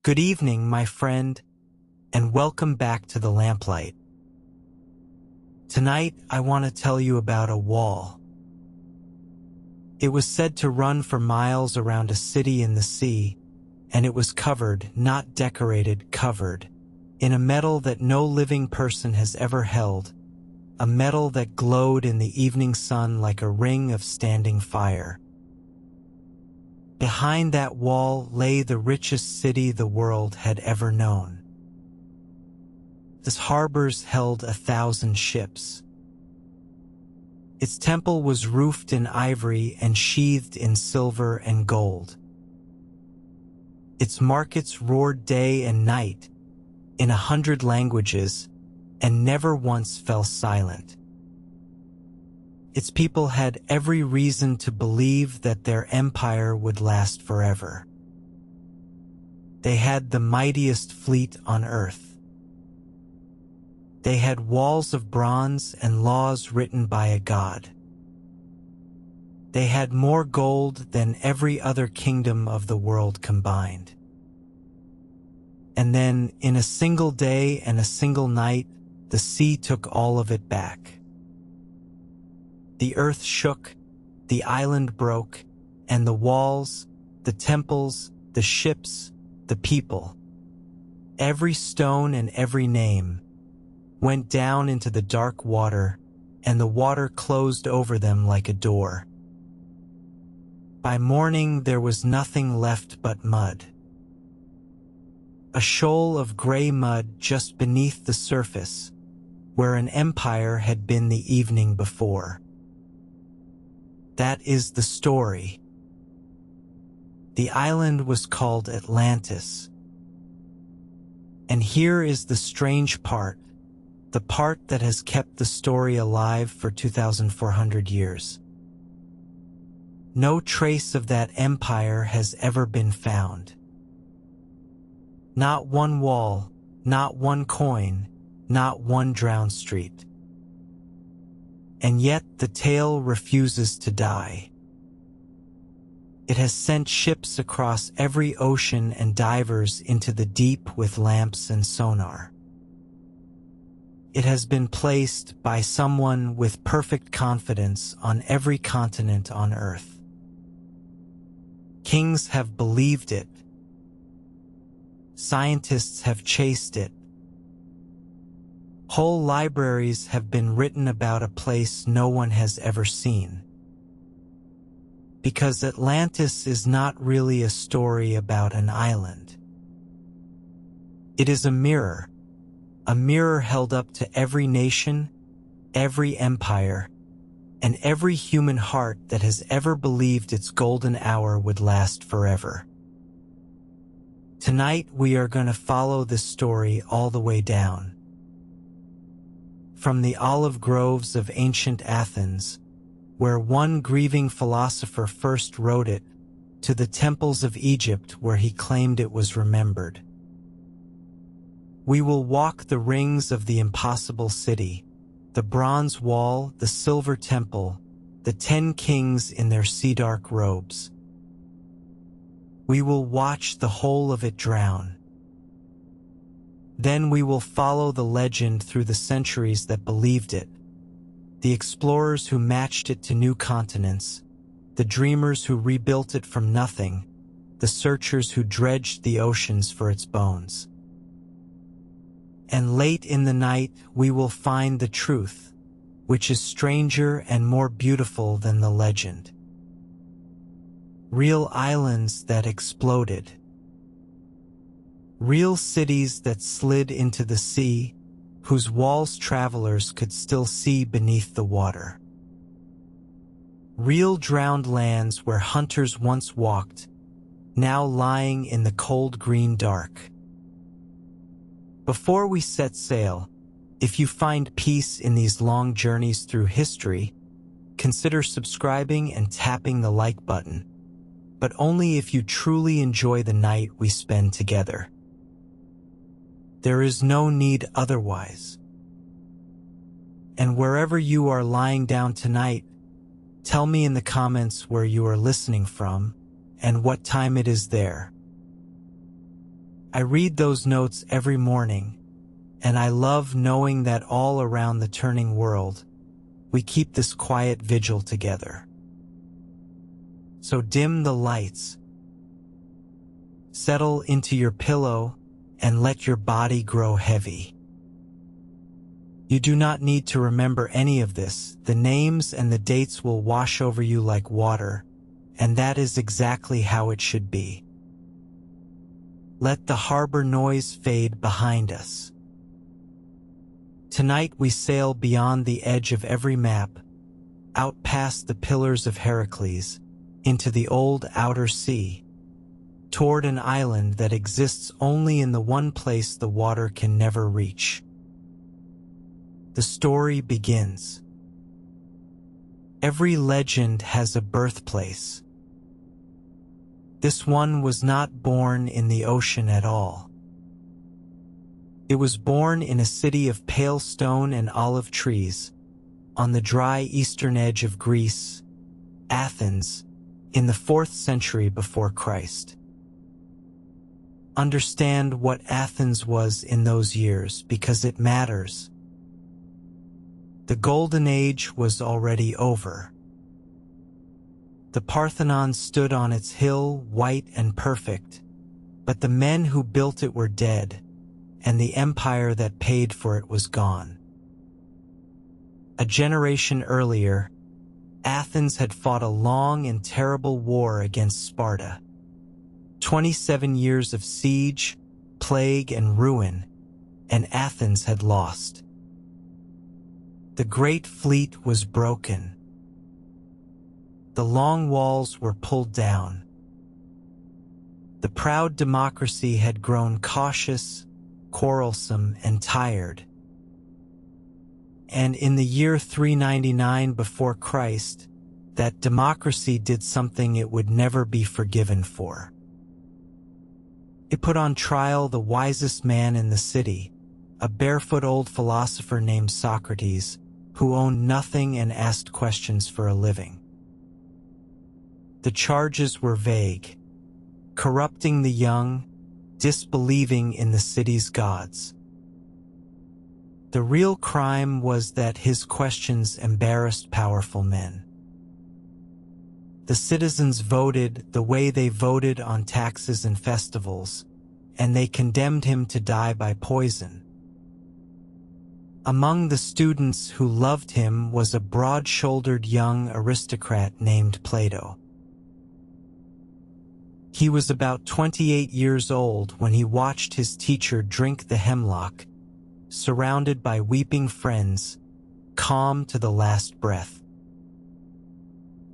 Good evening, my friend, and welcome back to the Lamplight. Tonight, I want to tell you about a wall. It was said to run for miles around a city in the sea, and it was covered, not decorated, covered, in a metal that no living person has ever held, a metal that glowed in the evening sun like a ring of standing fire. Behind that wall lay the richest city the world had ever known. Its harbors held 1,000 ships. Its temple was roofed in ivory and sheathed in silver and gold. Its markets roared day and night in 100 languages and never once fell silent. Its people had every reason to believe that their empire would last forever. They had the mightiest fleet on earth. They had walls of bronze and laws written by a god. They had more gold than every other kingdom of the world combined. And then, in a single day and a single night, the sea took all of it back. The earth shook, the island broke, and the walls, the temples, the ships, the people, every stone and every name, went down into the dark water, and the water closed over them like a door. By morning there was nothing left but mud. A shoal of gray mud just beneath the surface, where an empire had been the evening before. That is the story. The island was called Atlantis. And here is the strange part, the part that has kept the story alive for 2,400 years. No trace of that empire has ever been found. Not one wall, not one coin, not one drowned street. And yet the tale refuses to die. It has sent ships across every ocean and divers into the deep with lamps and sonar. It has been placed by someone with perfect confidence on every continent on Earth. Kings have believed it. Scientists have chased it. Whole libraries have been written about a place no one has ever seen. Because Atlantis is not really a story about an island. It is a mirror held up to every nation, every empire, and every human heart that has ever believed its golden hour would last forever. Tonight we are going to follow this story all the way down. From the olive groves of ancient Athens, where one grieving philosopher first wrote it, to the temples of Egypt where he claimed it was remembered. We will walk the rings of the impossible city, the bronze wall, the silver temple, the 10 kings in their sea-dark robes. We will watch the whole of it drown. Then we will follow the legend through the centuries that believed it, the explorers who matched it to new continents, the dreamers who rebuilt it from nothing, the searchers who dredged the oceans for its bones. And late in the night we will find the truth, which is stranger and more beautiful than the legend. Real islands that exploded. Real cities that slid into the sea, whose walls travelers could still see beneath the water. Real drowned lands where hunters once walked, now lying in the cold green dark. Before we set sail, if you find peace in these long journeys through history, consider subscribing and tapping the like button, but only if you truly enjoy the night we spend together. There is no need otherwise. And wherever you are lying down tonight, tell me in the comments where you are listening from and what time it is there. I read those notes every morning, and I love knowing that all around the turning world, we keep this quiet vigil together. So dim the lights, settle into your pillow, and let your body grow heavy. You do not need to remember any of this. The names and the dates will wash over you like water, and that is exactly how it should be. Let the harbor noise fade behind us. Tonight we sail beyond the edge of every map, out past the pillars of Heracles, into the old outer sea, toward an island that exists only in the one place the water can never reach. The story begins. Every legend has a birthplace. This one was not born in the ocean at all. It was born in a city of pale stone and olive trees, on the dry eastern edge of Greece, Athens, in the 4th century before Christ. Understand what Athens was in those years because it matters. The Golden Age was already over. The Parthenon stood on its hill, white and perfect, but the men who built it were dead, and the empire that paid for it was gone. A generation earlier, Athens had fought a long and terrible war against Sparta. 27 years of siege, plague, and ruin, and Athens had lost. The great fleet was broken. The long walls were pulled down. The proud democracy had grown cautious, quarrelsome, and tired. And in the year 399 before Christ, that democracy did something it would never be forgiven for. It put on trial the wisest man in the city, a barefoot old philosopher named Socrates, who owned nothing and asked questions for a living. The charges were vague: corrupting the young, disbelieving in the city's gods. The real crime was that his questions embarrassed powerful men. The citizens voted the way they voted on taxes and festivals, and they condemned him to die by poison. Among the students who loved him was a broad-shouldered young aristocrat named Plato. He was about 28 years old when he watched his teacher drink the hemlock, surrounded by weeping friends, calm to the last breath.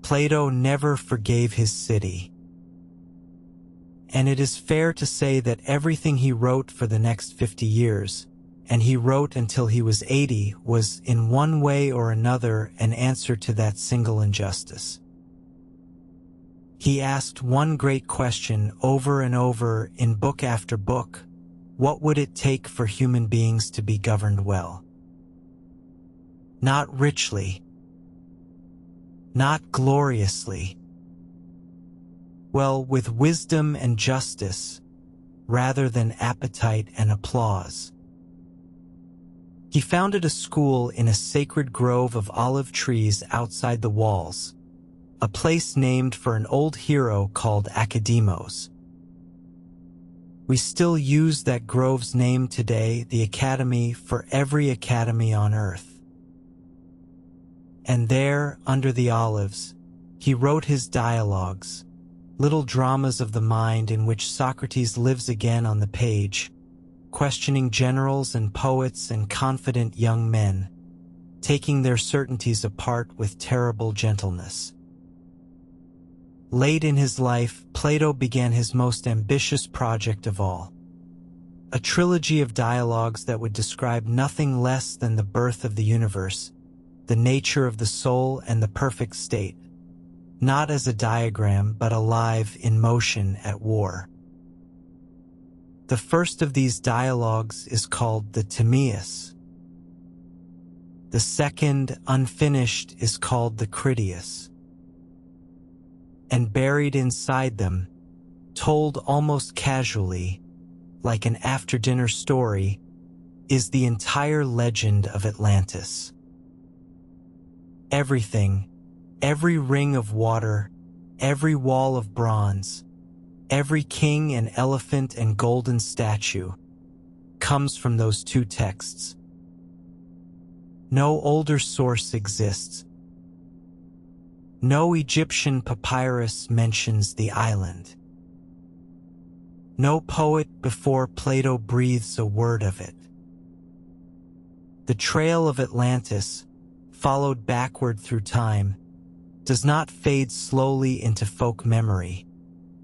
Plato never forgave his city. And it is fair to say that everything he wrote for the next 50 years, and he wrote until he was 80, was in one way or another an answer to that single injustice. He asked one great question over and over in book after book: what would it take for human beings to be governed well? Not richly, not gloriously, well, with wisdom and justice, rather than appetite and applause. He founded a school in a sacred grove of olive trees outside the walls, a place named for an old hero called Academos. We still use that grove's name today, the Academy, for every academy on earth. And there, under the olives, he wrote his dialogues, little dramas of the mind in which Socrates lives again on the page, questioning generals and poets and confident young men, taking their certainties apart with terrible gentleness. Late in his life, Plato began his most ambitious project of all, a trilogy of dialogues that would describe nothing less than the birth of the universe, the nature of the soul, and the perfect state, not as a diagram but alive, in motion, at war. The first of these dialogues is called the Timaeus. The second, unfinished, is called the Critias. And buried inside them, told almost casually, like an after-dinner story, is the entire legend of Atlantis. Everything, every ring of water, every wall of bronze, every king and elephant and golden statue, comes from those two texts. No older source exists. No Egyptian papyrus mentions the island. No poet before Plato breathes a word of it. The trail of Atlantis, followed backward through time, does not fade slowly into folk memory,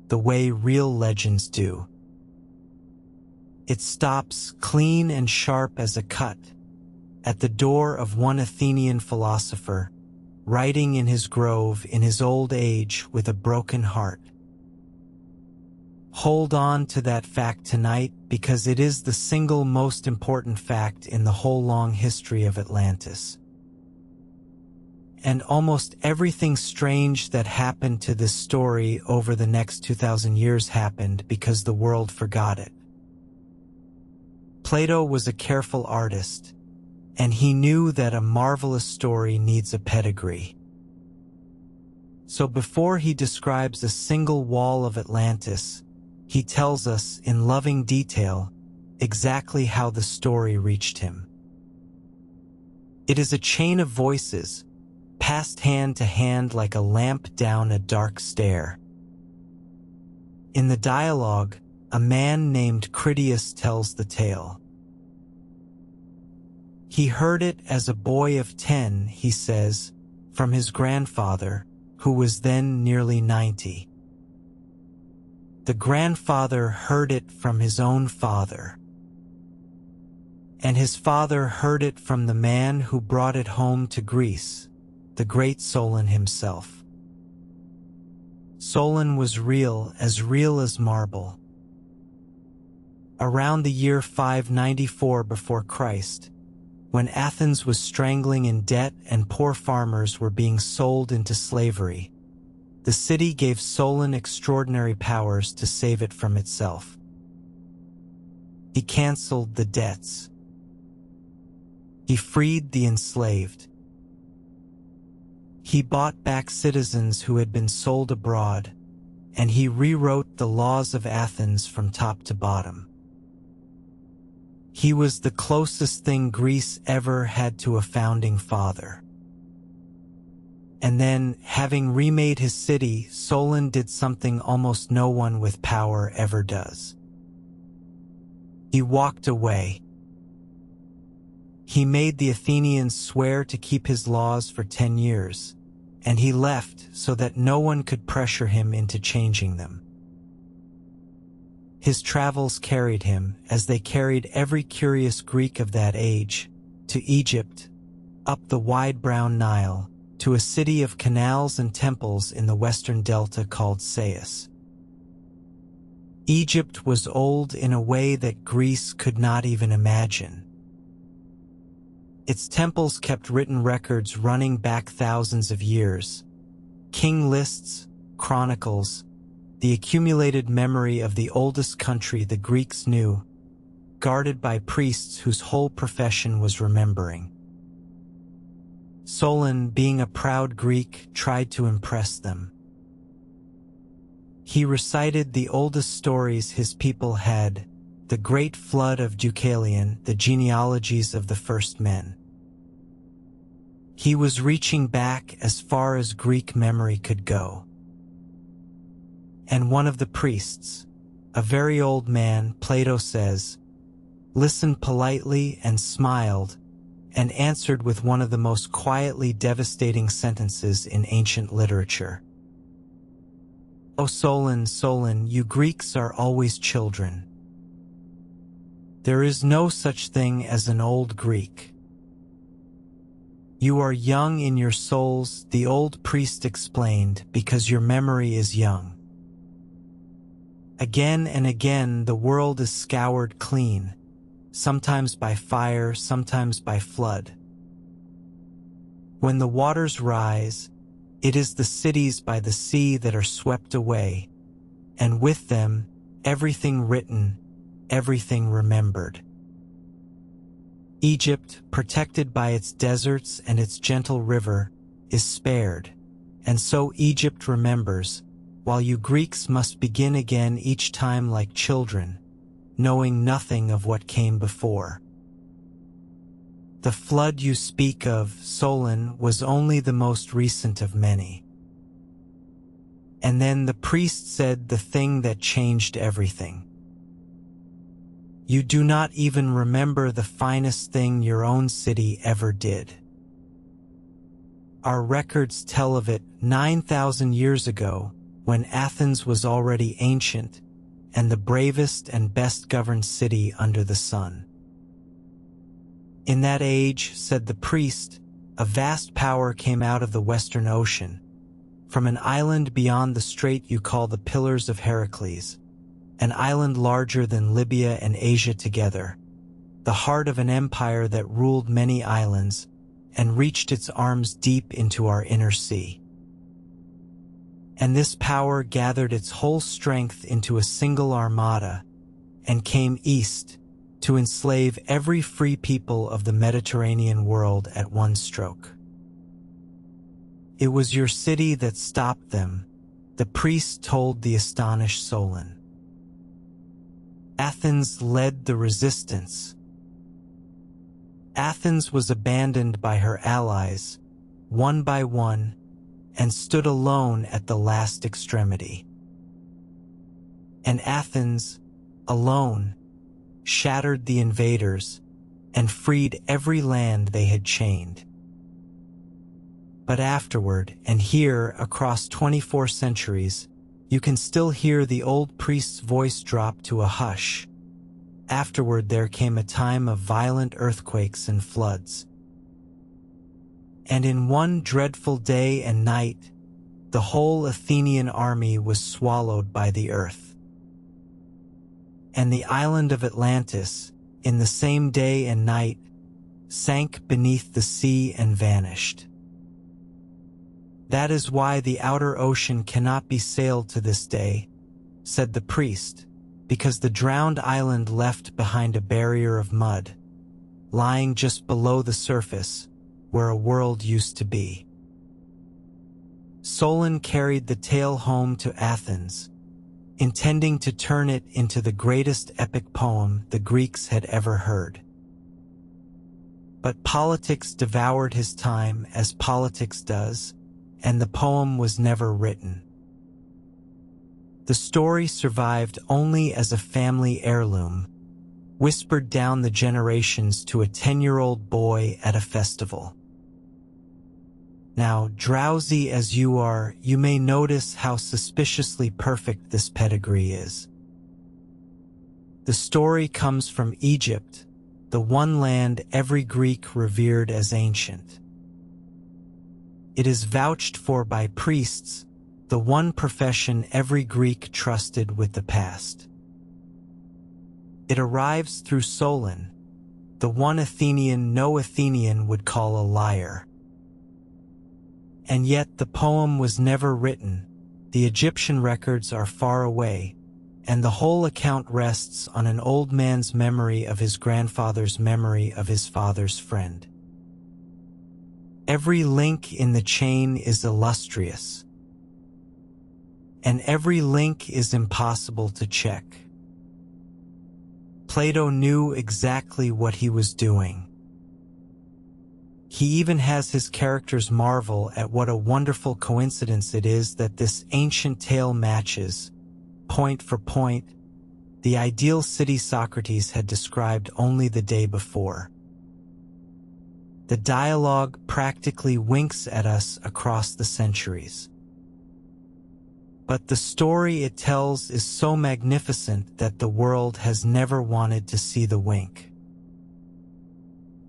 the way real legends do. It stops clean and sharp as a cut at the door of one Athenian philosopher, writing in his grove in his old age with a broken heart. Hold on to that fact tonight, because it is the single most important fact in the whole long history of Atlantis. And almost everything strange that happened to this story over the next 2,000 years happened because the world forgot it. Plato was a careful artist, and he knew that a marvelous story needs a pedigree. So before he describes a single wall of Atlantis, he tells us in loving detail exactly how the story reached him. It is a chain of voices, passed hand to hand like a lamp down a dark stair. In the dialogue, a man named Critias tells the tale. He heard it as a boy of 10, he says, from his grandfather, who was then nearly 90. The grandfather heard it from his own father. And his father heard it from the man who brought it home to Greece, the great Solon himself. Solon was real as marble. Around the year 594 before Christ, when Athens was strangling in debt and poor farmers were being sold into slavery, the city gave Solon extraordinary powers to save it from itself. He canceled the debts. He freed the enslaved. He bought back citizens who had been sold abroad, and he rewrote the laws of Athens from top to bottom. He was the closest thing Greece ever had to a founding father. And then, having remade his city, Solon did something almost no one with power ever does. He walked away. He made the Athenians swear to keep his laws for 10 years, and he left so that no one could pressure him into changing them. His travels carried him, as they carried every curious Greek of that age, to Egypt, up the wide brown Nile, to a city of canals and temples in the western delta called Sais. Egypt was old in a way that Greece could not even imagine. Its temples kept written records running back thousands of years, king lists, chronicles, the accumulated memory of the oldest country the Greeks knew, guarded by priests whose whole profession was remembering. Solon, being a proud Greek, tried to impress them. He recited the oldest stories his people had, the great flood of Deucalion, the genealogies of the first men. He was reaching back as far as Greek memory could go. And one of the priests, a very old man, Plato says, listened politely and smiled, and answered with one of the most quietly devastating sentences in ancient literature. "O Solon, Solon, you Greeks are always children. There is no such thing as an old Greek. You are young in your souls," the old priest explained, "because your memory is young. Again and again the world is scoured clean, sometimes by fire, sometimes by flood. When the waters rise, it is the cities by the sea that are swept away, and with them everything written, everything remembered. Egypt, protected by its deserts and its gentle river, is spared, and so Egypt remembers, while you Greeks must begin again each time like children, knowing nothing of what came before. The flood you speak of, Solon, was only the most recent of many. And then the priest said the thing that changed everything. You do not even remember the finest thing your own city ever did. Our records tell of it 9,000 years ago, when Athens was already ancient and the bravest and best-governed city under the sun. In that age, said the priest, a vast power came out of the Western Ocean, from an island beyond the strait you call the Pillars of Heracles, an island larger than Libya and Asia together, the heart of an empire that ruled many islands and reached its arms deep into our inner sea. And this power gathered its whole strength into a single armada and came east to enslave every free people of the Mediterranean world at one stroke. It was your city that stopped them, the priest told the astonished Solon. Athens led the resistance. Athens was abandoned by her allies, one by one, and stood alone at the last extremity. And Athens, alone, shattered the invaders and freed every land they had chained. But afterward, and here across 24 centuries, you can still hear the old priest's voice drop to a hush. Afterward there came a time of violent earthquakes and floods. And in one dreadful day and night, the whole Athenian army was swallowed by the earth. And the island of Atlantis, in the same day and night, sank beneath the sea and vanished. That is why the outer ocean cannot be sailed to this day, said the priest, because the drowned island left behind a barrier of mud, lying just below the surface, where a world used to be. Solon carried the tale home to Athens, intending to turn it into the greatest epic poem the Greeks had ever heard. But politics devoured his time, as politics does, and the poem was never written. The story survived only as a family heirloom, whispered down the generations to a 10-year-old boy at a festival. Now, drowsy as you are, you may notice how suspiciously perfect this pedigree is. The story comes from Egypt, the one land every Greek revered as ancient. It is vouched for by priests, the one profession every Greek trusted with the past. It arrives through Solon, the one Athenian no Athenian would call a liar. And yet the poem was never written, the Egyptian records are far away, and the whole account rests on an old man's memory of his grandfather's memory of his father's friend. Every link in the chain is illustrious, and every link is impossible to check. Plato knew exactly what he was doing. He even has his characters marvel at what a wonderful coincidence it is that this ancient tale matches, point for point, the ideal city Socrates had described only the day before. The dialogue practically winks at us across the centuries. But the story it tells is so magnificent that the world has never wanted to see the wink.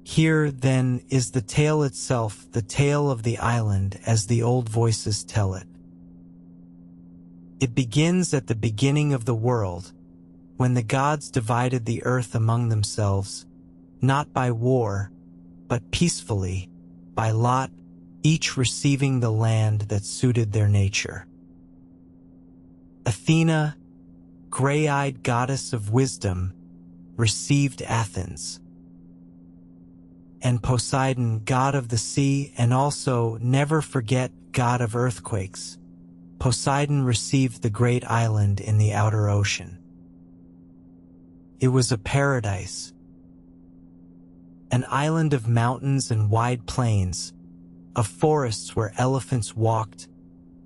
Here, then, is the tale itself, the tale of the island as the old voices tell it. It begins at the beginning of the world, when the gods divided the earth among themselves, not by war, but peacefully, by lot, each receiving the land that suited their nature. Athena, gray-eyed goddess of wisdom, received Athens. And Poseidon, god of the sea, and also, never forget, god of earthquakes, Poseidon received the great island in the outer ocean. It was a paradise, an island of mountains and wide plains, of forests where elephants walked,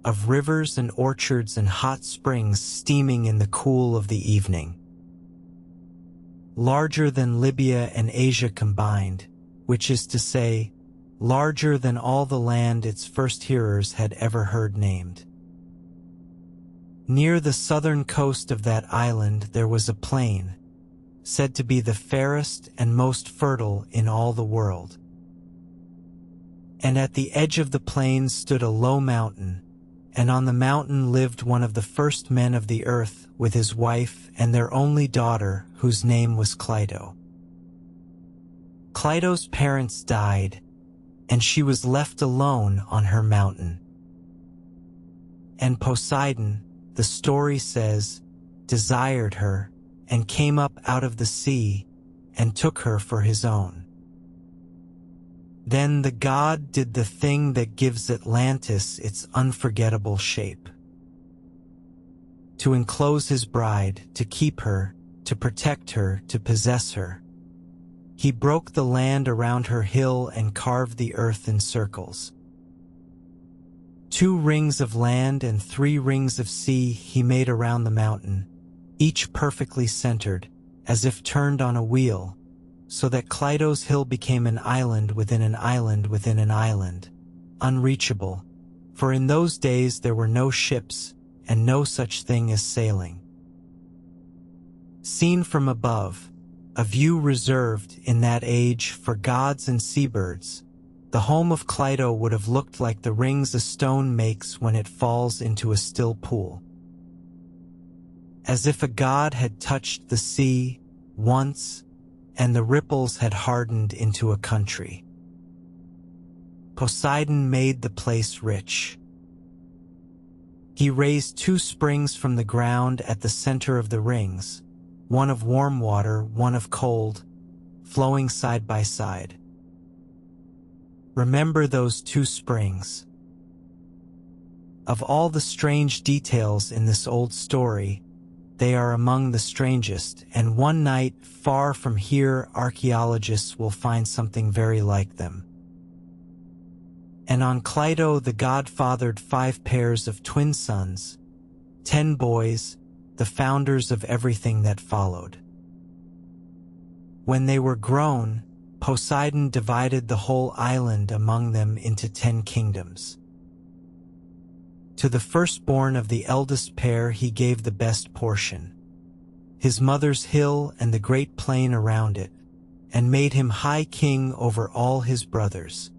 of rivers and orchards and hot springs steaming in the cool of the evening. Larger than Libya and Asia combined, which is to say, larger than all the land its first hearers had ever heard named. Near the southern coast of that island there was a plain, said to be the fairest and most fertile in all the world. And at the edge of the plain stood a low mountain, and on the mountain lived one of the first men of the earth with his wife and their only daughter, whose name was Cleito. Cleito's parents died, and she was left alone on her mountain. And Poseidon, the story says, desired her, and came up out of the sea, and took her for his own. Then the god did the thing that gives Atlantis its unforgettable shape. To enclose his bride, to keep her, to protect her, to possess her, he broke the land around her hill and carved the earth in circles. 2 rings of land and 3 rings of sea he made around the mountain, each perfectly centered, as if turned on a wheel, so that Cleito's hill became an island within an island within an island, unreachable, for in those days there were no ships and no such thing as sailing. Seen from above, a view reserved in that age for gods and seabirds, the home of Cleito would have looked like the rings a stone makes when it falls into a still pool. As if a god had touched the sea once, and the ripples had hardened into a country. Poseidon made the place rich. He raised 2 springs from the ground at the center of the rings, one of warm water, one of cold, flowing side by side. Remember those 2 springs. Of all the strange details in this old story, they are among the strangest, and one night, far from here, archaeologists will find something very like them. And on Cleito the god fathered 5 pairs of twin sons, 10 boys, the founders of everything that followed. When they were grown, Poseidon divided the whole island among them into 10 kingdoms. To the firstborn of the eldest pair he gave the best portion, his mother's hill and the great plain around it, and made him high king over all his brothers.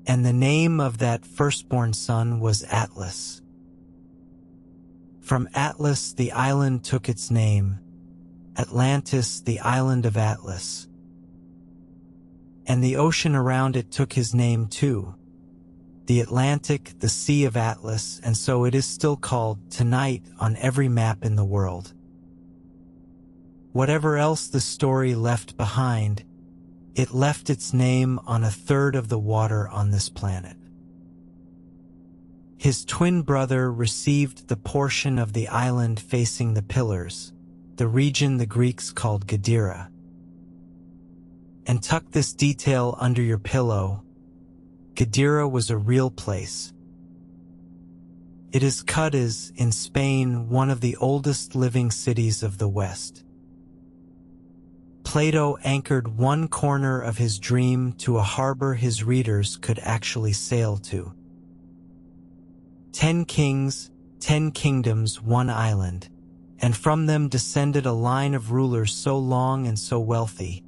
And the name of that firstborn son was Atlas. From Atlas the island took its name, Atlantis, the island of Atlas. And the ocean around it took his name too, the Atlantic, the Sea of Atlas, and so it is still called tonight on every map in the world. Whatever else the story left behind, it left its name on 1/3 of the water on this planet. His twin brother received the portion of the island facing the pillars, the region the Greeks called Gadira. And tuck this detail under your pillow. Gadira was a real place. It is Cadiz in Spain, one of the oldest living cities of the West. Plato anchored one corner of his dream to a harbor his readers could actually sail to. 10 kings, 10 kingdoms, 1 island, and from them descended a line of rulers so long and so wealthy.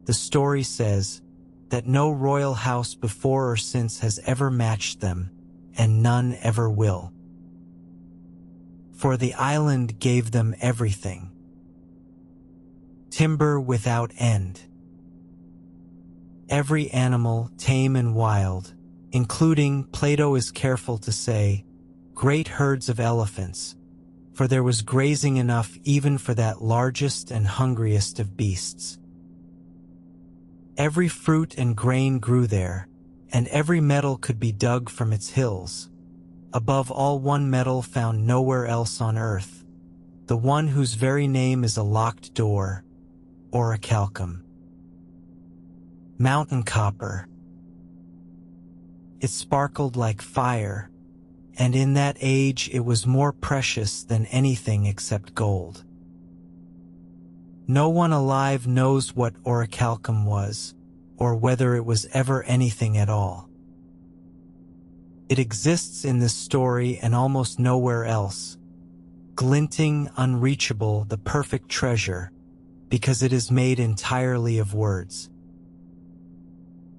The story says that no royal house before or since has ever matched them, and none ever will. For the island gave them everything. Timber without end. Every animal, tame and wild, including, Plato is careful to say, great herds of elephants, for there was grazing enough even for that largest and hungriest of beasts. Every fruit and grain grew there, and every metal could be dug from its hills. Above all, one metal found nowhere else on earth, the one whose very name is a locked door, orichalcum. Mountain copper. It sparkled like fire, and in that age it was more precious than anything except gold. No one alive knows what orichalcum was, or whether it was ever anything at all. It exists in this story and almost nowhere else, glinting, unreachable, the perfect treasure, because it is made entirely of words.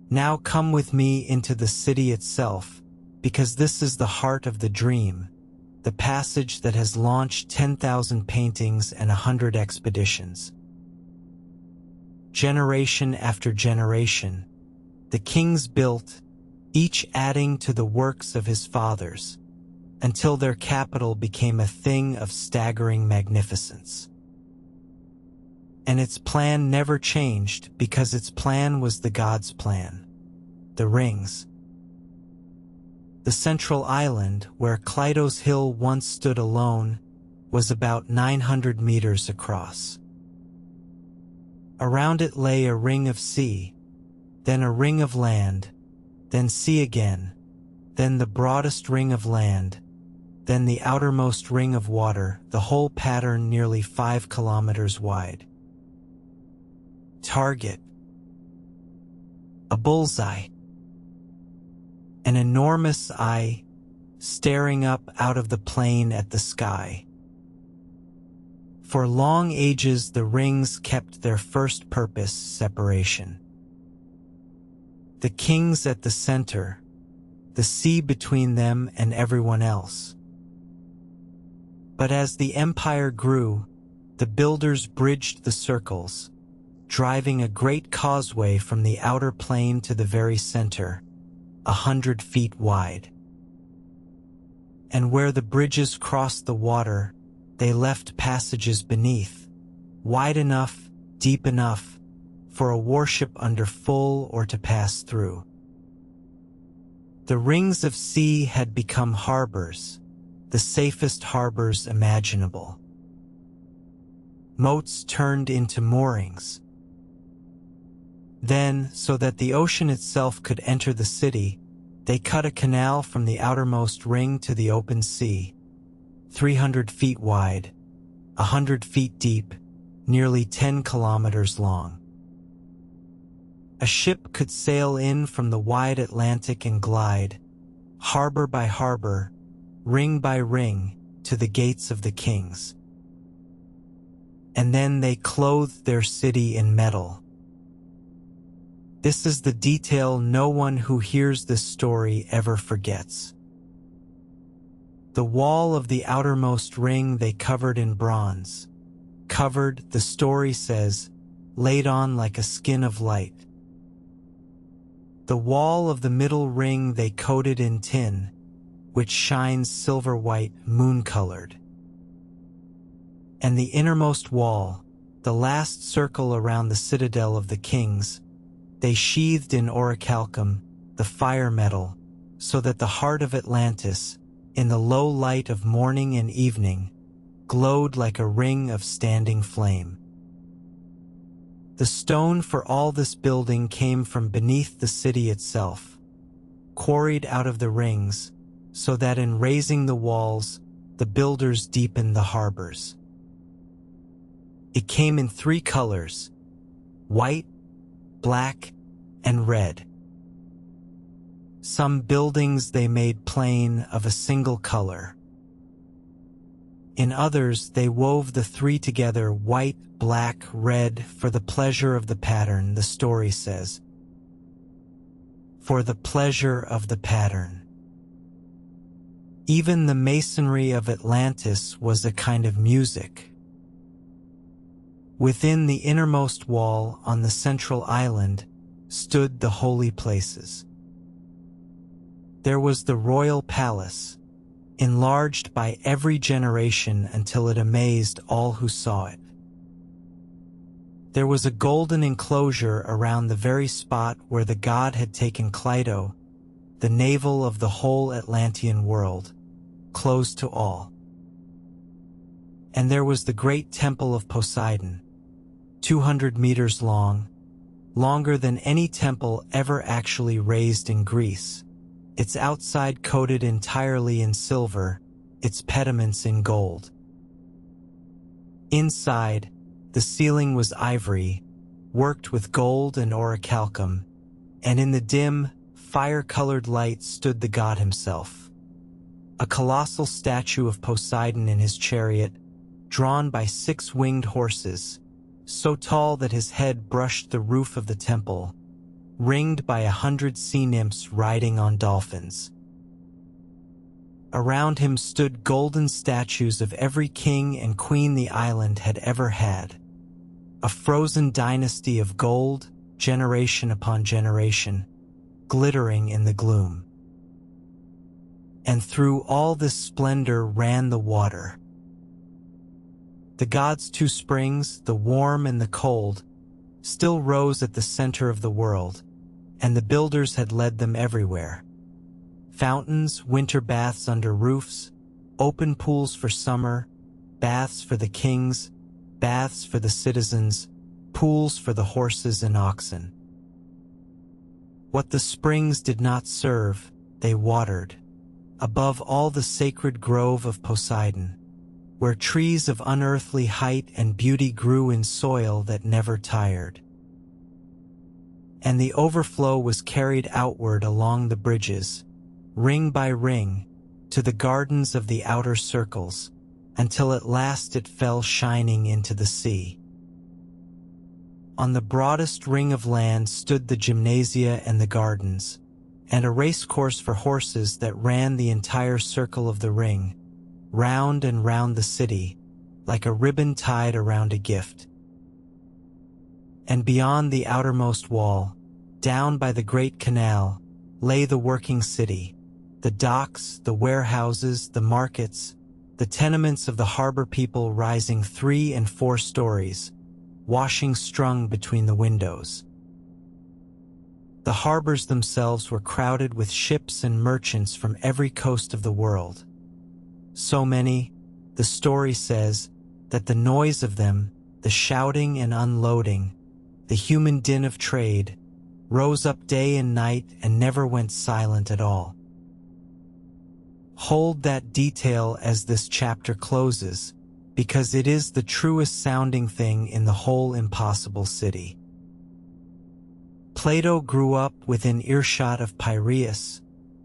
Now come with me into the city itself, because this is the heart of the dream, the passage that has launched 10,000 paintings and 100 expeditions. Generation after generation, the kings built, each adding to the works of his fathers, until their capital became a thing of staggering magnificence. And its plan never changed because its plan was the god's plan. The rings. The central island, where Clyto's hill once stood alone, was about 900 meters across. Around it lay a ring of sea, then a ring of land, then sea again, then the broadest ring of land, then the outermost ring of water, the whole pattern nearly 5 kilometers wide. Target. A bullseye. An enormous eye staring up out of the plain at the sky. For long ages the rings kept their first purpose, separation. The kings at the center, the sea between them and everyone else. But as the empire grew, the builders bridged the circles, driving a great causeway from the outer plain to the very center, 100 feet wide. And where the bridges crossed the water, they left passages beneath, wide enough, deep enough, for a warship under full or to pass through. The rings of sea had become harbors, the safest harbors imaginable. Moats turned into moorings. Then, so that the ocean itself could enter the city, they cut a canal from the outermost ring to the open sea, 300 feet wide, 100 feet deep, nearly 10 kilometers long. A ship could sail in from the wide Atlantic and glide, harbor by harbor, ring by ring, to the gates of the kings. And then they clothed their city in metal. This is the detail no one who hears this story ever forgets. The wall of the outermost ring they covered in bronze, covered, the story says, laid on like a skin of light. The wall of the middle ring they coated in tin, which shines silver-white, moon-colored. And the innermost wall, the last circle around the citadel of the kings, they sheathed in orichalcum, the fire metal, so that the heart of Atlantis, in the low light of morning and evening, glowed like a ring of standing flame. The stone for all this building came from beneath the city itself, quarried out of the rings, so that in raising the walls, the builders deepened the harbors. It came in 3 colors, white, black, and red. Some buildings they made plain of a single color. In others they wove the 3 together, white, black, red, for the pleasure of the pattern, the story says. For the pleasure of the pattern. Even the masonry of Atlantis was a kind of music. Within the innermost wall on the central island stood the holy places. There was the royal palace, enlarged by every generation until it amazed all who saw it. There was a golden enclosure around the very spot where the god had taken Plato, the navel of the whole Atlantean world, closed to all. And there was the great temple of Poseidon, 200 meters long, longer than any temple ever actually raised in Greece, its outside coated entirely in silver, its pediments in gold. Inside, the ceiling was ivory, worked with gold and orichalcum, and in the dim, fire-colored light stood the god himself, a colossal statue of Poseidon in his chariot, drawn by 6 winged horses, so tall that his head brushed the roof of the temple, ringed by 100 sea nymphs riding on dolphins. Around him stood golden statues of every king and queen the island had ever had, a frozen dynasty of gold, generation upon generation, glittering in the gloom. And through all this splendor ran the water. The god's 2 springs, the warm and the cold, still rose at the center of the world, and the builders had led them everywhere. Fountains, winter baths under roofs, open pools for summer, baths for the kings, baths for the citizens, pools for the horses and oxen. What the springs did not serve, they watered, above all the sacred grove of Poseidon, where trees of unearthly height and beauty grew in soil that never tired. And the overflow was carried outward along the bridges, ring by ring, to the gardens of the outer circles, until at last it fell shining into the sea. On the broadest ring of land stood the gymnasia and the gardens, and a racecourse for horses that ran the entire circle of the ring, round and round the city, like a ribbon tied around a gift. And beyond the outermost wall, down by the great canal, lay the working city, the docks, the warehouses, the markets, the tenements of the harbor people rising 3 and 4 stories, washing strung between the windows. The harbors themselves were crowded with ships and merchants from every coast of the world. So many, the story says, that the noise of them, the shouting and unloading, the human din of trade, rose up day and night and never went silent at all. Hold that detail as this chapter closes, because it is the truest sounding thing in the whole impossible city. Plato grew up within earshot of Piraeus,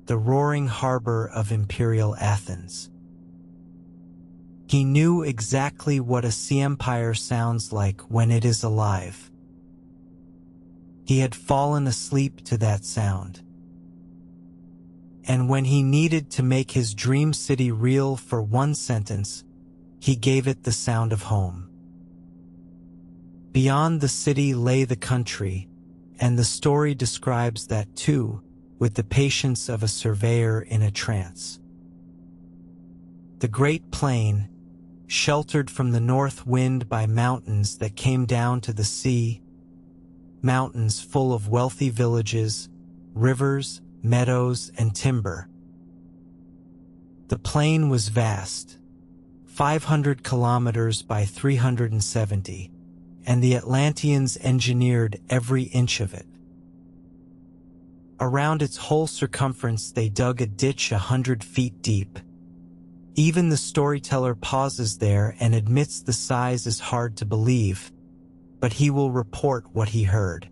the roaring harbor of imperial Athens. He knew exactly what a sea empire sounds like when it is alive. He had fallen asleep to that sound. And when he needed to make his dream city real for one sentence, he gave it the sound of home. Beyond the city lay the country, and the story describes that too, with the patience of a surveyor in a trance. The great plain, sheltered from the north wind by mountains that came down to the sea, mountains full of wealthy villages, rivers, meadows, and timber. The plain was vast, 500 kilometers by 370, and the Atlanteans engineered every inch of it. Around its whole circumference they dug a ditch 100 feet deep. Even the storyteller pauses there and admits the size is hard to believe, but he will report what he heard.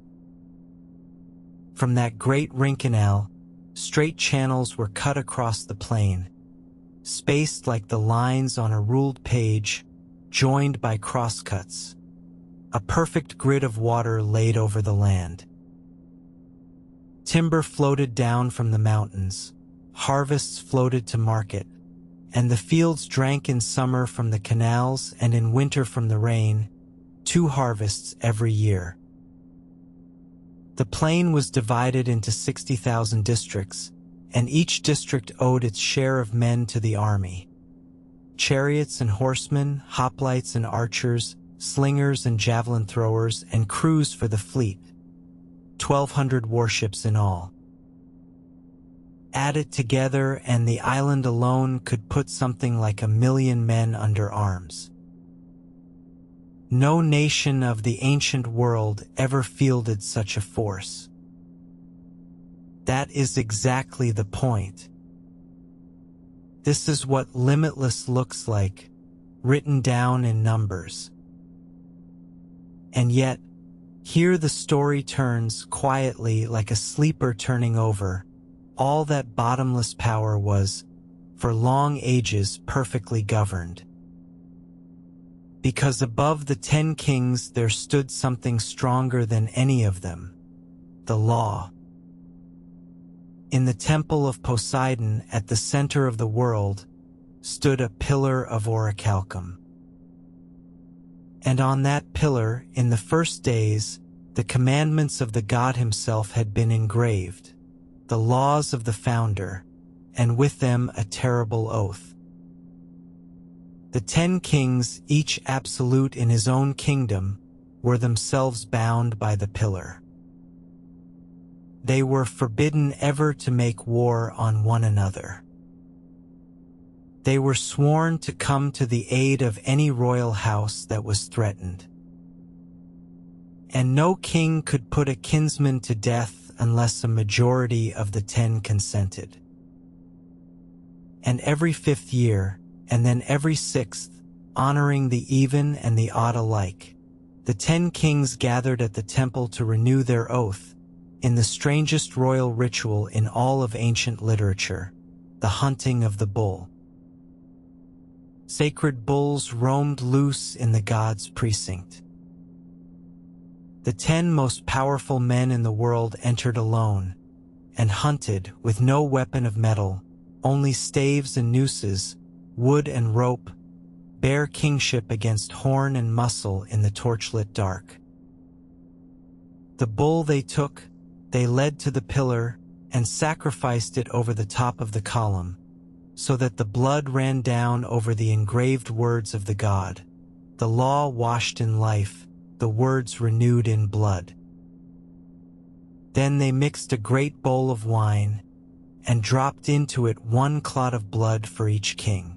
From that great ring canal, straight channels were cut across the plain, spaced like the lines on a ruled page, joined by crosscuts, a perfect grid of water laid over the land. Timber floated down from the mountains, harvests floated to market, and the fields drank in summer from the canals and in winter from the rain, 2 harvests every year. The plain was divided into 60,000 districts, and each district owed its share of men to the army. Chariots and horsemen, hoplites and archers, slingers and javelin throwers, and crews for the fleet. 1,200 warships in all. Add it together and the island alone could put something like 1 million men under arms. No nation of the ancient world ever fielded such a force. That is exactly the point. This is what limitless looks like, written down in numbers. And yet, here the story turns quietly like a sleeper turning over. All that bottomless power was, for long ages, perfectly governed. Because above the 10 kings there stood something stronger than any of them, the law. In the temple of Poseidon, at the center of the world, stood a pillar of orichalcum. And on that pillar, in the first days, the commandments of the god himself had been engraved, the laws of the founder, and with them a terrible oath. The 10 kings, each absolute in his own kingdom, were themselves bound by the pillar. They were forbidden ever to make war on one another. They were sworn to come to the aid of any royal house that was threatened. And no king could put a kinsman to death unless a majority of the 10 consented. And every 5th year, and then every 6th, honoring the even and the odd alike, the 10 kings gathered at the temple to renew their oath, in the strangest royal ritual in all of ancient literature, the hunting of the bull. Sacred bulls roamed loose in the gods' precinct. The 10 most powerful men in the world entered alone, and hunted with no weapon of metal, only staves and nooses, wood and rope, bare kingship against horn and muscle in the torchlit dark. The bull they took, they led to the pillar and sacrificed it over the top of the column, so that the blood ran down over the engraved words of the god, the law washed in life, the words renewed in blood. Then they mixed a great bowl of wine and dropped into it 1 clot of blood for each king.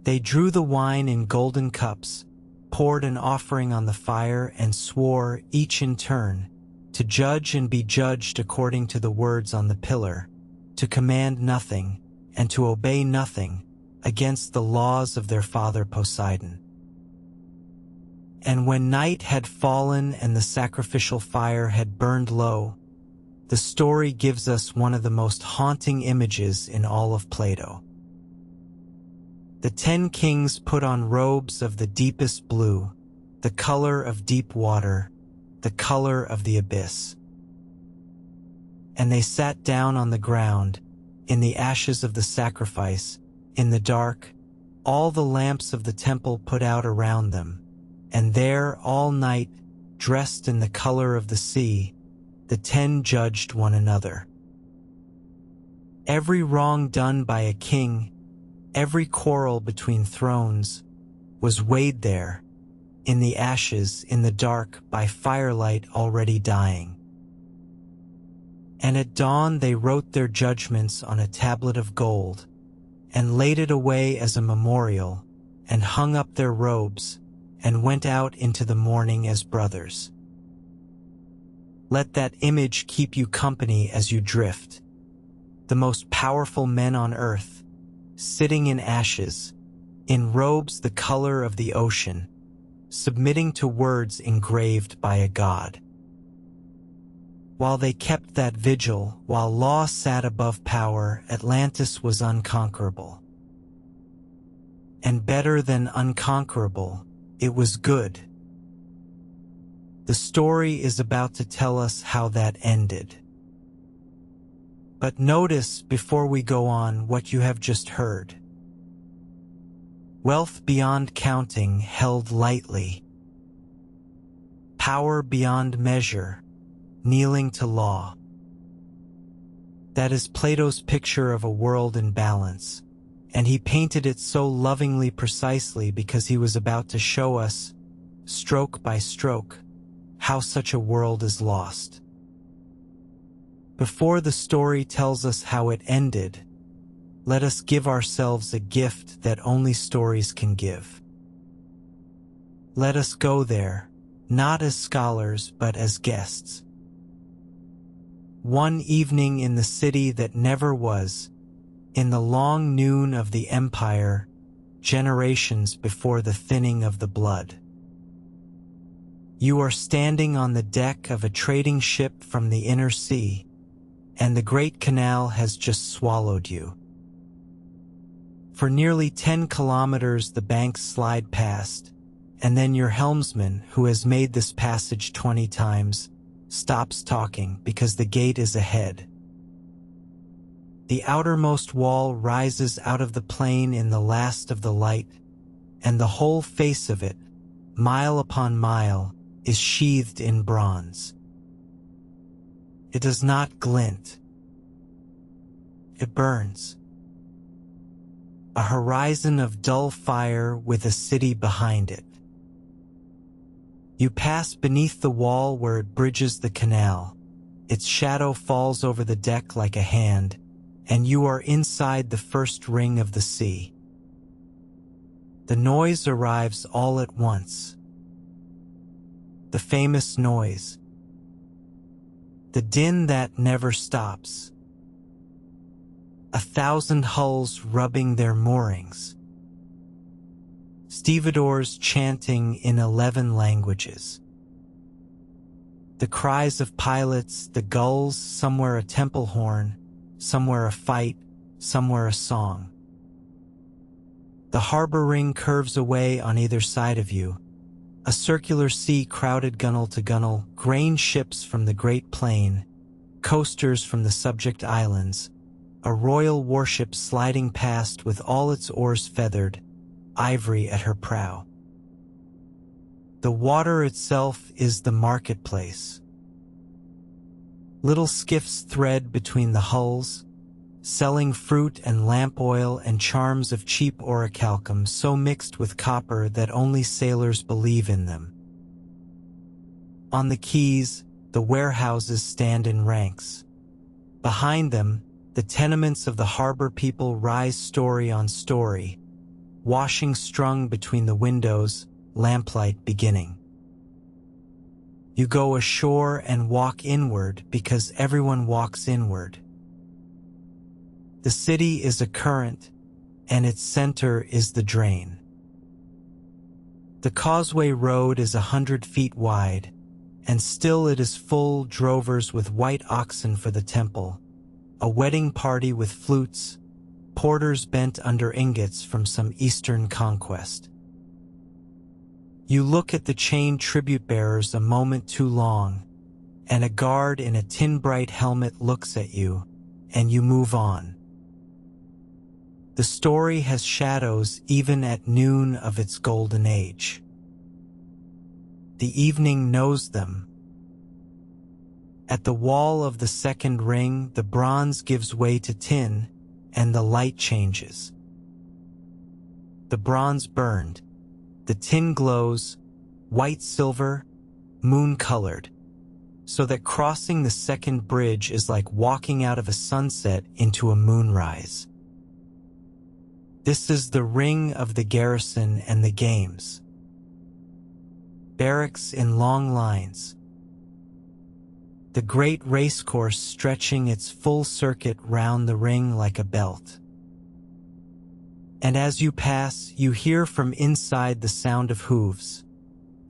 They drew the wine in golden cups, poured an offering on the fire, and swore, each in turn, to judge and be judged according to the words on the pillar, to command nothing, and to obey nothing, against the laws of their father Poseidon. And when night had fallen and the sacrificial fire had burned low, the story gives us one of the most haunting images in all of Plato. The 10 kings put on robes of the deepest blue, the color of deep water, the color of the abyss. And they sat down on the ground, in the ashes of the sacrifice, in the dark, all the lamps of the temple put out around them, and there all night, dressed in the color of the sea, the 10 judged one another. Every wrong done by a king, every quarrel between thrones, was weighed there, in the ashes, in the dark, by firelight already dying. And at dawn they wrote their judgments on a tablet of gold, and laid it away as a memorial, and hung up their robes, and went out into the morning as brothers. Let that image keep you company as you drift. The most powerful men on earth, sitting in ashes, in robes the color of the ocean, submitting to words engraved by a god. While they kept that vigil, while law sat above power, Atlantis was unconquerable. And better than unconquerable, it was good. The story is about to tell us how that ended. But notice, before we go on, what you have just heard. Wealth beyond counting, held lightly. Power beyond measure, kneeling to law. That is Plato's picture of a world in balance, and he painted it so lovingly precisely because he was about to show us, stroke by stroke, how such a world is lost. Before the story tells us how it ended, let us give ourselves a gift that only stories can give. Let us go there, not as scholars but as guests. One evening in the city that never was, in the long noon of the empire, generations before the thinning of the blood. You are standing on the deck of a trading ship from the inner sea, and the great canal has just swallowed you. For nearly 10 kilometers the banks slide past, and then your helmsman, who has made this passage 20 times, stops talking because the gate is ahead. The outermost wall rises out of the plain in the last of the light, and the whole face of it, mile upon mile, is sheathed in bronze. It does not glint. It burns. A horizon of dull fire with a city behind it. You pass beneath the wall where it bridges the canal. Its shadow falls over the deck like a hand, and you are inside the first ring of the sea. The noise arrives all at once. The famous noise. The din that never stops. 1,000 hulls rubbing their moorings. Stevedores chanting in 11 languages. The cries of pilots, the gulls, somewhere a temple horn, somewhere a fight, somewhere a song. The harbor ring curves away on either side of you. A circular sea crowded gunwale to gunwale, grain ships from the Great Plain, coasters from the subject islands, a royal warship sliding past with all its oars feathered, ivory at her prow. The water itself is the marketplace. Little skiffs thread between the hulls, selling fruit and lamp oil and charms of cheap orichalcum so mixed with copper that only sailors believe in them. On the quays, the warehouses stand in ranks. Behind them, the tenements of the harbor people rise story on story, washing strung between the windows, lamplight beginning. You go ashore and walk inward because everyone walks inward. The city is a current, and its center is the drain. The causeway road is 100 feet wide, and still it is full drovers with white oxen for the temple, a wedding party with flutes, porters bent under ingots from some eastern conquest. You look at the chained tribute bearers a moment too long, and a guard in a tin-bright helmet looks at you, and you move on. The story has shadows even at noon of its golden age. The evening knows them. At the wall of the second ring, the bronze gives way to tin, and the light changes. The bronze burned. The tin glows, white silver, moon-colored, so that crossing the second bridge is like walking out of a sunset into a moonrise. This is the ring of the garrison and the games. Barracks in long lines. The great racecourse stretching its full circuit round the ring like a belt. And as you pass, you hear from inside the sound of hooves.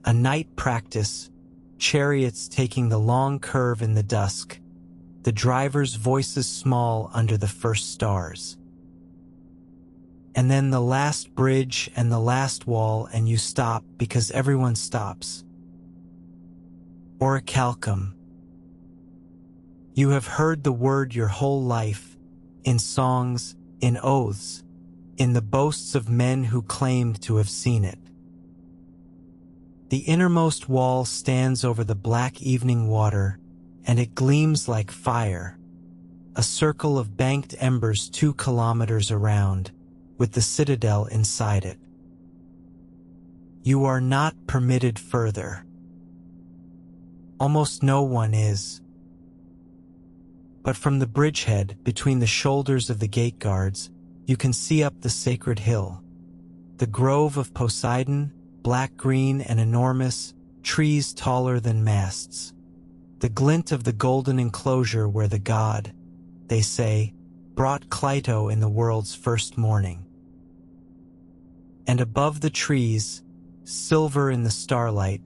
A night practice, chariots taking the long curve in the dusk, the drivers' voices small under the first stars. And then the last bridge and the last wall, and you stop because everyone stops. Orichalcum. You have heard the word your whole life, in songs, in oaths, in the boasts of men who claimed to have seen it. The innermost wall stands over the black evening water, and it gleams like fire, a circle of banked embers 2 kilometers around, with the citadel inside it. You are not permitted further. Almost no one is. But from the bridgehead, between the shoulders of the gate guards, you can see up the sacred hill. The grove of Poseidon, black-green and enormous, trees taller than masts. The glint of the golden enclosure where the god, they say, brought Plato in the world's first morning. And above the trees, silver in the starlight,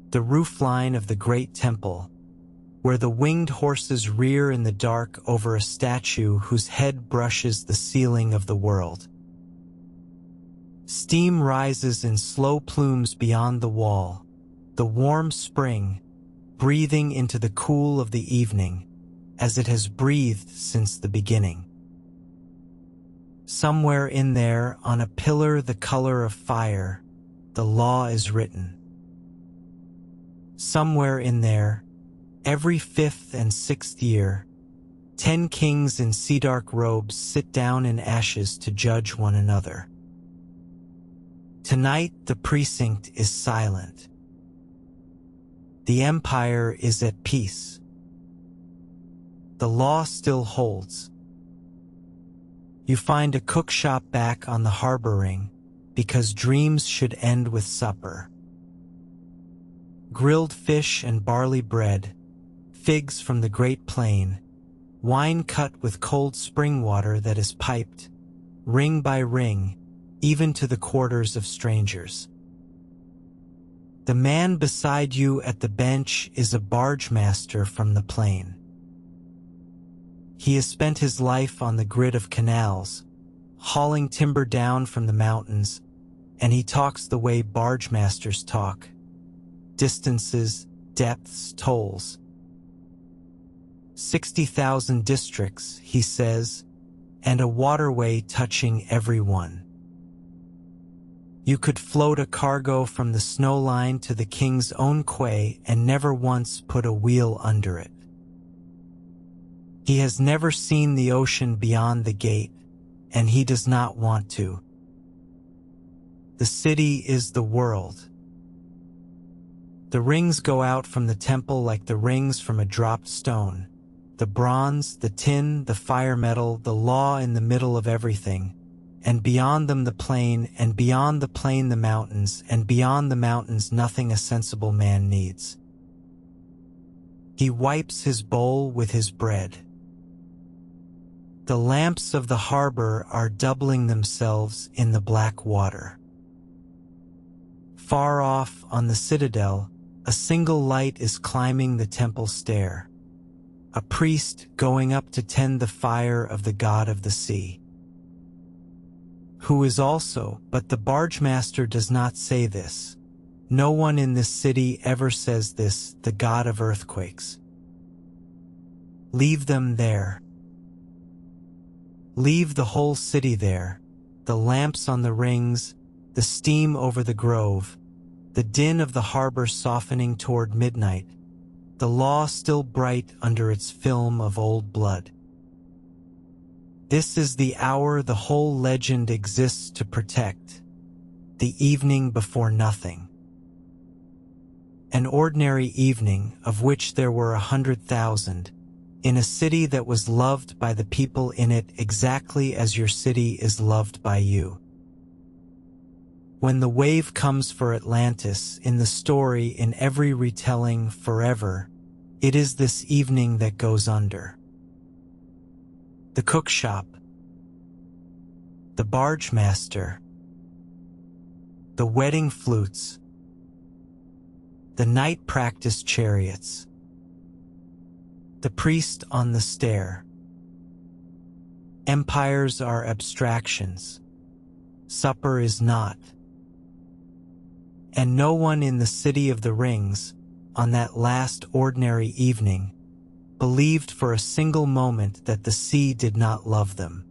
the roofline of the great temple, where the winged horses rear in the dark over a statue whose head brushes the ceiling of the world. Steam rises in slow plumes beyond the wall, the warm spring, breathing into the cool of the evening, as it has breathed since the beginning. Somewhere in there, on a pillar the color of fire, the law is written. Somewhere in there, every 5th and 6th year, 10 kings in sea-dark robes sit down in ashes to judge one another. Tonight the precinct is silent. The empire is at peace. The law still holds. You find a cookshop back on the harbor ring, because dreams should end with supper. Grilled fish and barley bread, figs from the great plain, wine cut with cold spring water that is piped, ring by ring, even to the quarters of strangers. The man beside you at the bench is a barge master from the plain. He has spent his life on the grid of canals, hauling timber down from the mountains, and he talks the way barge masters talk. Distances, depths, tolls. 60,000 districts, he says, and a waterway touching every one. You could float a cargo from the snow line to the king's own quay and never once put a wheel under it. He has never seen the ocean beyond the gate, and he does not want to. The city is the world. The rings go out from the temple like the rings from a dropped stone. The bronze, the tin, the fire metal, the law in the middle of everything, and beyond them the plain, and beyond the plain the mountains, and beyond the mountains nothing a sensible man needs. He wipes his bowl with his bread. The lamps of the harbor are doubling themselves in the black water. Far off on the citadel, a single light is climbing the temple stair. A priest going up to tend the fire of the god of the sea. Who is also, but the barge master does not say this. No one in this city ever says this, the god of earthquakes. Leave them there. Leave the whole city there, the lamps on the rings, the steam over the grove, the din of the harbor softening toward midnight, the law still bright under its film of old blood. This is the hour the whole legend exists to protect, the evening before nothing. An ordinary evening of which there were 100,000, in a city that was loved by the people in it exactly as your city is loved by you. When the wave comes for Atlantis in the story in every retelling forever, it is this evening that goes under. The cookshop, the barge master, the wedding flutes, the night practice chariots, the priest on the stair. Empires are abstractions. Supper is not. And no one in the city of the rings, on that last ordinary evening, believed for a single moment that the sea did not love them.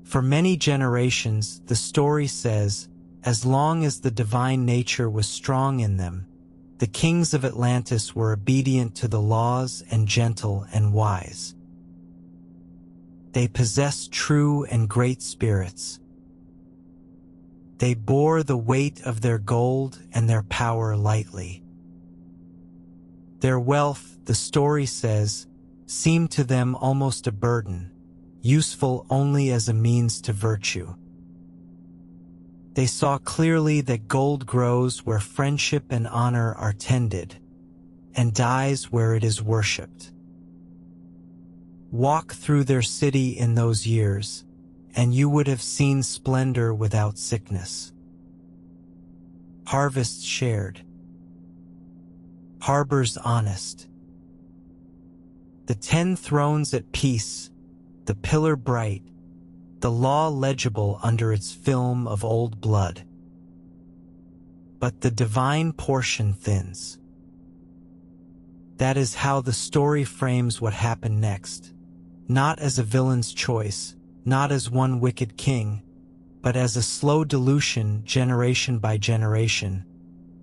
For many generations, the story says, as long as the divine nature was strong in them, the kings of Atlantis were obedient to the laws and gentle and wise. They possessed true and great spirits. They bore the weight of their gold and their power lightly. Their wealth, the story says, seemed to them almost a burden, useful only as a means to virtue. They saw clearly that gold grows where friendship and honor are tended, and dies where it is worshipped. Walk through their city in those years, and you would have seen splendor without sickness. Harvests shared. Harbors honest. The 10 thrones at peace, the pillar bright, the law legible under its film of old blood. But the divine portion thins. That is how the story frames what happened next, not as a villain's choice, not as one wicked king, but as a slow dilution generation by generation,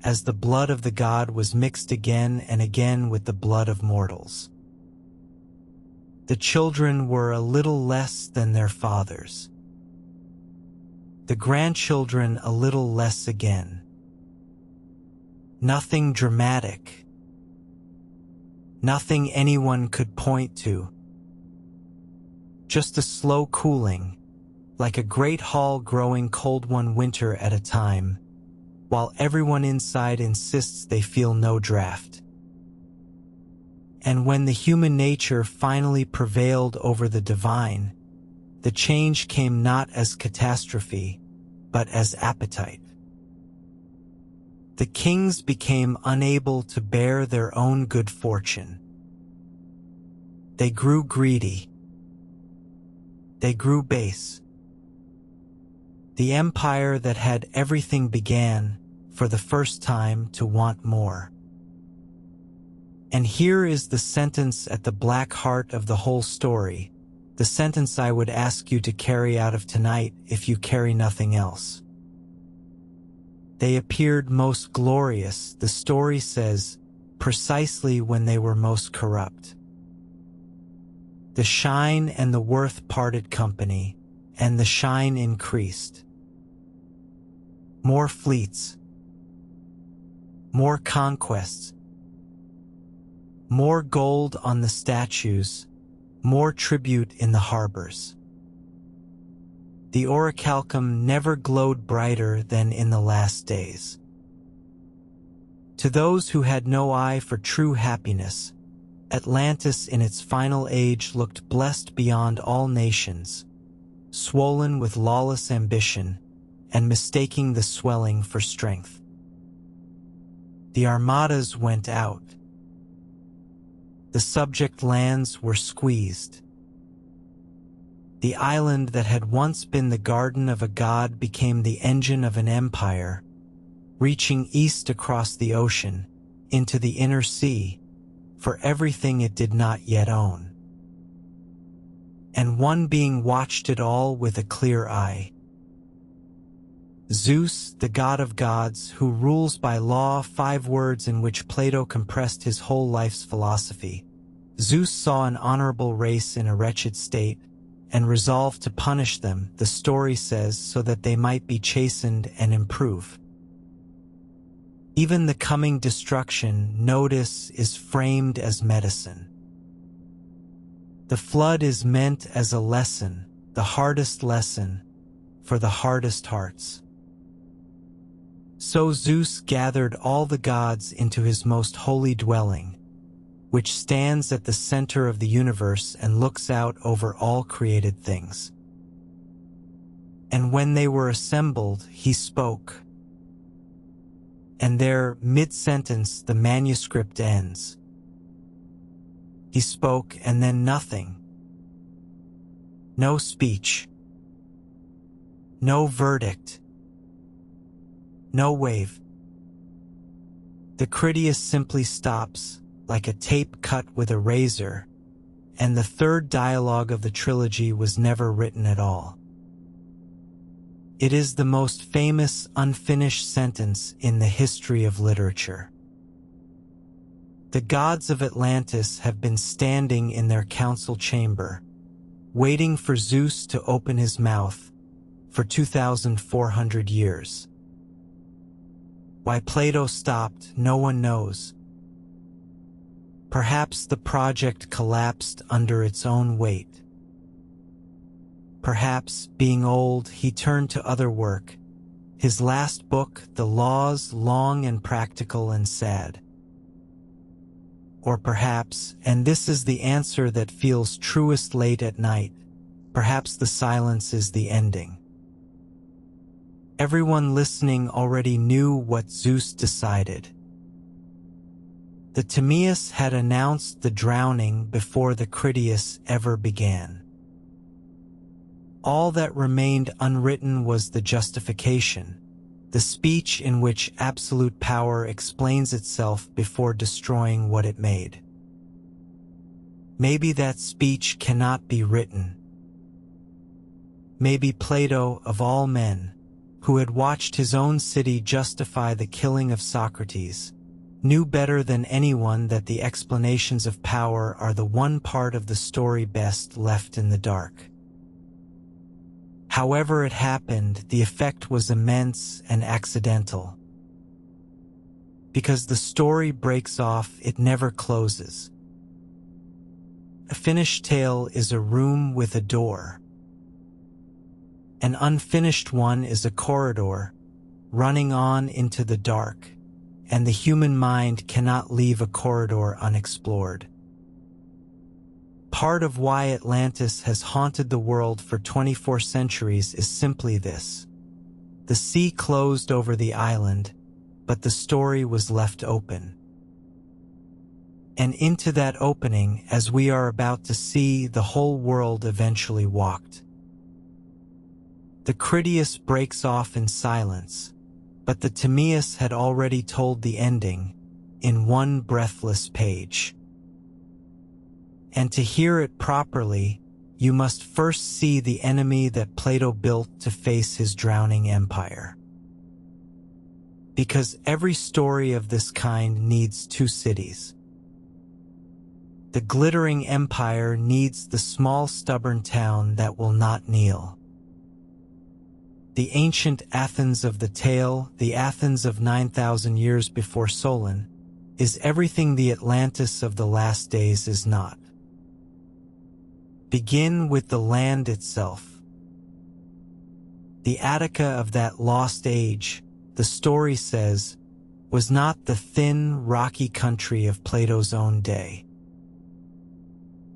as the blood of the god was mixed again and again with the blood of mortals. The children were a little less than their fathers. The grandchildren a little less again. Nothing dramatic. Nothing anyone could point to. Just a slow cooling, like a great hall growing cold one winter at a time, while everyone inside insists they feel no draft. And when the human nature finally prevailed over the divine, the change came not as catastrophe, but as appetite. The kings became unable to bear their own good fortune. They grew greedy. They grew base. The empire that had everything began, for the first time, to want more. And here is the sentence at the black heart of the whole story, the sentence I would ask you to carry out of tonight if you carry nothing else. They appeared most glorious, the story says, precisely when they were most corrupt. The shine and the worth parted company, and the shine increased. More fleets. More conquests. More gold on the statues, more tribute in the harbors. The orichalcum never glowed brighter than in the last days. To those who had no eye for true happiness, Atlantis in its final age looked blessed beyond all nations, swollen with lawless ambition and mistaking the swelling for strength. The armadas went out. The subject lands were squeezed. The island that had once been the garden of a god became the engine of an empire, reaching east across the ocean, into the inner sea, for everything it did not yet own. And one being watched it all with a clear eye. Zeus, the god of gods, who rules by law, 5 words in which Plato compressed his whole life's philosophy. Zeus saw an honorable race in a wretched state, and resolved to punish them, the story says, so that they might be chastened and improve. Even the coming destruction, notice, is framed as medicine. The flood is meant as a lesson, the hardest lesson, for the hardest hearts. So Zeus gathered all the gods into his most holy dwelling, which stands at the center of the universe and looks out over all created things. And when they were assembled, he spoke. And there, mid-sentence, the manuscript ends. He spoke, and then nothing. No speech. No verdict. No wave. The Critias simply stops, like a tape cut with a razor, and the third dialogue of the trilogy was never written at all. It is the most famous unfinished sentence in the history of literature. The gods of Atlantis have been standing in their council chamber, waiting for Zeus to open his mouth for 2,400 years. Why Plato stopped, no one knows. Perhaps the project collapsed under its own weight. Perhaps, being old, he turned to other work. His last book, The Laws, long and practical and sad. Or perhaps, and this is the answer that feels truest late at night, perhaps the silence is the ending. Everyone listening already knew what Zeus decided. The Timaeus had announced the drowning before the Critias ever began. All that remained unwritten was the justification, the speech in which absolute power explains itself before destroying what it made. Maybe that speech cannot be written. Maybe Plato, of all men, who had watched his own city justify the killing of Socrates, knew better than anyone that the explanations of power are the one part of the story best left in the dark. However it happened, the effect was immense and accidental. Because the story breaks off, it never closes. A finished tale is a room with a door. An unfinished one is a corridor, running on into the dark, and the human mind cannot leave a corridor unexplored. Part of why Atlantis has haunted the world for 24 centuries is simply this. The sea closed over the island, but the story was left open. And into that opening, as we are about to see, the whole world eventually walked. The Critias breaks off in silence, but the Timaeus had already told the ending in one breathless page. And to hear it properly, you must first see the enemy that Plato built to face his drowning empire. Because every story of this kind needs two cities. The glittering empire needs the small stubborn town that will not kneel. The ancient Athens of the tale, the Athens of 9,000 years before Solon, is everything the Atlantis of the last days is not. Begin with the land itself. The Attica of that lost age, the story says, was not the thin, rocky country of Plato's own day.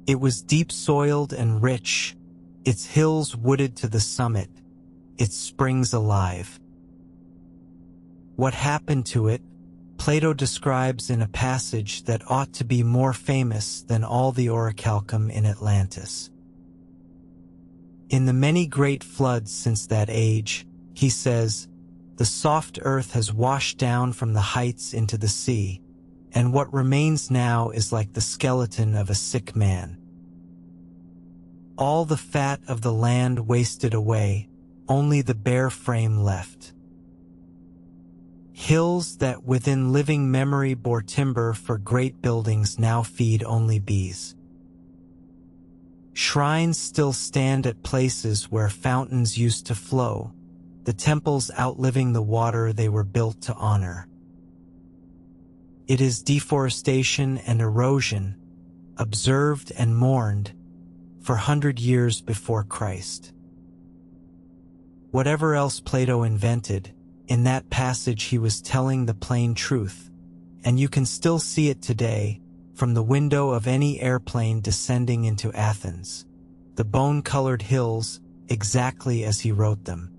It was deep-soiled and rich, its hills wooded to the summit, its springs alive. What happened to it, Plato describes in a passage that ought to be more famous than all the orichalcum in Atlantis. In the many great floods since that age, he says, the soft earth has washed down from the heights into the sea, and what remains now is like the skeleton of a sick man. All the fat of the land wasted away, only the bare frame left. Hills that within living memory bore timber for great buildings now feed only bees. Shrines still stand at places where fountains used to flow, the temples outliving the water they were built to honor. It is deforestation and erosion, observed and mourned, for 100 years before Christ. Whatever else Plato invented, in that passage he was telling the plain truth, and you can still see it today from the window of any airplane descending into Athens, the bone-colored hills exactly as he wrote them.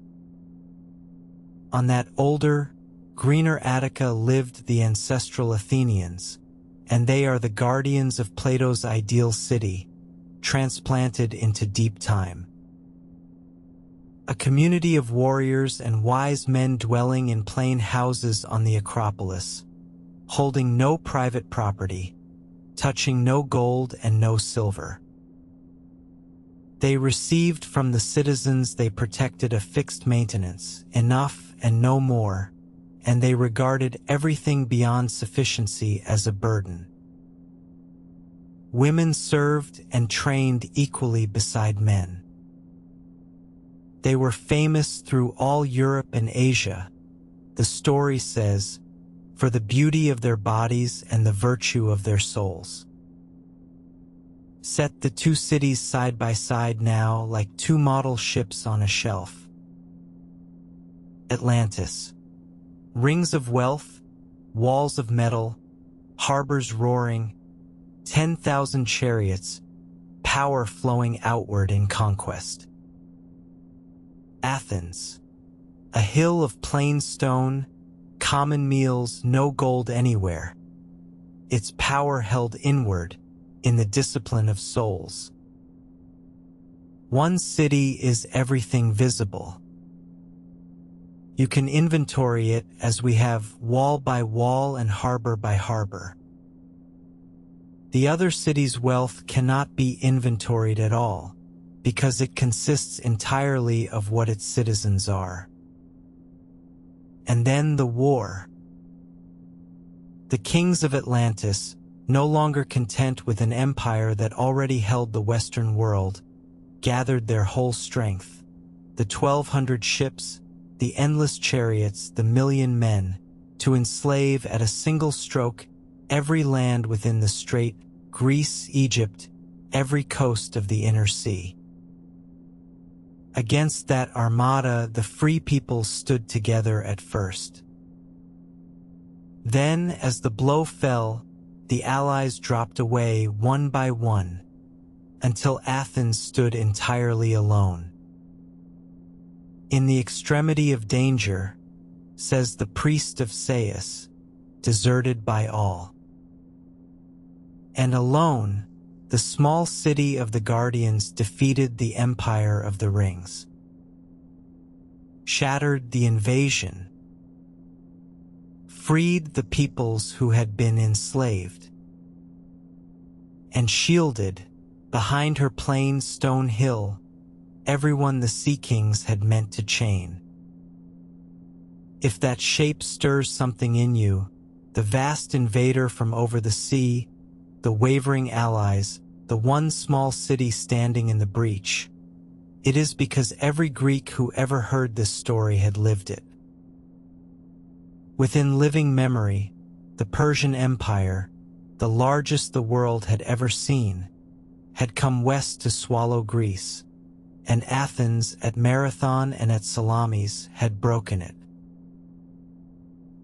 On that older, greener Attica lived the ancestral Athenians, and they are the guardians of Plato's ideal city, transplanted into deep time. A community of warriors and wise men dwelling in plain houses on the Acropolis, holding no private property, touching no gold and no silver. They received from the citizens they protected a fixed maintenance, enough and no more, and they regarded everything beyond sufficiency as a burden. women served and trained equally beside men. They were famous through all Europe and Asia, the story says, for the beauty of their bodies and the virtue of their souls. Set the two cities side by side now like two model ships on a shelf. Atlantis. Rings of wealth, walls of metal, harbors roaring, 10,000 chariots, power flowing outward in conquest. Athens. A hill of plain stone, common meals, no gold anywhere. Its power held inward in the discipline of souls. One city is everything visible. You can inventory it as we have wall by wall and harbor by harbor. The other city's wealth cannot be inventoried at all, because it consists entirely of what its citizens are. And then the war. The kings of Atlantis, no longer content with an empire that already held the Western world, gathered their whole strength, the 1,200 ships, the endless chariots, the 1,000,000 men, to enslave at a single stroke every land within the strait, Greece, Egypt, every coast of the inner sea. Against that armada, the free peoples stood together at first. Then, as the blow fell, the allies dropped away one by one, until Athens stood entirely alone. In the extremity of danger, says the priest of Sais, deserted by all. And alone, the small city of the Guardians defeated the empire of the rings, shattered the invasion, freed the peoples who had been enslaved, and shielded, behind her plain stone hill, everyone the Sea Kings had meant to chain. If that shape stirs something in you, the vast invader from over the sea, the wavering allies, the one small city standing in the breach, it is because every Greek who ever heard this story had lived it. Within living memory, the Persian Empire, the largest the world had ever seen, had come west to swallow Greece, and Athens at Marathon and at Salamis had broken it.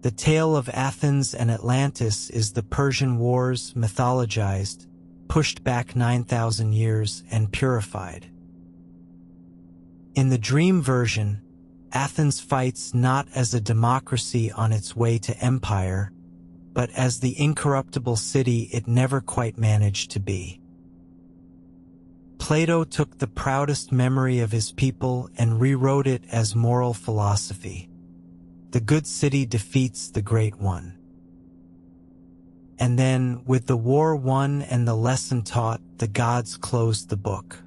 The tale of Athens and Atlantis is the Persian Wars mythologized, pushed back 9,000 years and purified. In the dream version, Athens fights not as a democracy on its way to empire, but as the incorruptible city it never quite managed to be. Plato took the proudest memory of his people and rewrote it as moral philosophy. The good city defeats the great one. And then, with the war won and the lesson taught, the gods closed the book.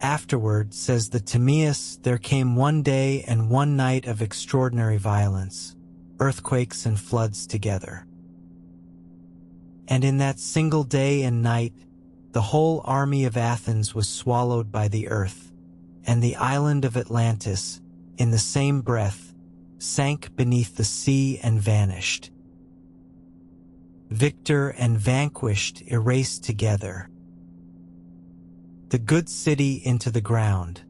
Afterward, says the Timaeus, there came one day and one night of extraordinary violence, earthquakes and floods together. And in that single day and night, the whole army of Athens was swallowed by the earth, and the island of Atlantis, in the same breath, sank beneath the sea and vanished. Victor and vanquished erased together. The good city into the ground,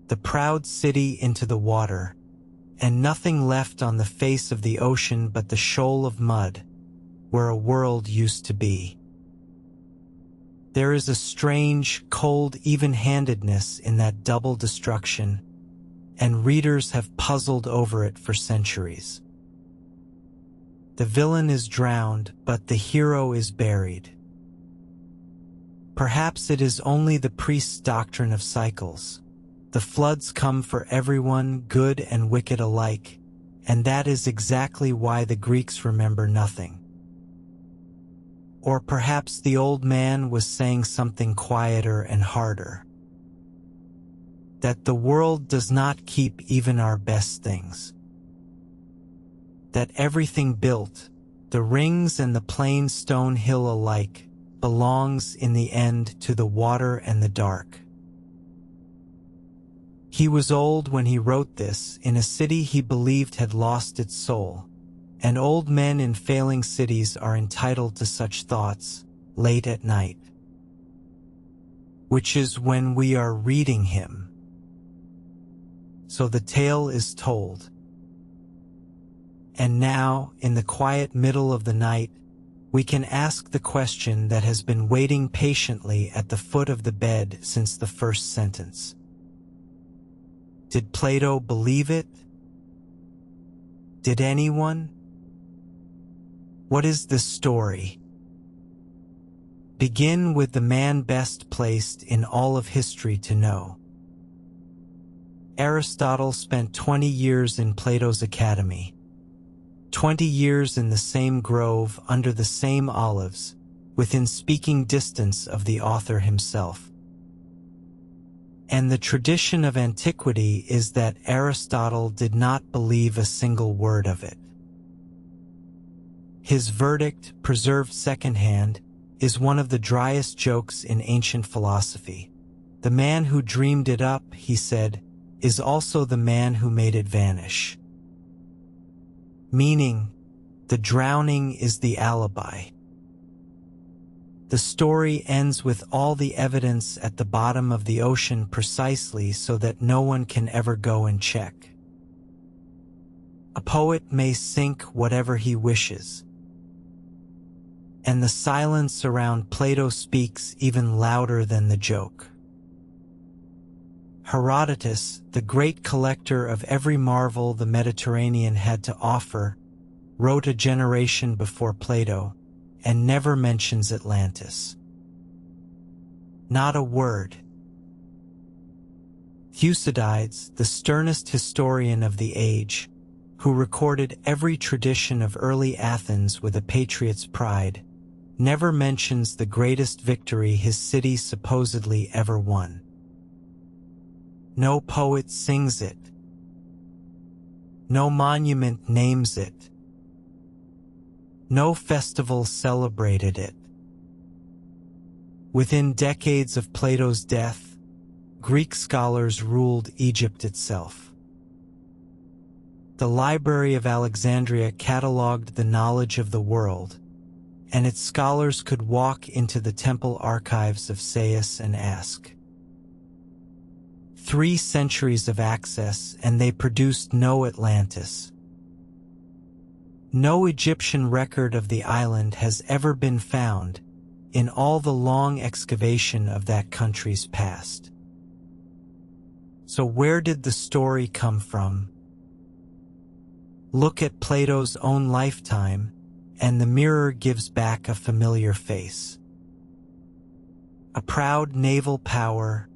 the proud city into the water, and nothing left on the face of the ocean but the shoal of mud, where a world used to be. There is a strange, cold even-handedness in that double destruction, and readers have puzzled over it for centuries. The villain is drowned, but the hero is buried. Perhaps it is only the priest's doctrine of cycles. The floods come for everyone, good and wicked alike, and that is exactly why the Greeks remember nothing. Or perhaps the old man was saying something quieter and harder. That the world does not keep even our best things. That everything built, the rings and the plain stone hill alike, belongs in the end to the water and the dark. He was old when he wrote this, in a city he believed had lost its soul, and old men in failing cities are entitled to such thoughts late at night, which is when we are reading him. So the tale is told. And now, in the quiet middle of the night, we can ask the question that has been waiting patiently at the foot of the bed since the first sentence. Did Plato believe it? Did anyone? What is the story? Begin with the man best placed in all of history to know. Aristotle spent 20 years in Plato's academy, 20 years in the same grove under the same olives, within speaking distance of the author himself. And the tradition of antiquity is that Aristotle did not believe a single word of it. His verdict, preserved secondhand, is one of the driest jokes in ancient philosophy. The man who dreamed it up, he said, is also the man who made it vanish. Meaning, the drowning is the alibi. The story ends with all the evidence at the bottom of the ocean precisely so that no one can ever go and check. A poet may sink whatever he wishes. And the silence around Plato speaks even louder than the joke. Herodotus, the great collector of every marvel the Mediterranean had to offer, wrote a generation before Plato, and never mentions Atlantis. Not a word. Thucydides, the sternest historian of the age, who recorded every tradition of early Athens with a patriot's pride, never mentions the greatest victory his city supposedly ever won. No poet sings it. No monument names it. No festival celebrated it. Within decades of Plato's death, Greek scholars ruled Egypt itself. The Library of Alexandria catalogued the knowledge of the world, and its scholars could walk into the temple archives of Sais and ask. 3 centuries of access, and they produced no Atlantis. No Egyptian record of the island has ever been found in all the long excavation of that country's past. So where did the story come from? Look at Plato's own lifetime, and the mirror gives back a familiar face. A proud naval power,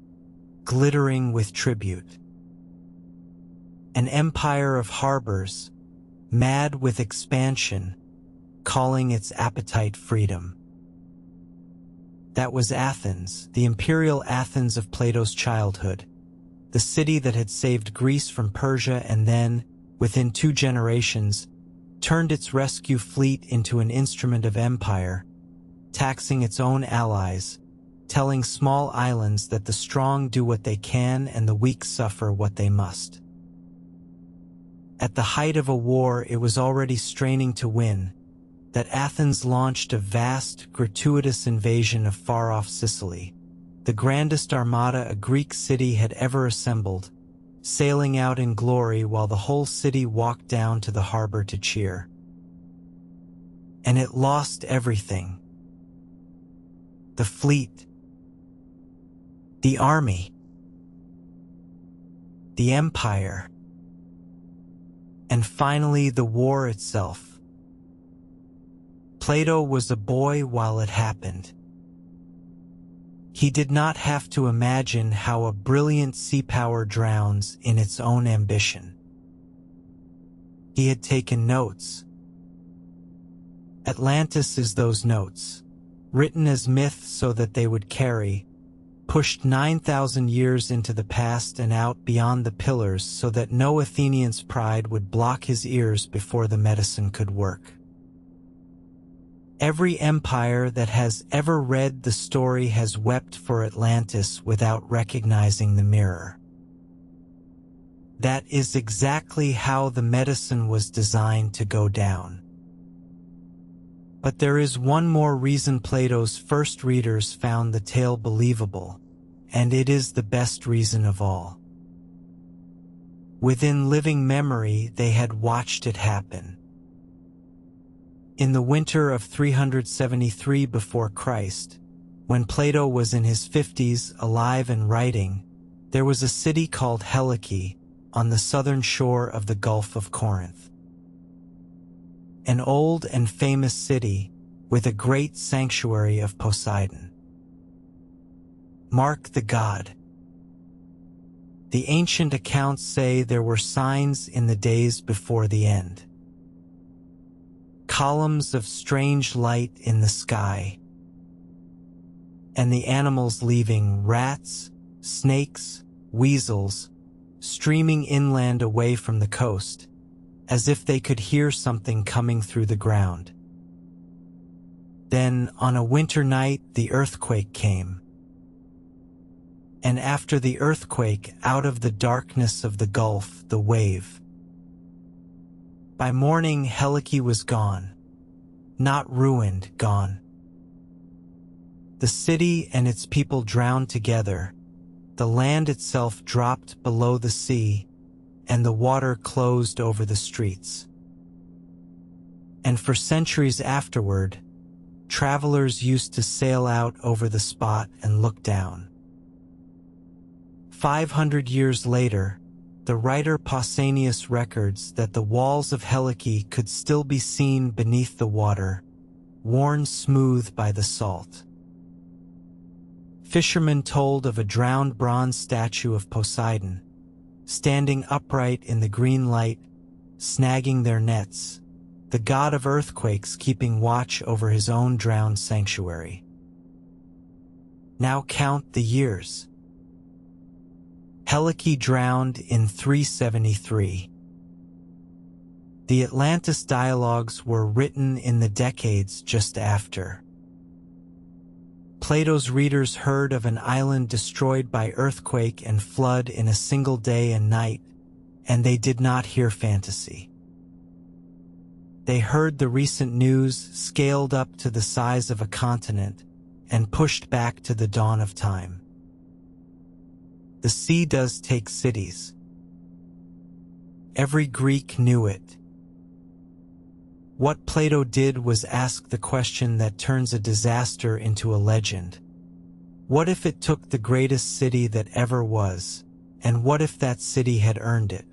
glittering with tribute. An empire of harbors, mad with expansion, calling its appetite freedom. That was Athens, the imperial Athens of Plato's childhood, the city that had saved Greece from Persia and then, within 2 generations, turned its rescue fleet into an instrument of empire, taxing its own allies, telling small islands that the strong do what they can and the weak suffer what they must. At the height of a war it was already straining to win, that Athens launched a vast, gratuitous invasion of far-off Sicily, the grandest armada a Greek city had ever assembled, sailing out in glory while the whole city walked down to the harbor to cheer. And it lost everything. The fleet, the army, the empire, and finally the war itself. Plato was a boy while it happened. He did not have to imagine how a brilliant sea power drowns in its own ambition. He had taken notes. Atlantis is those notes, written as myth so that they would carry, pushed 9,000 years into the past and out beyond the pillars so that no Athenian's pride would block his ears before the medicine could work. Every empire that has ever read the story has wept for Atlantis without recognizing the mirror. That is exactly how the medicine was designed to go down. But there is one more reason Plato's first readers found the tale believable, and it is the best reason of all. Within living memory, they had watched it happen. In the winter of 373 before Christ, when Plato was in his 50s, alive and writing, there was a city called Helike on the southern shore of the Gulf of Corinth. An old and famous city with a great sanctuary of Poseidon. Mark the god. The ancient accounts say there were signs in the days before the end. Columns of strange light in the sky, and the animals leaving rats, snakes, weasels, streaming inland away from the coast, as if they could hear something coming through the ground. Then, on a winter night, the earthquake came. And after the earthquake, out of the darkness of the gulf, the wave. By morning, Helike was gone. Not ruined, gone. The city and its people drowned together. The land itself dropped below the sea, and the water closed over the streets. And for centuries afterward, travelers used to sail out over the spot and look down. 500 years later, the writer Pausanias records that the walls of Helike could still be seen beneath the water, worn smooth by the salt. Fishermen told of a drowned bronze statue of Poseidon, standing upright in the green light, snagging their nets, the god of earthquakes keeping watch over his own drowned sanctuary. Now count the years. Helike drowned in 373. The Atlantis dialogues were written in the decades just after. Plato's readers heard of an island destroyed by earthquake and flood in a single day and night, and they did not hear fantasy. They heard the recent news scaled up to the size of a continent and pushed back to the dawn of time. The sea does take cities. Every Greek knew it. What Plato did was ask the question that turns a disaster into a legend. What if it took the greatest city that ever was, and what if that city had earned it?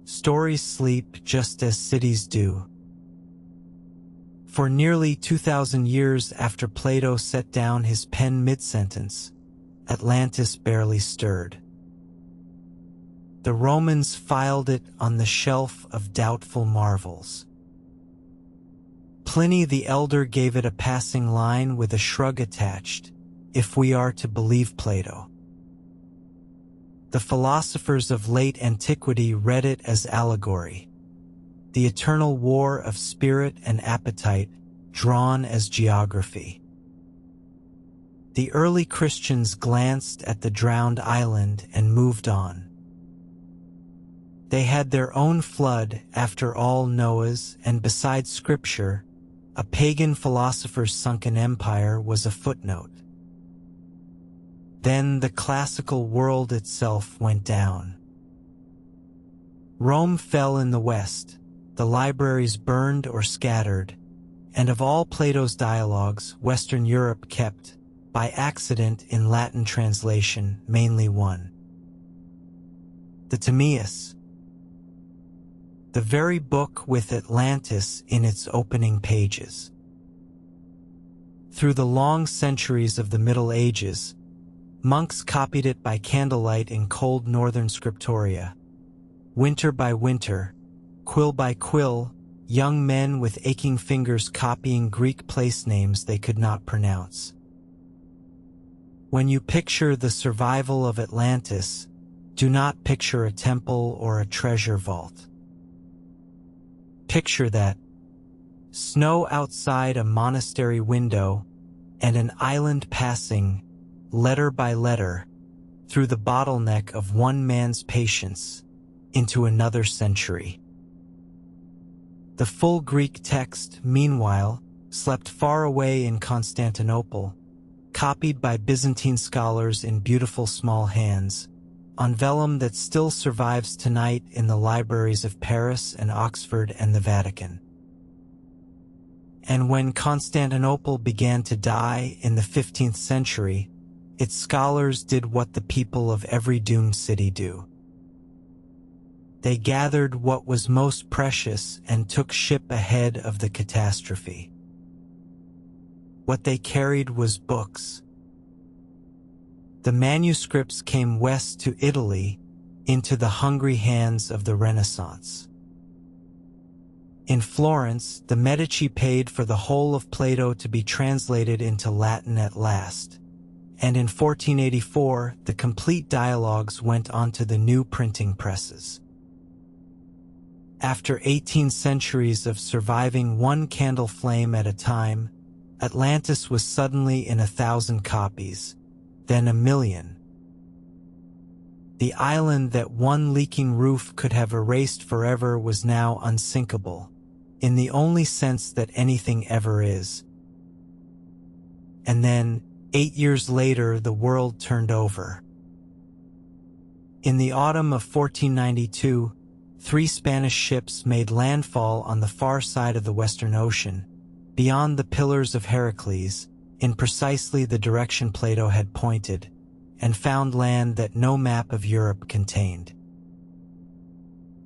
Stories sleep just as cities do. For nearly 2,000 years after Plato set down his pen mid-sentence, Atlantis barely stirred. The Romans filed it on the shelf of doubtful marvels. Pliny the Elder gave it a passing line with a shrug attached, if we are to believe Plato. The philosophers of late antiquity read it as allegory, the eternal war of spirit and appetite drawn as geography. The early Christians glanced at the drowned island and moved on. They had their own flood, after all, Noah's, and besides scripture, a pagan philosopher's sunken empire was a footnote. Then the classical world itself went down. Rome fell in the west, the libraries burned or scattered, and of all Plato's dialogues, Western Europe kept, by accident in Latin translation, mainly one. The Timaeus. The very book with Atlantis in its opening pages. Through the long centuries of the Middle Ages, monks copied it by candlelight in cold northern scriptoria. Winter by winter, quill by quill, young men with aching fingers copying Greek place names they could not pronounce. When you picture the survival of Atlantis, do not picture a temple or a treasure vault. Picture that snow outside a monastery window, and an island passing, letter by letter, through the bottleneck of one man's patience into another century. The full Greek text, meanwhile, slept far away in Constantinople, copied by Byzantine scholars in beautiful small hands, on vellum that still survives tonight in the libraries of Paris and Oxford and the Vatican. And when Constantinople began to die in the 15th century, its scholars did what the people of every doomed city do. They gathered what was most precious and took ship ahead of the catastrophe. What they carried was books. The manuscripts came west to Italy, into the hungry hands of the Renaissance. In Florence, the Medici paid for the whole of Plato to be translated into Latin at last, and in 1484 the complete dialogues went onto the new printing presses. After 18 centuries of surviving one candle flame at a time, Atlantis was suddenly in 1,000 copies, then 1,000,000. The island that one leaking roof could have erased forever was now unsinkable, in the only sense that anything ever is. And then, 8 years later, the world turned over. In the autumn of 1492, 3 Spanish ships made landfall on the far side of the Western Ocean, beyond the Pillars of Heracles, in precisely the direction Plato had pointed, and found land that no map of Europe contained.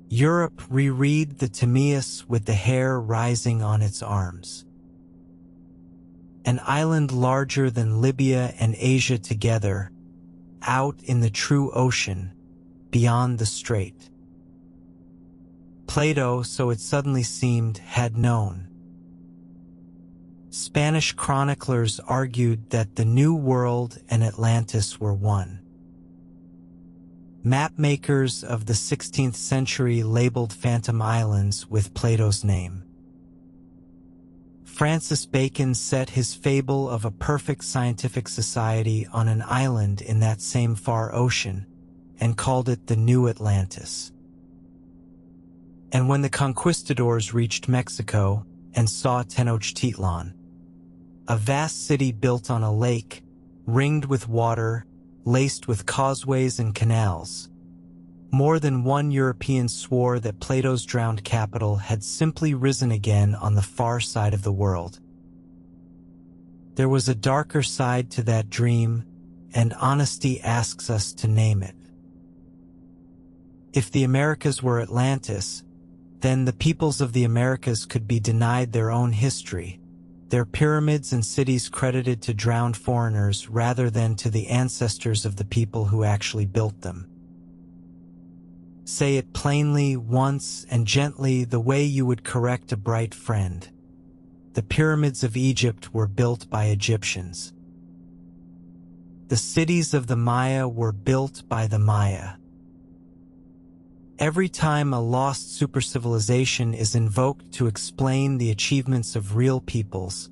Europe reread the Timaeus with the hair rising on its arms. An island larger than Libya and Asia together, out in the true ocean, beyond the strait. Plato, so it suddenly seemed, had known. Spanish chroniclers argued that the New World and Atlantis were one. Mapmakers of the 16th century labeled Phantom Islands with Plato's name. Francis Bacon set his fable of a perfect scientific society on an island in that same far ocean, and called it the New Atlantis. And when the conquistadors reached Mexico and saw Tenochtitlan, a vast city built on a lake, ringed with water, laced with causeways and canals, more than one European swore that Plato's drowned capital had simply risen again on the far side of the world. There was a darker side to that dream, and honesty asks us to name it. If the Americas were Atlantis, then the peoples of the Americas could be denied their own history, their pyramids and cities credited to drowned foreigners rather than to the ancestors of the people who actually built them. Say it plainly, once, and gently, the way you would correct a bright friend. The pyramids of Egypt were built by Egyptians. The cities of the Maya were built by the Maya. Every time a lost supercivilization is invoked to explain the achievements of real peoples,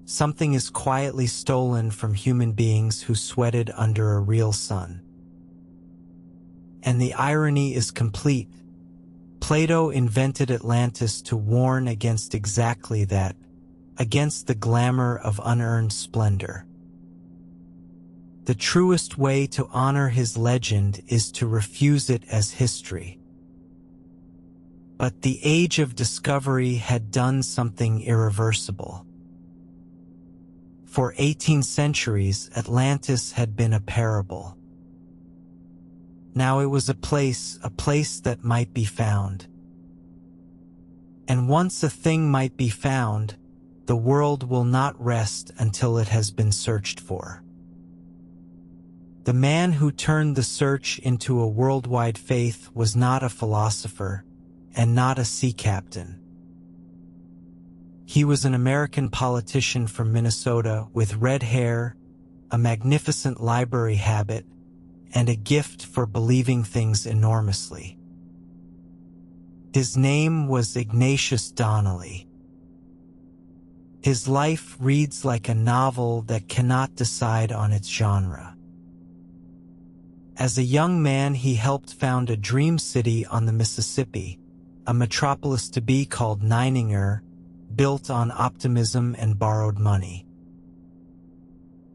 something is quietly stolen from human beings who sweated under a real sun. And the irony is complete. Plato invented Atlantis to warn against exactly that, against the glamour of unearned splendor. The truest way to honor his legend is to refuse it as history. But the age of discovery had done something irreversible. For 18 centuries, Atlantis had been a parable. Now it was a place that might be found. And once a thing might be found, the world will not rest until it has been searched for. The man who turned the search into a worldwide faith was not a philosopher, and not a sea captain. He was an American politician from Minnesota with red hair, a magnificent library habit, and a gift for believing things enormously. His name was Ignatius Donnelly. His life reads like a novel that cannot decide on its genre. As a young man, he helped found a dream city on the Mississippi, a metropolis to be called Nininger, built on optimism and borrowed money.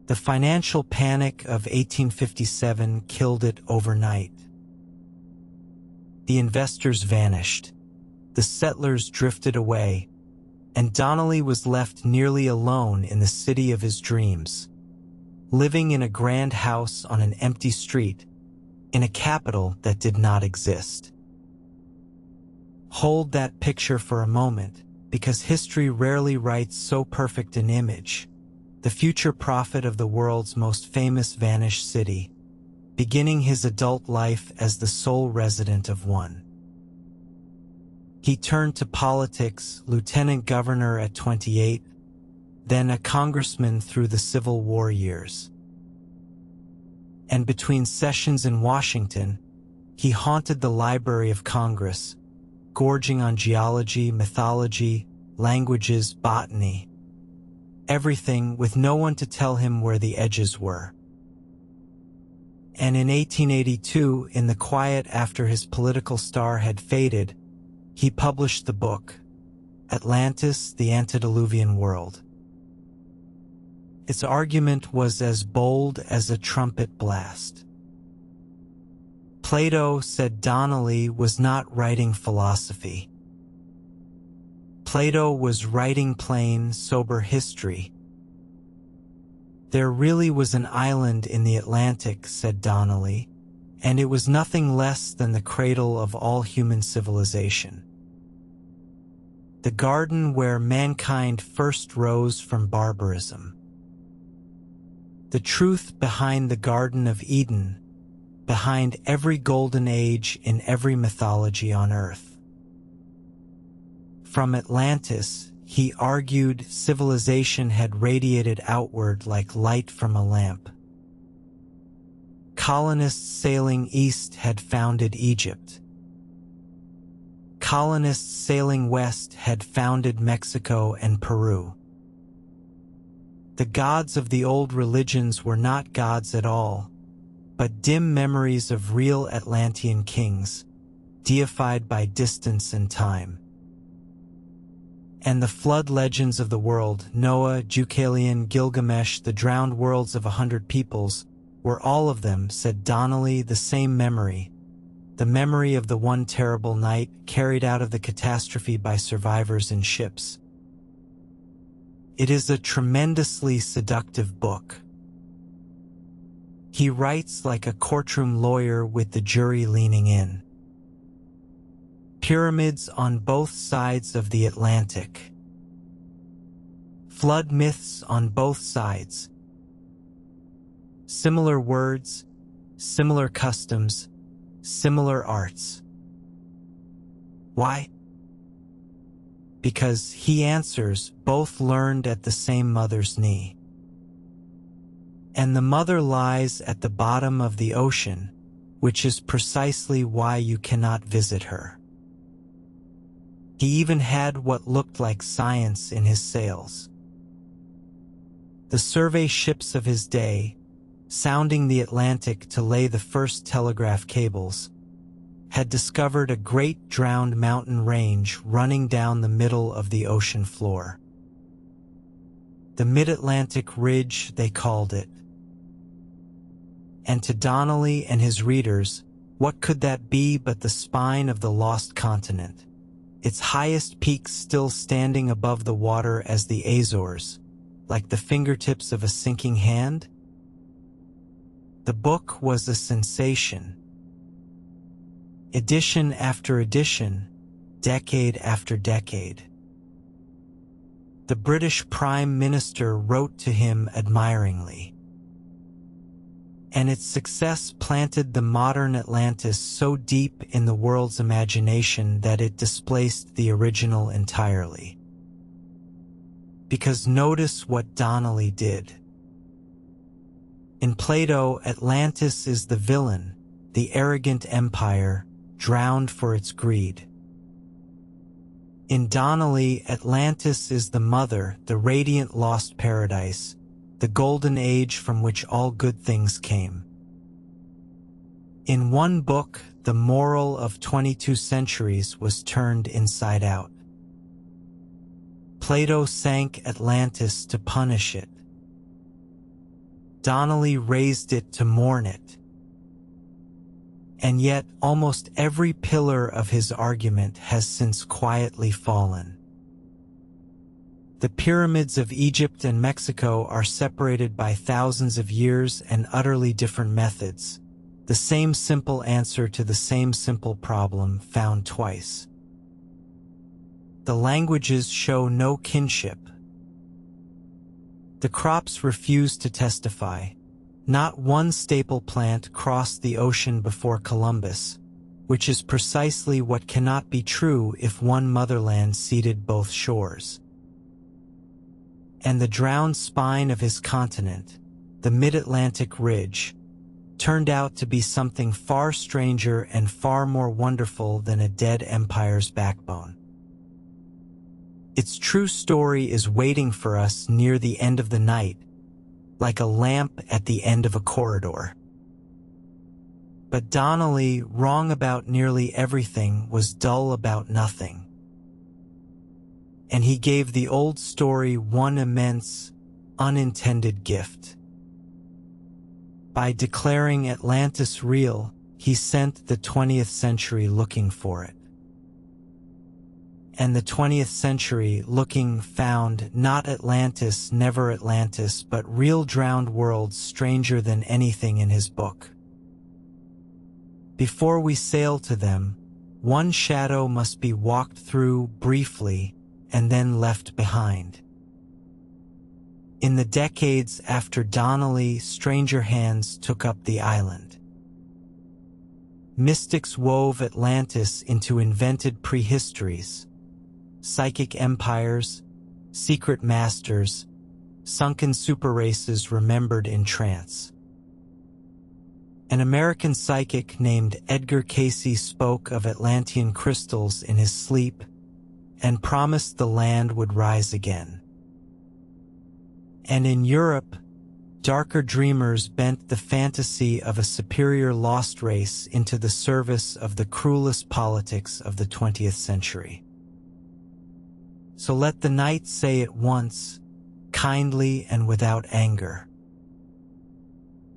The financial panic of 1857 killed it overnight. The investors vanished, the settlers drifted away, and Donnelly was left nearly alone in the city of his dreams, living in a grand house on an empty street, in a capital that did not exist. Hold that picture for a moment, because history rarely writes so perfect an image. The future prophet of the world's most famous vanished city, beginning his adult life as the sole resident of one. He turned to politics, lieutenant governor at 28, then a congressman through the Civil War years. And between sessions in Washington, he haunted the Library of Congress, gorging on geology, mythology, languages, botany. Everything with no one to tell him where the edges were. And in 1882, in the quiet after his political star had faded, he published the book, Atlantis, the Antediluvian World. Its argument was as bold as a trumpet blast. Plato said Donnelly was not writing philosophy. Plato was writing plain, sober history. There really was an island in the Atlantic, said Donnelly, and it was nothing less than the cradle of all human civilization. The garden where mankind first rose from barbarism. The truth behind the Garden of Eden, behind every golden age in every mythology on earth. From Atlantis, he argued, civilization had radiated outward like light from a lamp. Colonists sailing east had founded Egypt. Colonists sailing west had founded Mexico and Peru. The gods of the old religions were not gods at all, but dim memories of real Atlantean kings, deified by distance and time. And the flood legends of the world, Noah, Deucalion, Gilgamesh, the drowned worlds of 100 peoples, were all of them, said Donnelly, the same memory, the memory of the one terrible night carried out of the catastrophe by survivors in ships. It is a tremendously seductive book. He writes like a courtroom lawyer with the jury leaning in. Pyramids on both sides of the Atlantic. Flood myths on both sides. Similar words, similar customs, similar arts. Why? Because he answers, both learned at the same mother's knee. And the mother lies at the bottom of the ocean, which is precisely why you cannot visit her. He even had what looked like science in his sails. The survey ships of his day, sounding the Atlantic to lay the first telegraph cables, had discovered a great drowned mountain range running down the middle of the ocean floor. The Mid-Atlantic Ridge, they called it. And to Donnelly and his readers, what could that be but the spine of the lost continent, its highest peaks still standing above the water as the Azores, like the fingertips of a sinking hand? The book was a sensation. Edition after edition, decade after decade. The British Prime Minister wrote to him admiringly. And its success planted the modern Atlantis so deep in the world's imagination that it displaced the original entirely. Because notice what Donnelly did. In Plato, Atlantis is the villain, the arrogant empire, drowned for its greed. In Donnelly, Atlantis is the mother, the radiant lost paradise, the golden age from which all good things came. In one book, the moral of 22 centuries was turned inside out. Plato sank Atlantis to punish it. Donnelly raised it to mourn it. And yet, almost every pillar of his argument has since quietly fallen. The pyramids of Egypt and Mexico are separated by thousands of years and utterly different methods. The same simple answer to the same simple problem found twice. The languages show no kinship. The crops refuse to testify. Not one staple plant crossed the ocean before Columbus, which is precisely what cannot be true if one motherland ceded both shores. And the drowned spine of his continent, the mid-Atlantic ridge, turned out to be something far stranger and far more wonderful than a dead empire's backbone. Its true story is waiting for us near the end of the night, like a lamp at the end of a corridor. But Donnelly, wrong about nearly everything, was dull about nothing. And he gave the old story one immense, unintended gift. By declaring Atlantis real, he sent the 20th century looking for it. And the 20th century, looking, found not Atlantis, never Atlantis, but real drowned worlds stranger than anything in his book. Before we sail to them, one shadow must be walked through briefly and then left behind. In the decades after Donnelly, stranger hands took up the island. Mystics wove Atlantis into invented prehistories. Psychic empires, secret masters, sunken superraces remembered in trance. An American psychic named Edgar Cayce spoke of Atlantean crystals in his sleep and promised the land would rise again. And in Europe, darker dreamers bent the fantasy of a superior lost race into the service of the cruelest politics of the 20th century. So let the night say it once, kindly and without anger.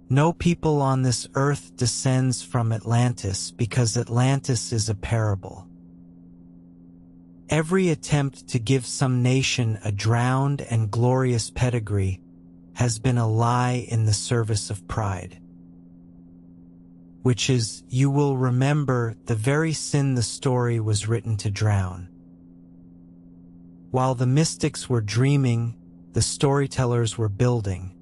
No people on this earth descends from Atlantis because Atlantis is a parable. Every attempt to give some nation a drowned and glorious pedigree has been a lie in the service of pride. Which is, you will remember, the very sin the story was written to drown. While the mystics were dreaming, the storytellers were building,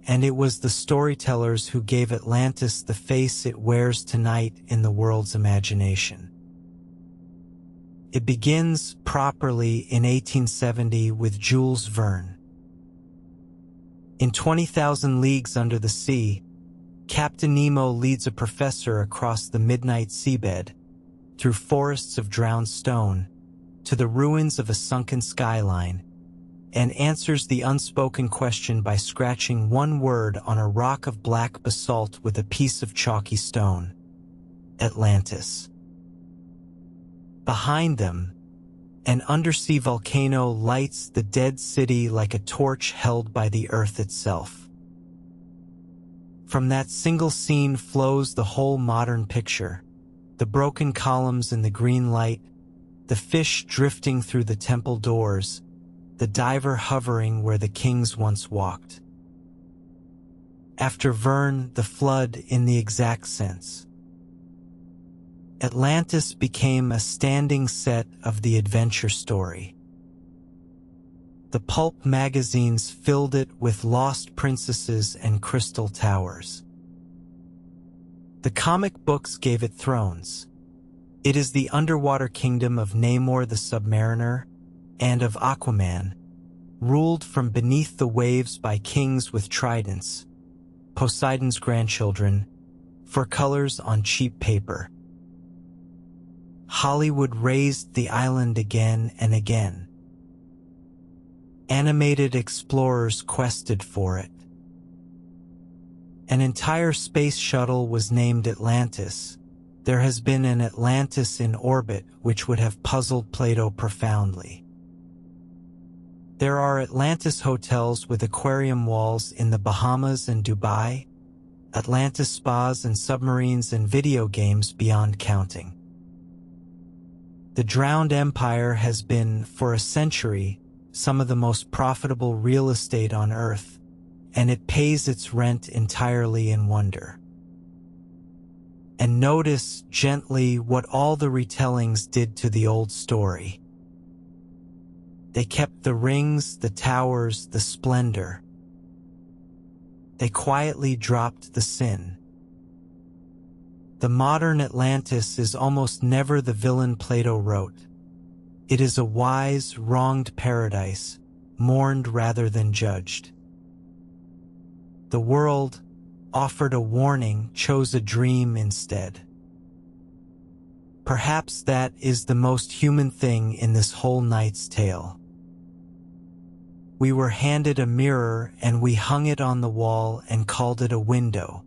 and it was the storytellers who gave Atlantis the face it wears tonight in the world's imagination. It begins properly in 1870 with Jules Verne. In 20,000 Leagues Under the Sea, Captain Nemo leads a professor across the midnight seabed, through forests of drowned stone, to the ruins of a sunken skyline, and answers the unspoken question by scratching one word on a rock of black basalt with a piece of chalky stone: Atlantis. Behind them, an undersea volcano lights the dead city like a torch held by the earth itself. From that single scene flows the whole modern picture: the broken columns in the green light, the fish drifting through the temple doors, the diver hovering where the kings once walked. After Verne, the flood in the exact sense. Atlantis became a standing set of the adventure story. The pulp magazines filled it with lost princesses and crystal towers. The comic books gave it thrones. It is the underwater kingdom of Namor the Submariner and of Aquaman, ruled from beneath the waves by kings with tridents, Poseidon's grandchildren, for colors on cheap paper. Hollywood raised the island again and again. Animated explorers quested for it. An entire space shuttle was named Atlantis. There has been an Atlantis in orbit, which would have puzzled Plato profoundly. There are Atlantis hotels with aquarium walls in the Bahamas and Dubai, Atlantis spas and submarines and video games beyond counting. The drowned empire has been, for a century, some of the most profitable real estate on Earth, and it pays its rent entirely in wonder. And notice gently what all the retellings did to the old story. They kept the rings, the towers, the splendor. They quietly dropped the sin. The modern Atlantis is almost never the villain Plato wrote. It is a wise, wronged paradise, mourned rather than judged. The world, offered a warning, chose a dream instead. Perhaps that is the most human thing in this whole Knight's Tale. We were handed a mirror and we hung it on the wall and called it a window.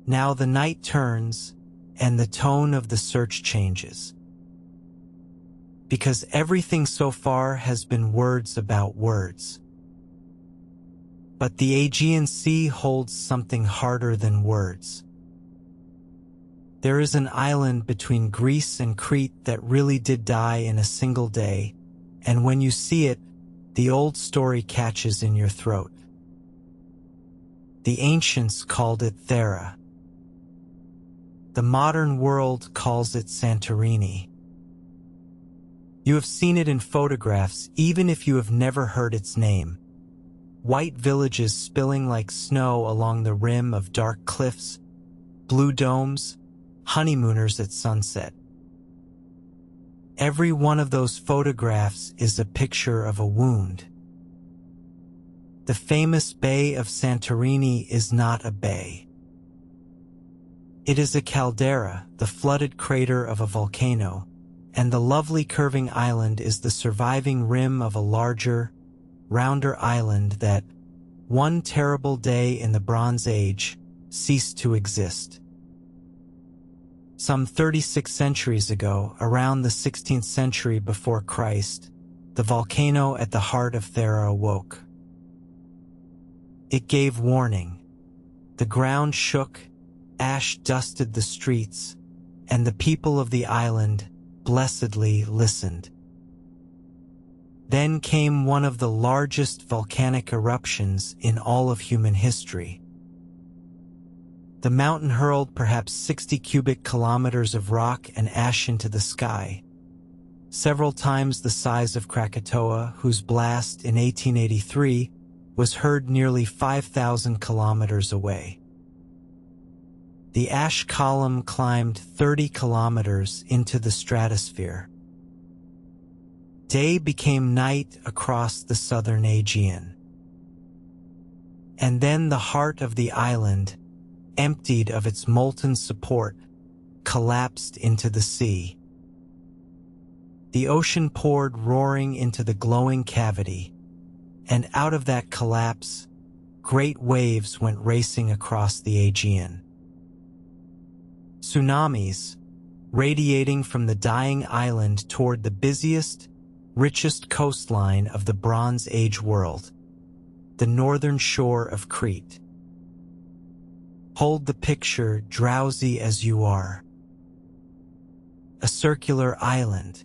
Now the night turns and the tone of the search changes. Because everything so far has been words about words. But the Aegean Sea holds something harder than words. There is an island between Greece and Crete that really did die in a single day, and when you see it, the old story catches in your throat. The ancients called it Thera. The modern world calls it Santorini. You have seen it in photographs, even if you have never heard its name. White villages spilling like snow along the rim of dark cliffs, blue domes, honeymooners at sunset. Every one of those photographs is a picture of a wound. The famous Bay of Santorini is not a bay. It is a caldera, the flooded crater of a volcano, and the lovely curving island is the surviving rim of a larger, rounder island that, one terrible day in the Bronze Age, ceased to exist. Some 36 centuries ago, around the 16th century before Christ, the volcano at the heart of Thera awoke. It gave warning. The ground shook, ash dusted the streets, and the people of the island blessedly listened. Then came one of the largest volcanic eruptions in all of human history. The mountain hurled perhaps 60 cubic kilometers of rock and ash into the sky, several times the size of Krakatoa, whose blast in 1883 was heard nearly 5,000 kilometers away. The ash column climbed 30 kilometers into the stratosphere. Day became night across the southern Aegean. And then the heart of the island, emptied of its molten support, collapsed into the sea. The ocean poured roaring into the glowing cavity, and out of that collapse, great waves went racing across the Aegean. Tsunamis, radiating from the dying island toward the busiest, richest coastline of the Bronze Age world, the northern shore of Crete. Hold the picture, drowsy as you are. A circular island.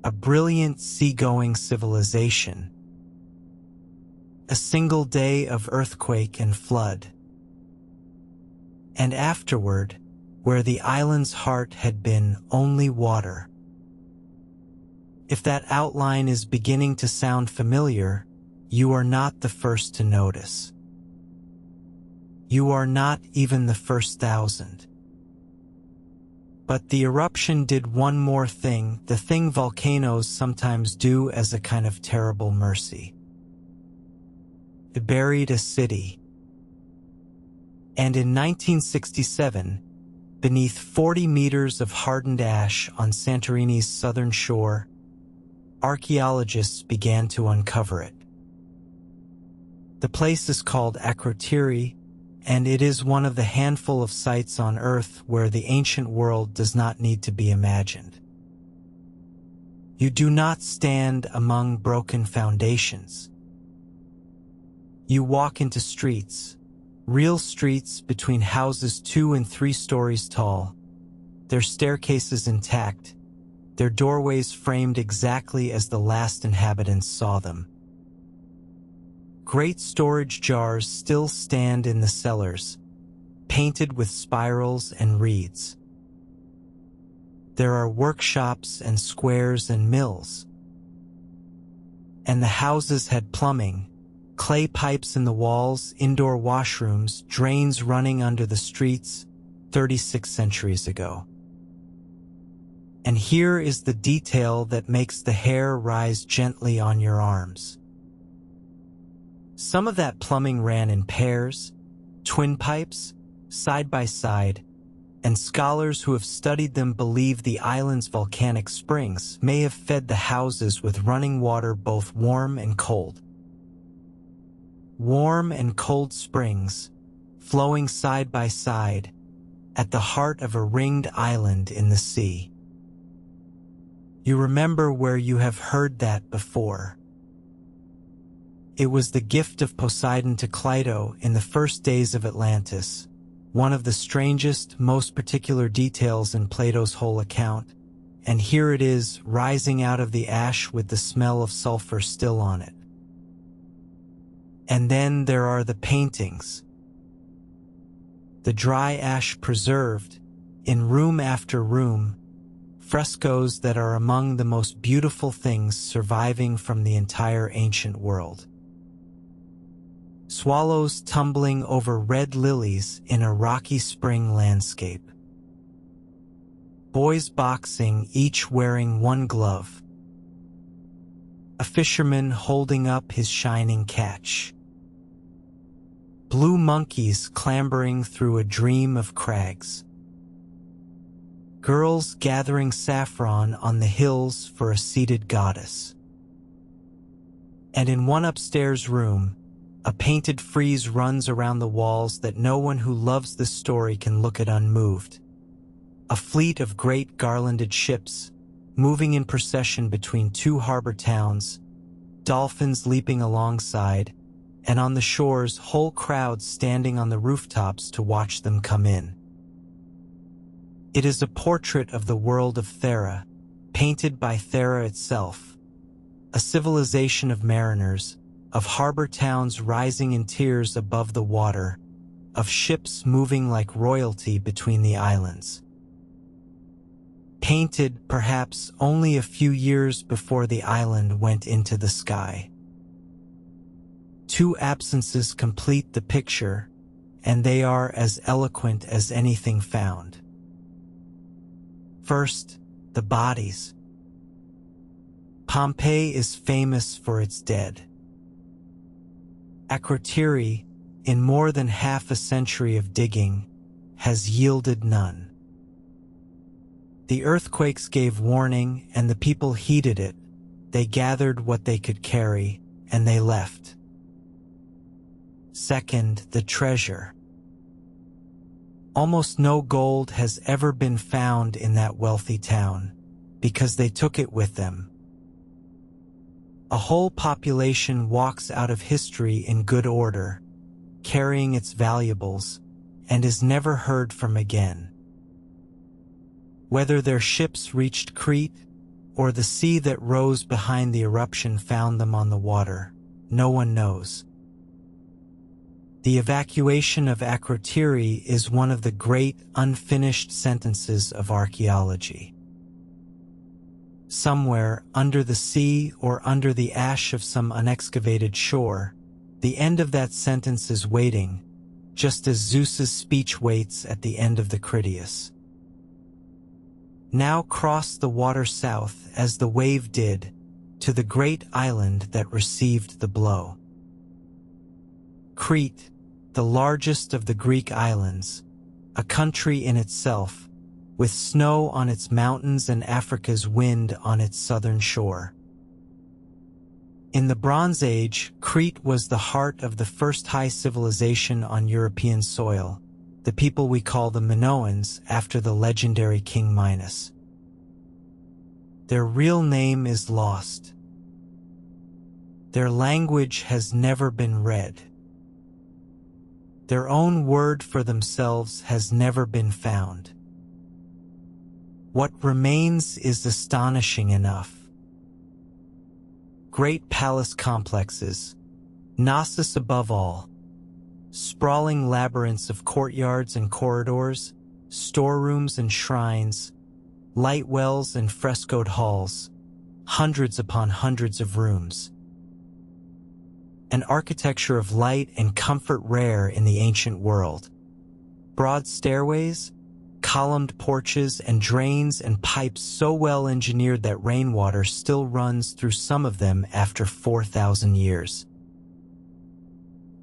A brilliant seagoing civilization. A single day of earthquake and flood. And afterward, where the island's heart had been only water. If that outline is beginning to sound familiar, you are not the first to notice. You are not even the first 1,000. But the eruption did one more thing, the thing volcanoes sometimes do as a kind of terrible mercy. It buried a city. And in 1967, beneath 40 meters of hardened ash on Santorini's southern shore, archaeologists began to uncover it. The place is called Akrotiri, and it is one of the handful of sites on Earth where the ancient world does not need to be imagined. You do not stand among broken foundations. You walk into streets, real streets between houses 2 and 3 stories tall, their staircases intact, their doorways framed exactly as the last inhabitants saw them. Great storage jars still stand in the cellars, painted with spirals and reeds. There are workshops and squares and mills. And the houses had plumbing, clay pipes in the walls, indoor washrooms, drains running under the streets 36 centuries ago. And here is the detail that makes the hair rise gently on your arms. Some of that plumbing ran in pairs, twin pipes, side by side, and scholars who have studied them believe the island's volcanic springs may have fed the houses with running water both warm and cold. Warm and cold springs, flowing side by side, at the heart of a ringed island in the sea. You remember where you have heard that before. It was the gift of Poseidon to Plato in the first days of Atlantis, one of the strangest, most particular details in Plato's whole account, and here it is, rising out of the ash with the smell of sulfur still on it. And then there are the paintings. The dry ash preserved, in room after room, frescoes that are among the most beautiful things surviving from the entire ancient world. Swallows tumbling over red lilies in a rocky spring landscape. Boys boxing, each wearing one glove. A fisherman holding up his shining catch. Blue monkeys clambering through a dream of crags. Girls gathering saffron on the hills for a seated goddess. And in one upstairs room, a painted frieze runs around the walls that no one who loves this story can look at unmoved. A fleet of great garlanded ships, moving in procession between 2 harbor towns, dolphins leaping alongside, and on the shores whole crowds standing on the rooftops to watch them come in. It is a portrait of the world of Thera, painted by Thera itself, a civilization of mariners, of harbor towns rising in tiers above the water, of ships moving like royalty between the islands. Painted, perhaps, only a few years before the island went into the sky. 2 absences complete the picture, and they are as eloquent as anything found. First, the bodies. Pompeii is famous for its dead. Akrotiri, in more than half a century of digging, has yielded none. The earthquakes gave warning, and the people heeded it. They gathered what they could carry, and they left. Second, the treasure. Almost no gold has ever been found in that wealthy town, because they took it with them. A whole population walks out of history in good order, carrying its valuables, and is never heard from again. Whether their ships reached Crete, or the sea that rose behind the eruption found them on the water, no one knows. The evacuation of Akrotiri is one of the great unfinished sentences of archaeology. Somewhere, under the sea or under the ash of some unexcavated shore, the end of that sentence is waiting, just as Zeus's speech waits at the end of the Critias. Now cross the water south, as the wave did, to the great island that received the blow. Crete, the largest of the Greek islands, a country in itself, with snow on its mountains and Africa's wind on its southern shore. In the Bronze Age, Crete was the heart of the first high civilization on European soil, the people we call the Minoans after the legendary King Minos. Their real name is lost. Their language has never been read. Their own word for themselves has never been found. What remains is astonishing enough. Great palace complexes, Knossos above all, sprawling labyrinths of courtyards and corridors, storerooms and shrines, light wells and frescoed halls, hundreds upon hundreds of rooms. An architecture of light and comfort rare in the ancient world. Broad stairways, columned porches, and drains and pipes so well engineered that rainwater still runs through some of them after 4,000 years.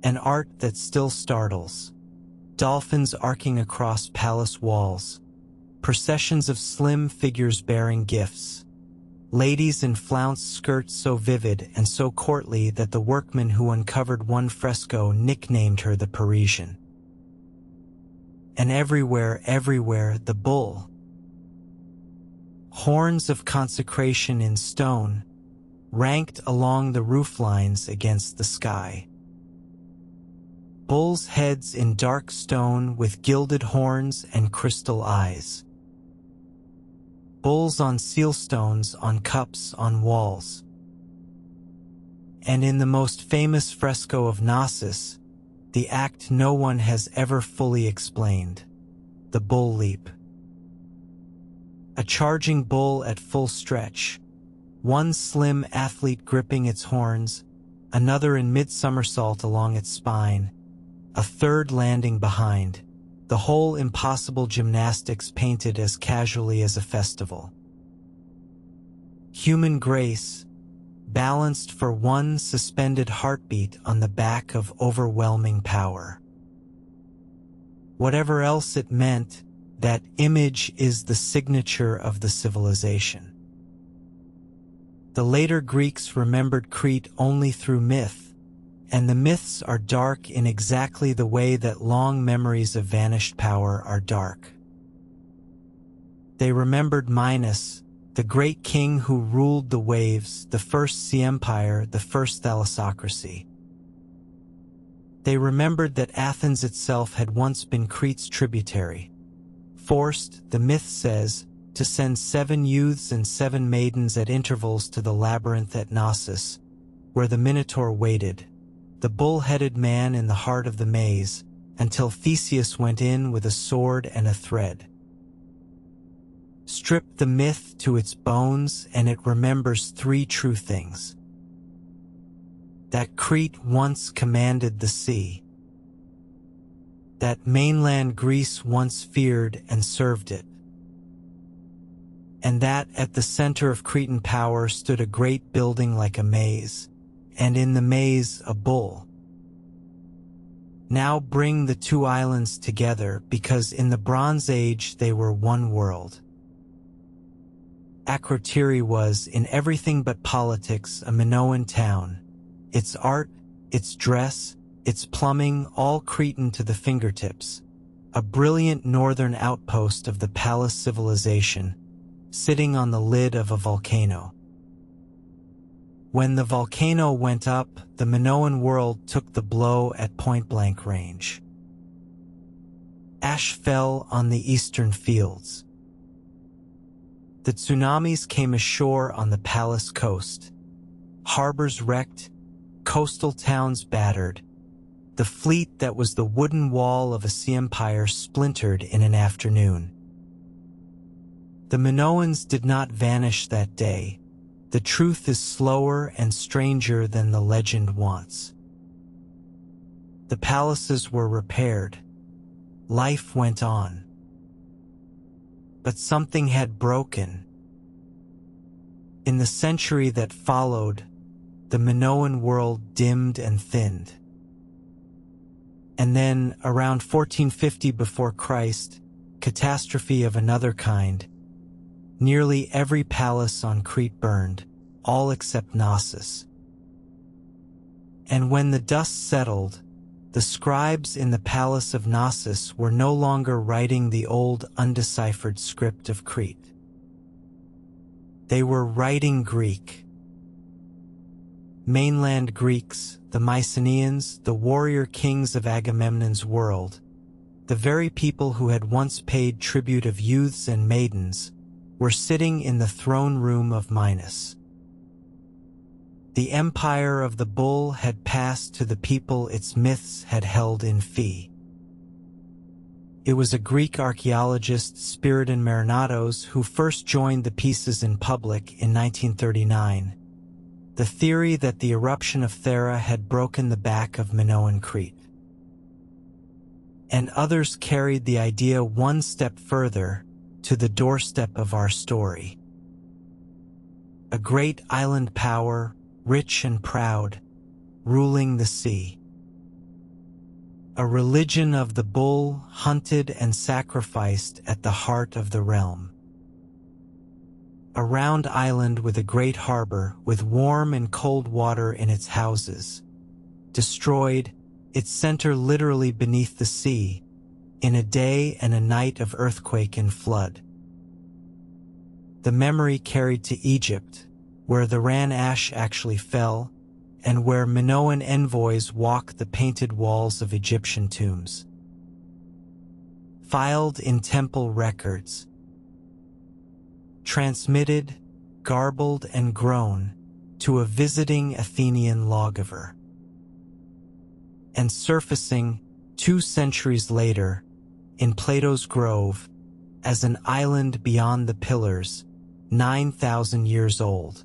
An art that still startles. Dolphins arcing across palace walls. Processions of slim figures bearing gifts. Ladies in flounced skirts so vivid and so courtly that the workman who uncovered one fresco nicknamed her the Parisian. And everywhere, the bull. Horns of consecration in stone, ranked along the rooflines against the sky. Bulls' heads in dark stone with gilded horns and crystal eyes. Bulls on sealstones, on cups, on walls. And in the most famous fresco of Knossos, the act no one has ever fully explained, the bull leap. A charging bull at full stretch, one slim athlete gripping its horns, another in mid-somersault along its spine, a third landing behind, the whole impossible gymnastics painted as casually as a festival. Human grace, balanced for one suspended heartbeat on the back of overwhelming power. Whatever else it meant, that image is the signature of the civilization. The later Greeks remembered Crete only through myth, and the myths are dark in exactly the way that long memories of vanished power are dark. They remembered Minos, the great king who ruled the waves, the first sea empire, the first thalassocracy. They remembered that Athens itself had once been Crete's tributary, forced, the myth says, to send 7 youths and 7 maidens at intervals to the labyrinth at Knossos, where the Minotaur waited, the bull-headed man in the heart of the maze, until Theseus went in with a sword and a thread. Strip the myth to its bones and it remembers 3 true things. That Crete once commanded the sea. That mainland Greece once feared and served it. And that at the center of Cretan power stood a great building like a maze, and in the maze a bull. Now bring the 2 islands together, because in the Bronze Age they were one world. Akrotiri was, in everything but politics, a Minoan town. Its art, its dress, its plumbing, all Cretan to the fingertips. A brilliant northern outpost of the palace civilization, sitting on the lid of a volcano. When the volcano went up, the Minoan world took the blow at point-blank range. Ash fell on the eastern fields. The tsunamis came ashore on the palace coast. Harbors wrecked, coastal towns battered. The fleet that was the wooden wall of a sea empire splintered in an afternoon. The Minoans did not vanish that day. The truth is slower and stranger than the legend wants. The palaces were repaired. Life went on. But something had broken. In the century that followed, the Minoan world dimmed and thinned. And then, around 1450 before Christ, catastrophe of another kind. Nearly every palace on Crete burned, all except Knossos. And when the dust settled, the scribes in the palace of Knossos were no longer writing the old undeciphered script of Crete. They were writing Greek. Mainland Greeks, the Mycenaeans, the warrior kings of Agamemnon's world, the very people who had once paid tribute of youths and maidens, were sitting in the throne room of Minos. The empire of the bull had passed to the people its myths had held in fee. It was a Greek archaeologist, Spiridon Marinatos, who first joined the pieces in public in 1939. The theory that the eruption of Thera had broken the back of Minoan Crete. And others carried the idea one step further, to the doorstep of our story. A great island power, rich and proud, ruling the sea. A religion of the bull, hunted and sacrificed at the heart of the realm. A round island with a great harbor, with warm and cold water in its houses. Destroyed, its center literally beneath the sea, in a day and a night of earthquake and flood. The memory carried to Egypt, where the Ran ash actually fell, and where Minoan envoys walk the painted walls of Egyptian tombs. Filed in temple records. Transmitted, garbled and grown, to a visiting Athenian lawgiver. And surfacing, 2 centuries later, in Plato's grove, as an island beyond the pillars, 9,000 years old.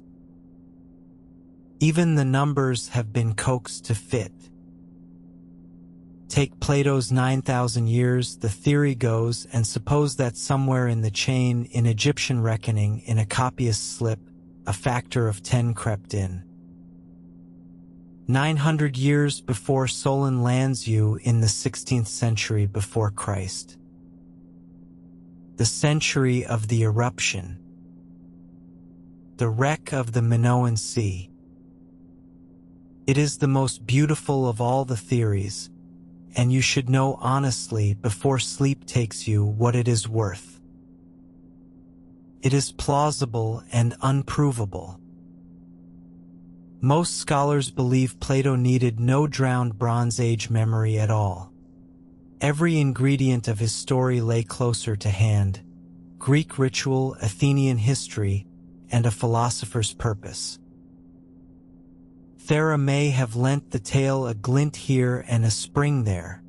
Even the numbers have been coaxed to fit. Take Plato's 9,000 years, the theory goes, and suppose that somewhere in the chain in Egyptian reckoning, in a copyist's slip, a factor of 10 crept in. 900 years before Solon lands you in the 16th century before Christ. The century of the eruption. The wreck of the Minoan Sea. It is the most beautiful of all the theories, and you should know honestly before sleep takes you what it is worth. It is plausible and unprovable. Most scholars believe Plato needed no drowned Bronze Age memory at all. Every ingredient of his story lay closer to hand: Greek ritual, Athenian history, and a philosopher's purpose. Thera may have lent the tale a glint here and a spring there,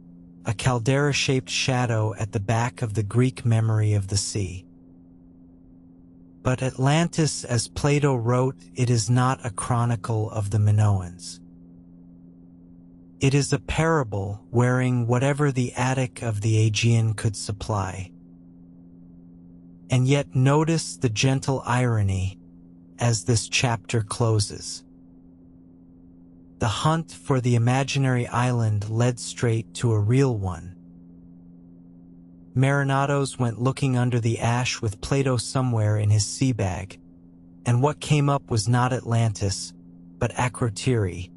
a caldera-shaped shadow at the back of the Greek memory of the sea. But Atlantis, as Plato wrote, it is not a chronicle of the Minoans. It is a parable wearing whatever the Attic of the Aegean could supply. And yet notice the gentle irony as this chapter closes. The hunt for the imaginary island led straight to a real one. Marinatos went looking under the ash with Plato somewhere in his sea bag, and what came up was not Atlantis, but Akrotiri,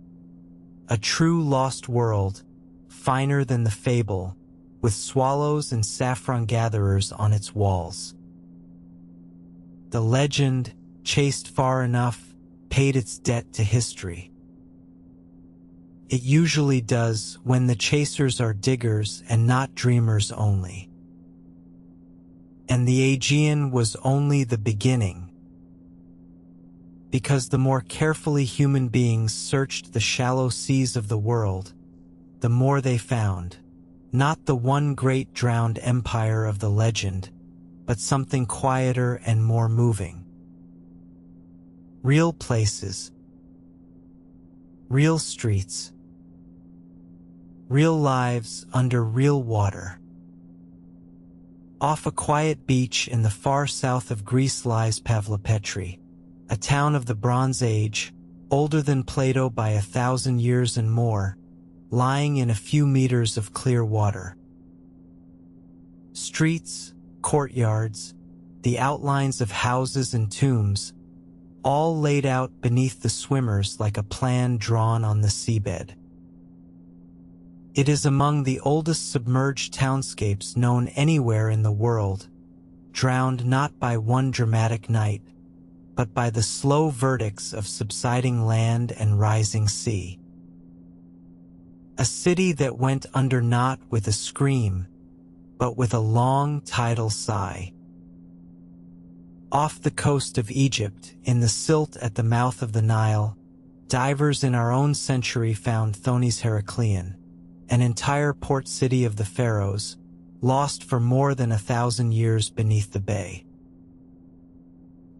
a true lost world, finer than the fable, with swallows and saffron gatherers on its walls. The legend, chased far enough, paid its debt to history. It usually does when the chasers are diggers and not dreamers only. And the Aegean was only the beginning, because the more carefully human beings searched the shallow seas of the world, the more they found, not the one great drowned empire of the legend, but something quieter and more moving. Real places, real streets, real lives under real water. Off a quiet beach in the far south of Greece lies Pavlopetri, a town of the Bronze Age, older than Plato by 1,000 years and more, lying in a few meters of clear water. Streets, courtyards, the outlines of houses and tombs, all laid out beneath the swimmers like a plan drawn on the seabed. It is among the oldest submerged townscapes known anywhere in the world, drowned not by one dramatic night, but by the slow verdicts of subsiding land and rising sea. A city that went under not with a scream, but with a long tidal sigh. Off the coast of Egypt, in the silt at the mouth of the Nile, divers in our own century found Thonis Heraclean, an entire port city of the pharaohs, lost for more than 1,000 years beneath the bay.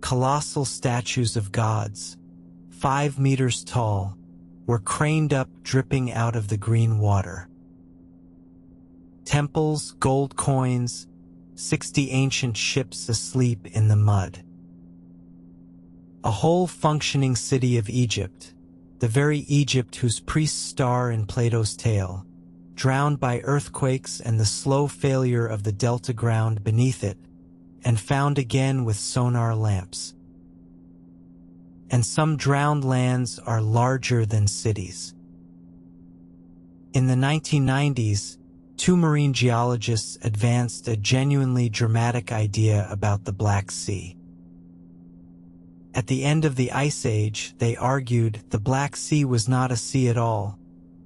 Colossal statues of gods, 5 meters tall, were craned up dripping out of the green water. Temples, gold coins, 60 ancient ships asleep in the mud. A whole functioning city of Egypt, the very Egypt whose priests star in Plato's tale, drowned by earthquakes and the slow failure of the delta ground beneath it, and found again with sonar lamps. And some drowned lands are larger than cities. In the 1990s, 2 marine geologists advanced a genuinely dramatic idea about the Black Sea. At the end of the Ice Age, they argued the Black Sea was not a sea at all,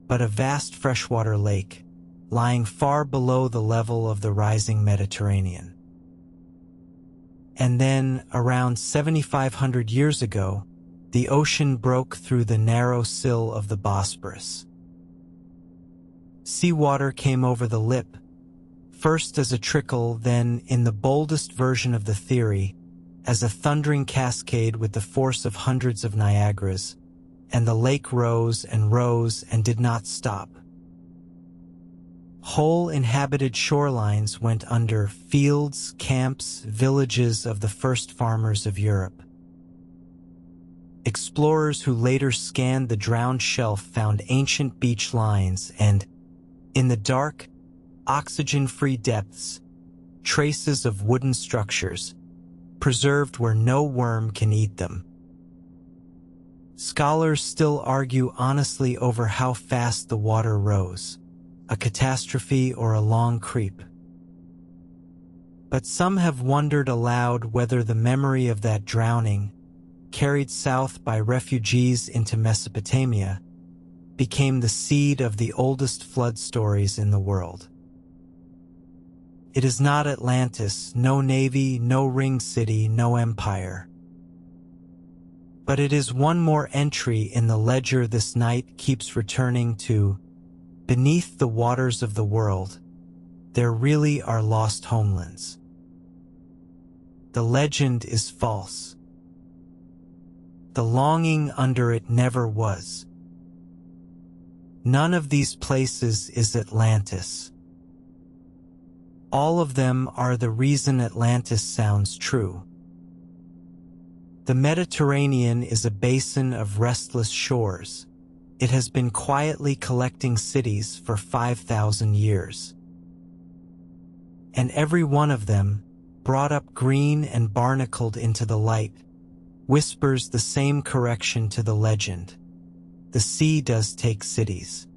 but a vast freshwater lake, lying far below the level of the rising Mediterranean. And then, around 7,500 years ago, the ocean broke through the narrow sill of the Bosporus. Seawater came over the lip, first as a trickle, then, in the boldest version of the theory, as a thundering cascade with the force of hundreds of Niagaras, and the lake rose and did not stop. Whole inhabited shorelines went under, fields, camps, villages of the first farmers of Europe. Explorers who later scanned the drowned shelf found ancient beach lines and, in the dark, oxygen-free depths, traces of wooden structures, preserved where no worm can eat them. Scholars still argue honestly over how fast the water rose, a catastrophe or a long creep. But some have wondered aloud whether the memory of that drowning, carried south by refugees into Mesopotamia, became the seed of the oldest flood stories in the world. It is not Atlantis, no navy, no ringed city, no empire. But it is one more entry in the ledger this night keeps returning to. Beneath the waters of the world, there really are lost homelands. The legend is false. The longing under it never was. None of these places is Atlantis. All of them are the reason Atlantis sounds true. The Mediterranean is a basin of restless shores. It has been quietly collecting cities for 5,000 years. And every one of them, brought up green and barnacled into the light, whispers the same correction to the legend. The sea does take cities.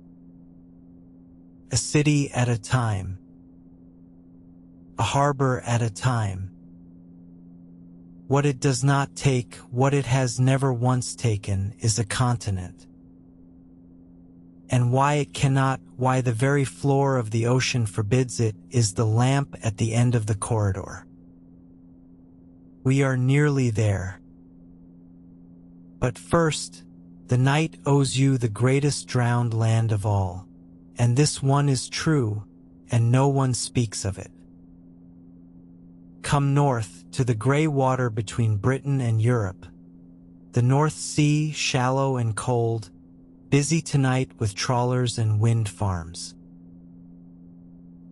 A city at a time. A harbor at a time. What it does not take, what it has never once taken, is a continent. And why it cannot, why the very floor of the ocean forbids it, is the lamp at the end of the corridor. We are nearly there. But first, the night owes you the greatest drowned land of all, and this one is true, and no one speaks of it. Come north, to the grey water between Britain and Europe. The North Sea, shallow and cold, busy tonight with trawlers and wind farms.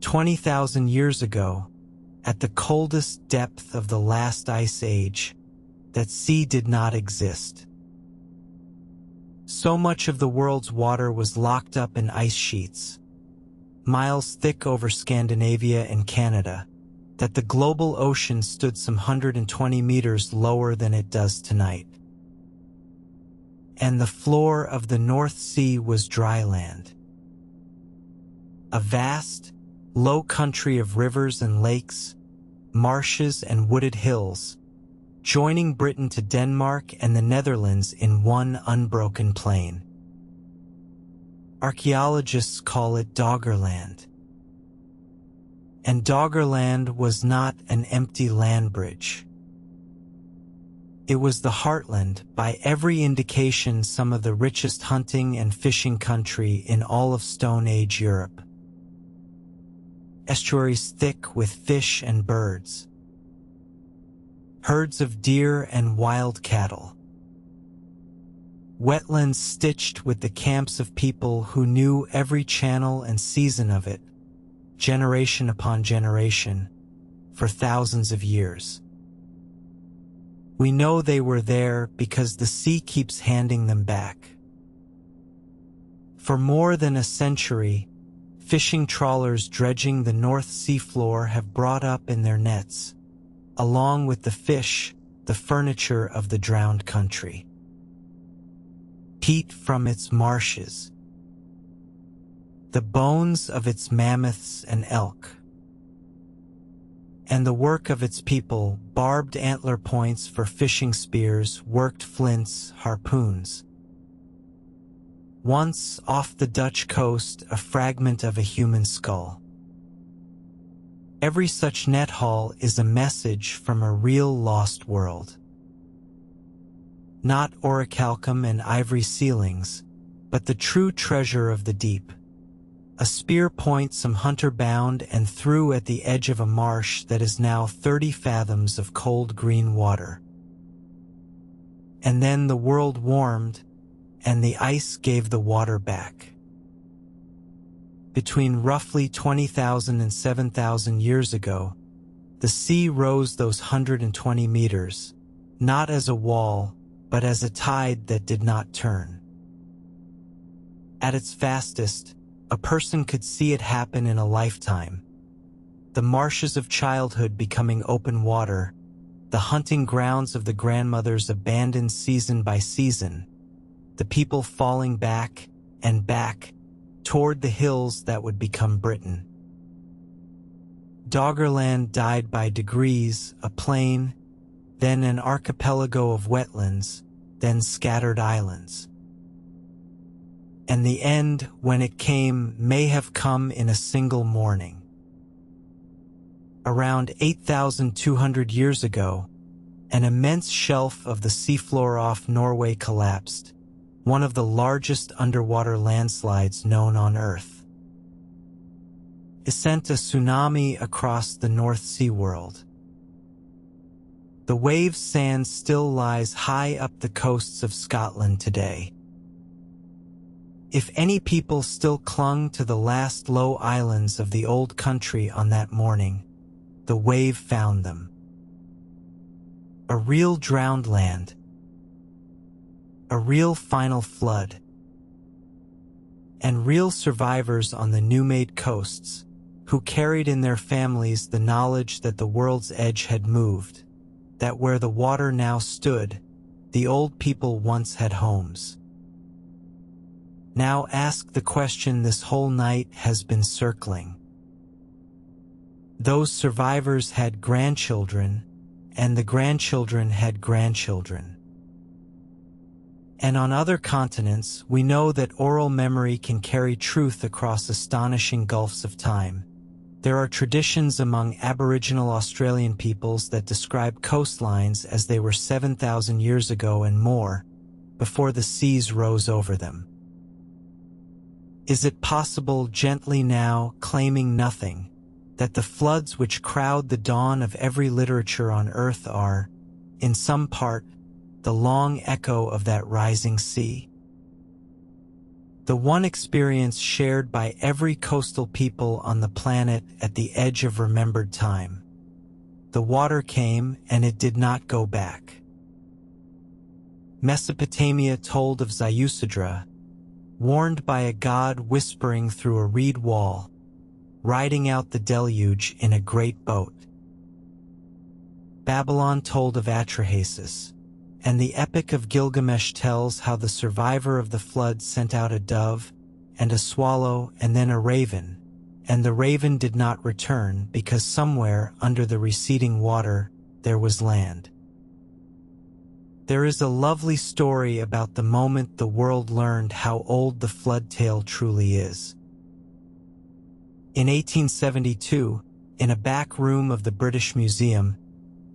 20,000 years ago, at the coldest depth of the last ice age, that sea did not exist. So much of the world's water was locked up in ice sheets, miles thick over Scandinavia and Canada, that the global ocean stood some 120 meters lower than it does tonight. And the floor of the North Sea was dry land. A vast, low country of rivers and lakes, marshes and wooded hills, joining Britain to Denmark and the Netherlands in one unbroken plain. Archaeologists call it Doggerland. And Doggerland was not an empty land bridge. It was the heartland, by every indication some of the richest hunting and fishing country in all of Stone Age Europe. Estuaries thick with fish and birds. Herds of deer and wild cattle. Wetlands stitched with the camps of people who knew every channel and season of it, generation upon generation, for thousands of years. We know they were there because the sea keeps handing them back. For more than a century, fishing trawlers dredging the North Sea floor have brought up in their nets, along with the fish, the furniture of the drowned country. Peat from its marshes, the bones of its mammoths and elk, and the work of its people, barbed antler points for fishing spears, worked flints, harpoons. Once, off the Dutch coast, a fragment of a human skull. Every such net haul is a message from a real lost world. Not orichalcum and ivory ceilings, but the true treasure of the deep. A spear point some hunter bound and threw at the edge of a marsh that is now 30 fathoms of cold green water. And then the world warmed, and the ice gave the water back. Between roughly 20,000 and 7,000 years ago, the sea rose those 120 meters, not as a wall, but as a tide that did not turn. At its fastest, a person could see it happen in a lifetime. The marshes of childhood becoming open water, the hunting grounds of the grandmothers abandoned season by season, the people falling back and back toward the hills that would become Britain. Doggerland died by degrees, a plain, then an archipelago of wetlands, then scattered islands. And the end, when it came, may have come in a single morning. Around 8,200 years ago, an immense shelf of the seafloor off Norway collapsed, one of the largest underwater landslides known on Earth. It sent a tsunami across the North Sea world. The wave sand still lies high up the coasts of Scotland today. If any people still clung to the last low islands of the old country on that morning, the wave found them. A real drowned land. A real final flood. And real survivors on the new-made coasts, who carried in their families the knowledge that the world's edge had moved, that where the water now stood, the old people once had homes. Now ask the question this whole night has been circling. Those survivors had grandchildren, and the grandchildren had grandchildren. And on other continents, we know that oral memory can carry truth across astonishing gulfs of time. There are traditions among Aboriginal Australian peoples that describe coastlines as they were 7,000 years ago and more, before the seas rose over them. Is it possible, gently now, claiming nothing, that the floods which crowd the dawn of every literature on earth are, in some part, the long echo of that rising sea? The one experience shared by every coastal people on the planet at the edge of remembered time. The water came and it did not go back. Mesopotamia told of Ziusadra, warned by a god whispering through a reed wall, riding out the deluge in a great boat. Babylon told of Atrahasis, and the Epic of Gilgamesh tells how the survivor of the flood sent out a dove and a swallow and then a raven, and the raven did not return because somewhere under the receding water there was land. There is a lovely story about the moment the world learned how old the flood tale truly is. In 1872, in a back room of the British Museum,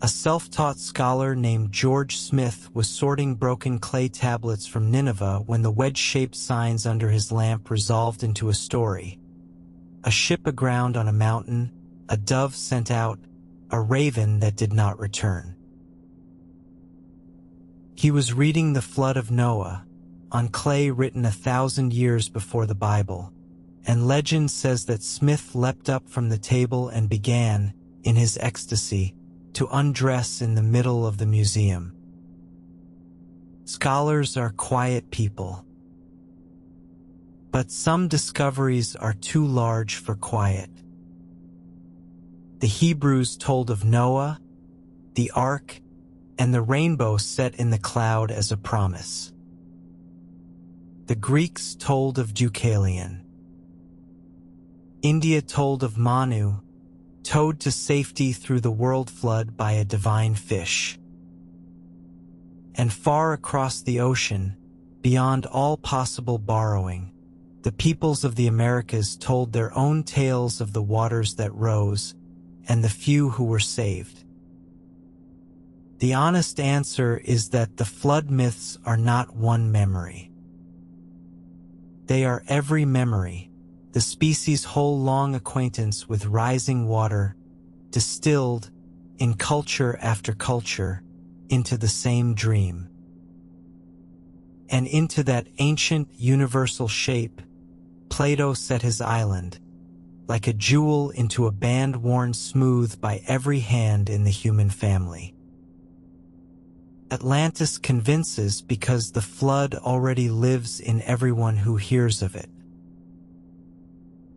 a self-taught scholar named George Smith was sorting broken clay tablets from Nineveh when the wedge-shaped signs under his lamp resolved into a story. A ship aground on a mountain, a dove sent out, a raven that did not return. He was reading the flood of Noah, on clay written 1,000 years before the Bible, and legend says that Smith leapt up from the table and began, in his ecstasy, to undress in the middle of the museum. Scholars are quiet people, but some discoveries are too large for quiet. The Hebrews told of Noah, the ark, and the rainbow set in the cloud as a promise. The Greeks told of Deucalion. India told of Manu, towed to safety through the world flood by a divine fish. And far across the ocean, beyond all possible borrowing, the peoples of the Americas told their own tales of the waters that rose and the few who were saved. The honest answer is that the flood myths are not one memory. They are every memory, the species' whole long acquaintance with rising water, distilled, in culture after culture, into the same dream. And into that ancient universal shape, Plato set his island, like a jewel into a band worn smooth by every hand in the human family. Atlantis convinces because the flood already lives in everyone who hears of it.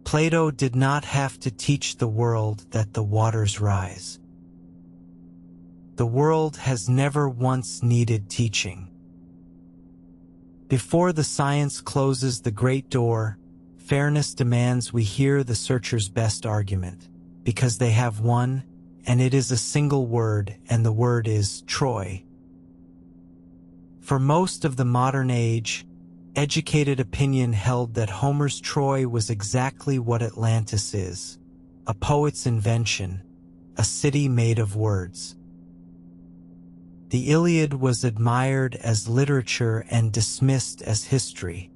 Plato did not have to teach the world that the waters rise. The world has never once needed teaching. Before the science closes the great door, fairness demands we hear the searcher's best argument, because they have one, and it is a single word, and the word is Troy. For most of the modern age, educated opinion held that Homer's Troy was exactly what Atlantis is, a poet's invention, a city made of words. The Iliad was admired as literature and dismissed as history.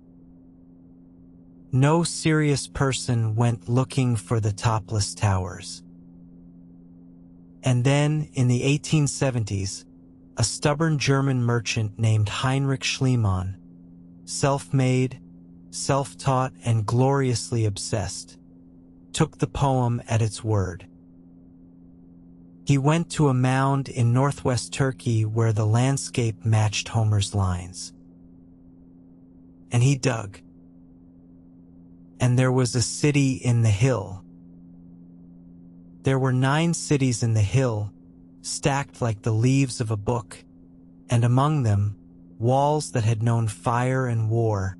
No serious person went looking for the topless towers. And then, in the 1870s, a stubborn German merchant named Heinrich Schliemann, self-made, self-taught, and gloriously obsessed, took the poem at its word. He went to a mound in northwest Turkey where the landscape matched Homer's lines. And he dug. And there was a city in the hill. There were 9 cities in the hill, stacked like the leaves of a book, and among them, walls that had known fire and war,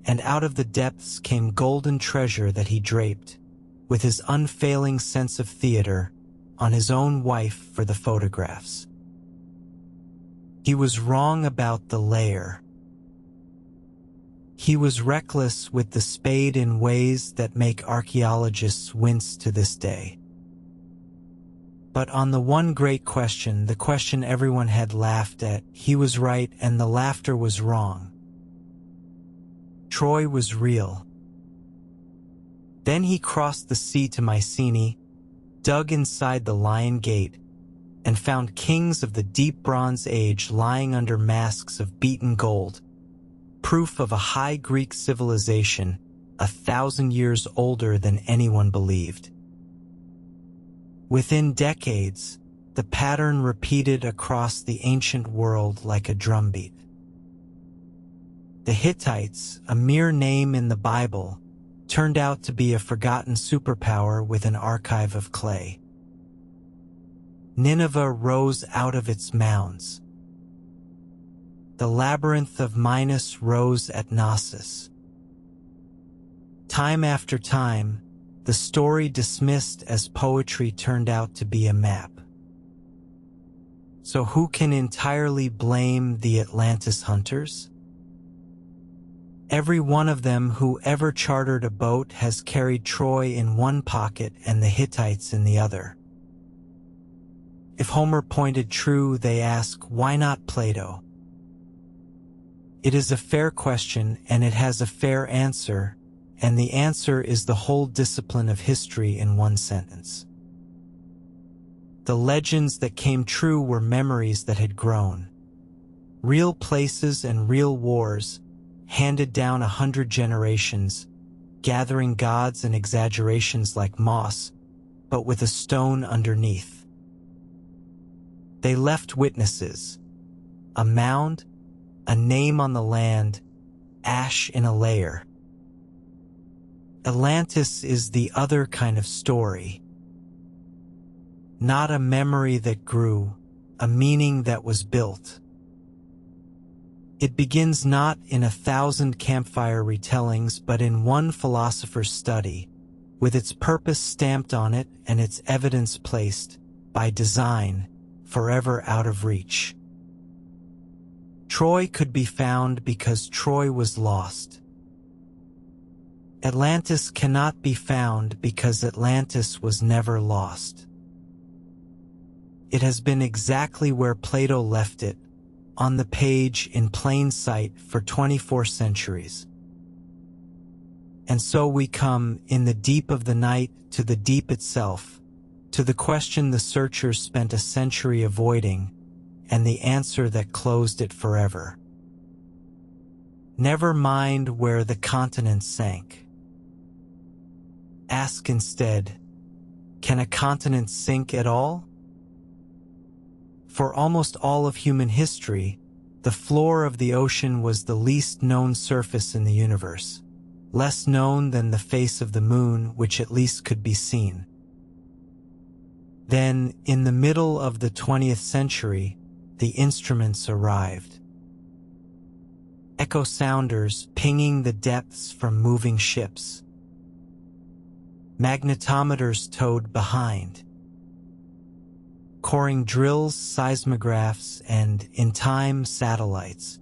and out of the depths came golden treasure that he draped, with his unfailing sense of theater, on his own wife for the photographs. He was wrong about the layer. He was reckless with the spade in ways that make archaeologists wince to this day. But on the one great question, the question everyone had laughed at, he was right and the laughter was wrong. Troy was real. Then he crossed the sea to Mycenae, dug inside the Lion Gate, and found kings of the deep Bronze Age lying under masks of beaten gold, proof of a high Greek civilization 1,000 years older than anyone believed. Within decades, the pattern repeated across the ancient world like a drumbeat. The Hittites, a mere name in the Bible, turned out to be a forgotten superpower with an archive of clay. Nineveh rose out of its mounds. The labyrinth of Minos rose at Knossos. Time after time, the story dismissed as poetry turned out to be a map. So who can entirely blame the Atlantis hunters? Every one of them who ever chartered a boat has carried Troy in one pocket and the Hittites in the other. If Homer pointed true, they ask, why not Plato? It is a fair question, and it has a fair answer, and the answer is the whole discipline of history in one sentence. The legends that came true were memories that had grown. Real places and real wars, handed down 100 generations, gathering gods and exaggerations like moss, but with a stone underneath. They left witnesses, a mound, a name on the land, ash in a layer. Atlantis is the other kind of story. Not a memory that grew, a meaning that was built. It begins not in 1,000 campfire retellings, but in one philosopher's study, with its purpose stamped on it and its evidence placed, by design, forever out of reach. Troy could be found because Troy was lost. Atlantis cannot be found because Atlantis was never lost. It has been exactly where Plato left it, on the page in plain sight for 24 centuries. And so we come, in the deep of the night, to the deep itself, to the question the searchers spent a century avoiding, and the answer that closed it forever. Never mind where the continents sank. Ask instead, can a continent sink at all? For almost all of human history, the floor of the ocean was the least known surface in the universe, less known than the face of the moon, which at least could be seen. Then, in the middle of the 20th century, the instruments arrived. Echo sounders pinging the depths from moving ships. Magnetometers towed behind. Coring drills, seismographs, and, in time, satellites.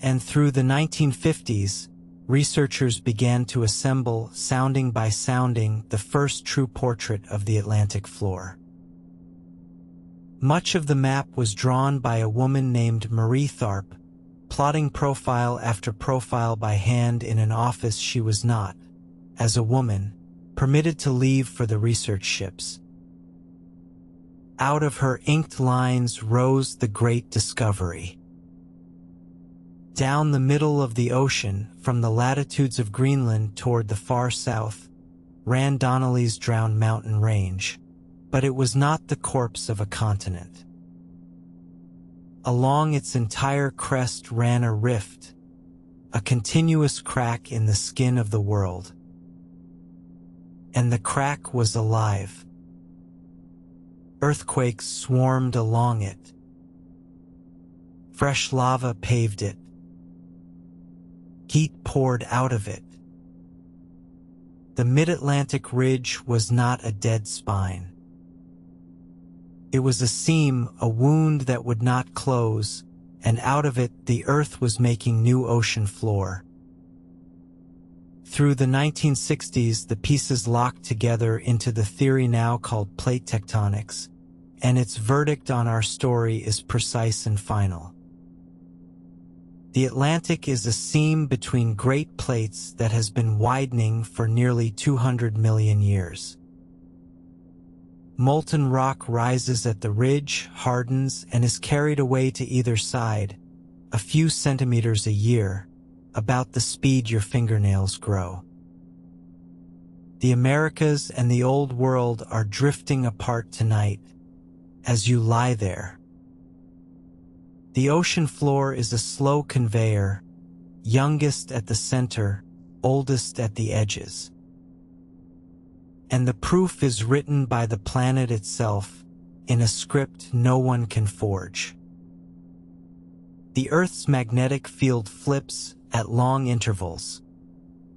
And through the 1950s, researchers began to assemble, sounding by sounding, the first true portrait of the Atlantic floor. Much of the map was drawn by a woman named Marie Tharp, plotting profile after profile by hand in an office she was not, as a woman, permitted to leave for the research ships. Out of her inked lines rose the great discovery. Down the middle of the ocean, from the latitudes of Greenland toward the far south, ran Donnelly's Drowned Mountain Range, but it was not the corpse of a continent. Along its entire crest ran a rift, a continuous crack in the skin of the world. And the crack was alive. Earthquakes swarmed along it. Fresh lava paved it. Heat poured out of it. The mid-Atlantic ridge was not a dead spine. It was a seam, a wound that would not close, and out of it the earth was making new ocean floor. Through the 1960s, the pieces locked together into the theory now called plate tectonics, and its verdict on our story is precise and final. The Atlantic is a seam between great plates that has been widening for nearly 200 million years. Molten rock rises at the ridge, hardens, and is carried away to either side, a few centimeters a year, about the speed your fingernails grow. The Americas and the Old World are drifting apart tonight, as you lie there. The ocean floor is a slow conveyor, youngest at the center, oldest at the edges. And the proof is written by the planet itself, in a script no one can forge. The Earth's magnetic field flips at long intervals.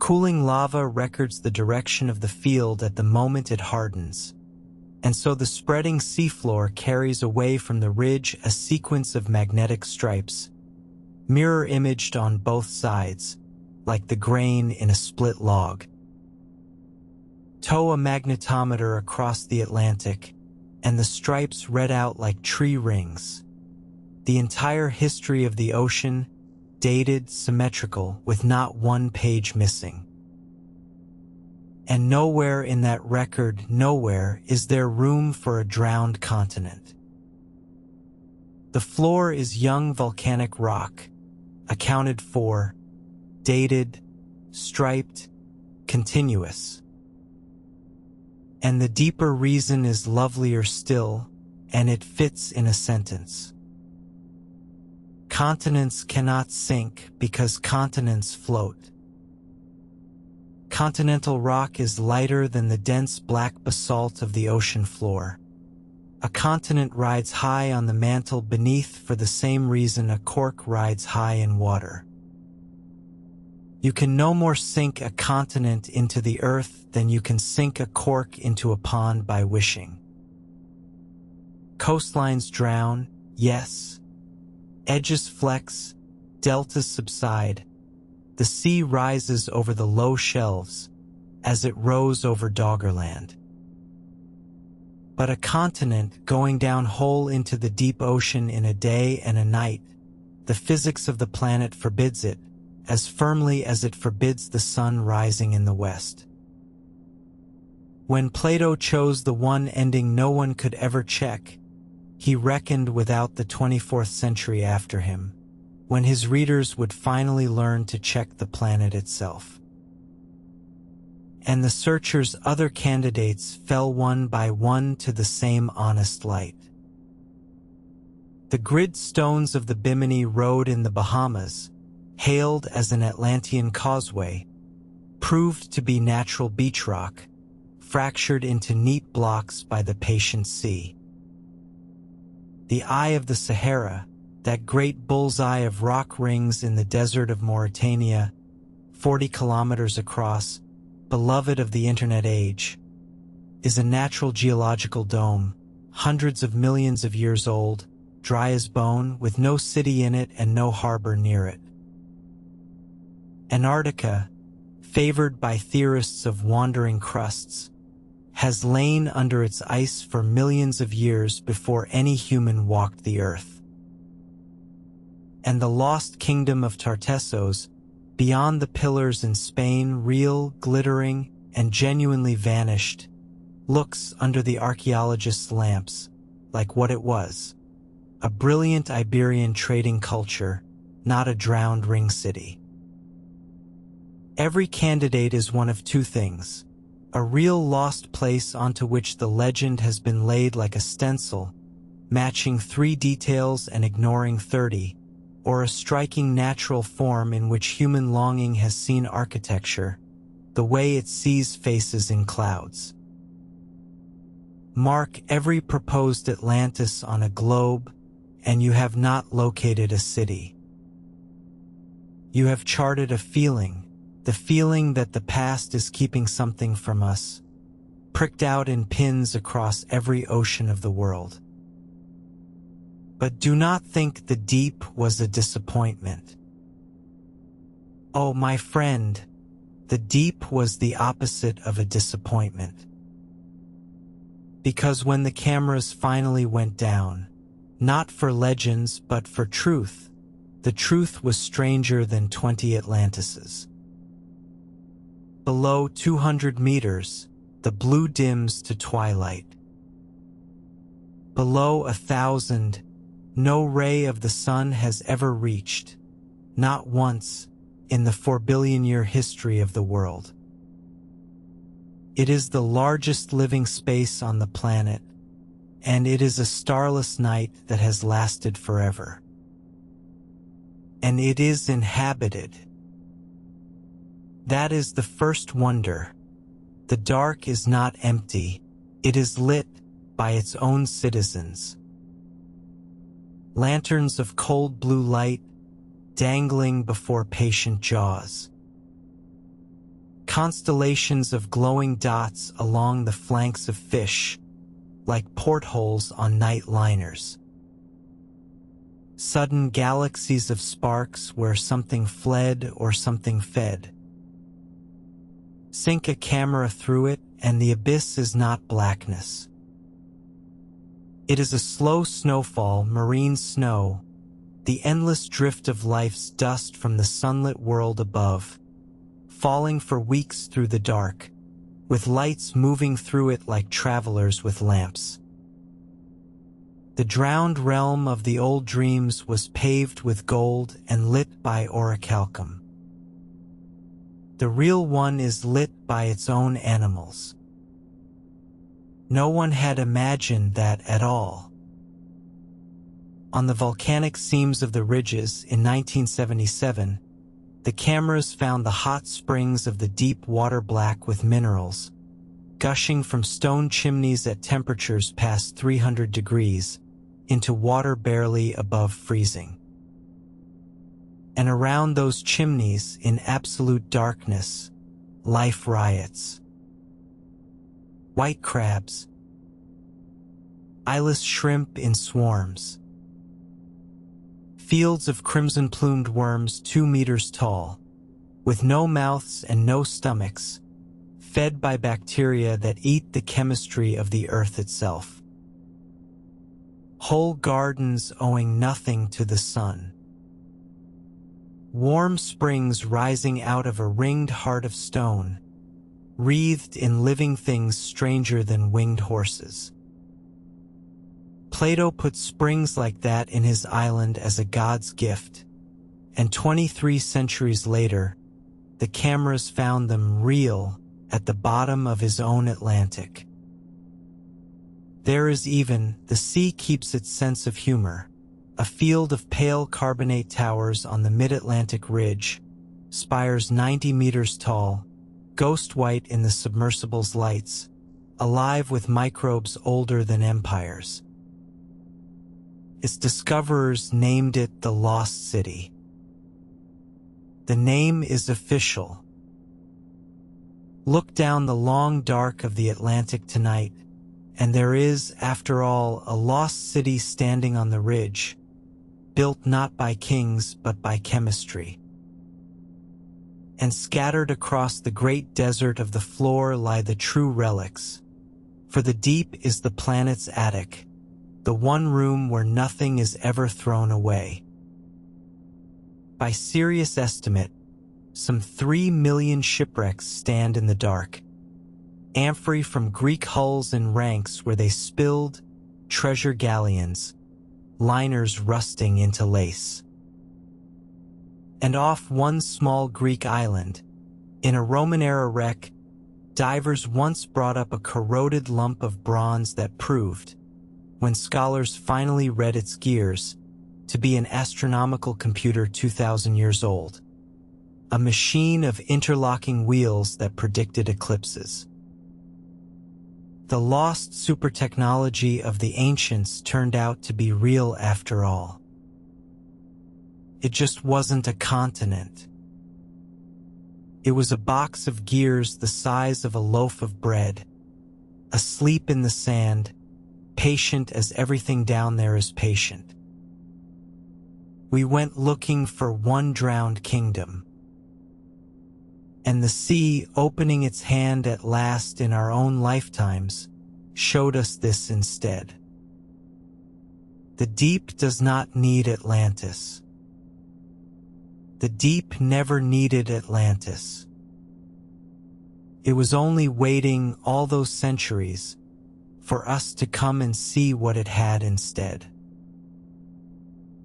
Cooling lava records the direction of the field at the moment it hardens, and so the spreading seafloor carries away from the ridge a sequence of magnetic stripes, mirror-imaged on both sides, like the grain in a split log. Tow a magnetometer across the Atlantic, and the stripes read out like tree rings. The entire history of the ocean, dated, symmetrical, with not one page missing. And nowhere in that record, nowhere, is there room for a drowned continent. The floor is young volcanic rock, accounted for, dated, striped, continuous. And the deeper reason is lovelier still, and it fits in a sentence. Continents cannot sink because continents float. Continental rock is lighter than the dense black basalt of the ocean floor. A continent rides high on the mantle beneath for the same reason a cork rides high in water. You can no more sink a continent into the earth than you can sink a cork into a pond by wishing. Coastlines drown, yes. Edges flex, deltas subside. The sea rises over the low shelves, as it rose over Doggerland. But a continent going down whole into the deep ocean in a day and a night, the physics of the planet forbids it, as firmly as it forbids the sun rising in the west. When Plato chose the one ending no one could ever check, he reckoned without the 24th century after him, when his readers would finally learn to check the planet itself. And the searcher's other candidates fell one by one to the same honest light. The grid stones of the Bimini Road in the Bahamas, hailed as an Atlantean causeway, proved to be natural beach rock, fractured into neat blocks by the patient sea. The Eye of the Sahara, that great bullseye of rock rings in the desert of Mauritania, 40 kilometers across, beloved of the internet age, is a natural geological dome, hundreds of millions of years old, dry as bone, with no city in it and no harbor near it. Antarctica, favored by theorists of wandering crusts, has lain under its ice for millions of years before any human walked the earth. And the lost kingdom of Tartessos, beyond the pillars in Spain, real, glittering, and genuinely vanished, looks under the archaeologists' lamps like what it was, a brilliant Iberian trading culture, not a drowned ring city. Every candidate is one of two things: a real lost place onto which the legend has been laid like a stencil, matching 3 details and ignoring 30, or a striking natural form in which human longing has seen architecture, the way it sees faces in clouds. Mark every proposed Atlantis on a globe, and you have not located a city. You have charted a feeling, the feeling that the past is keeping something from us, pricked out in pins across every ocean of the world. But do not think the deep was a disappointment. Oh, my friend, the deep was the opposite of a disappointment. Because when the cameras finally went down, not for legends but for truth, the truth was stranger than 20 Atlantises. Below 200 meters, the blue dims to twilight. Below 1,000, no ray of the sun has ever reached, not once, in the 4-billion-year history of the world. It is the largest living space on the planet, and it is a starless night that has lasted forever. and it is inhabited. That is the first wonder. The dark is not empty, it is lit by its own citizens. Lanterns of cold blue light dangling before patient jaws. Constellations of glowing dots along the flanks of fish, like portholes on night liners. Sudden galaxies of sparks where something fled or something fed. Sink a camera through it, and the abyss is not blackness. It is a slow snowfall, marine snow, the endless drift of life's dust from the sunlit world above, falling for weeks through the dark, with lights moving through it like travelers with lamps. The drowned realm of the old dreams was paved with gold and lit by orichalcum. The real one is lit by its own animals. No one had imagined that at all. On the volcanic seams of the ridges in 1977, the cameras found the hot springs of the deep water black with minerals, gushing from stone chimneys at temperatures past 300 degrees, into water barely above freezing. And around those chimneys, in absolute darkness, life riots. White crabs, eyeless shrimp in swarms, fields of crimson-plumed worms 2 meters tall, with no mouths and no stomachs, fed by bacteria that eat the chemistry of the earth itself. Whole gardens owing nothing to the sun. Warm springs rising out of a ringed heart of stone, wreathed in living things stranger than winged horses. Plato put springs like that in his island as a god's gift, and 23 centuries later, the cameras found them real at the bottom of his own Atlantic. There is even, the sea keeps its sense of humor, a field of pale carbonate towers on the mid-Atlantic ridge, spires 90 meters tall, ghost white in the submersible's lights, alive with microbes older than empires. Its discoverers named it the Lost City. The name is official. Look down the long dark of the Atlantic tonight, and there is, after all, a lost city standing on the ridge, built not by kings but by chemistry. And scattered across the great desert of the floor lie the true relics, for the deep is the planet's attic, the one room where nothing is ever thrown away. By serious estimate, some 3 million shipwrecks stand in the dark, amphory from Greek hulls and ranks where they spilled, treasure galleons, liners rusting into lace. And off one small Greek island, in a Roman-era wreck, divers once brought up a corroded lump of bronze that proved, when scholars finally read its gears, to be an astronomical computer 2,000 years old, a machine of interlocking wheels that predicted eclipses. The lost super technology of the ancients turned out to be real after all. It just wasn't a continent. It was a box of gears the size of a loaf of bread, asleep in the sand, patient as everything down there is patient. We went looking for one drowned kingdom. And the sea, opening its hand at last in our own lifetimes, showed us this instead. The deep does not need Atlantis. The deep never needed Atlantis. It was only waiting all those centuries for us to come and see what it had instead.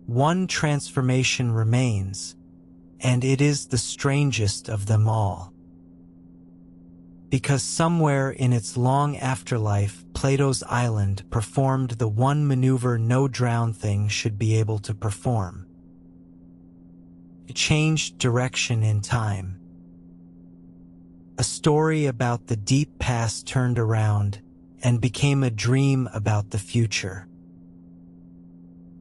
One transformation remains, and it is the strangest of them all. Because somewhere in its long afterlife, Plato's island performed the one maneuver no drowned thing should be able to perform. changed direction in time. A story about the deep past turned around and became a dream about the future.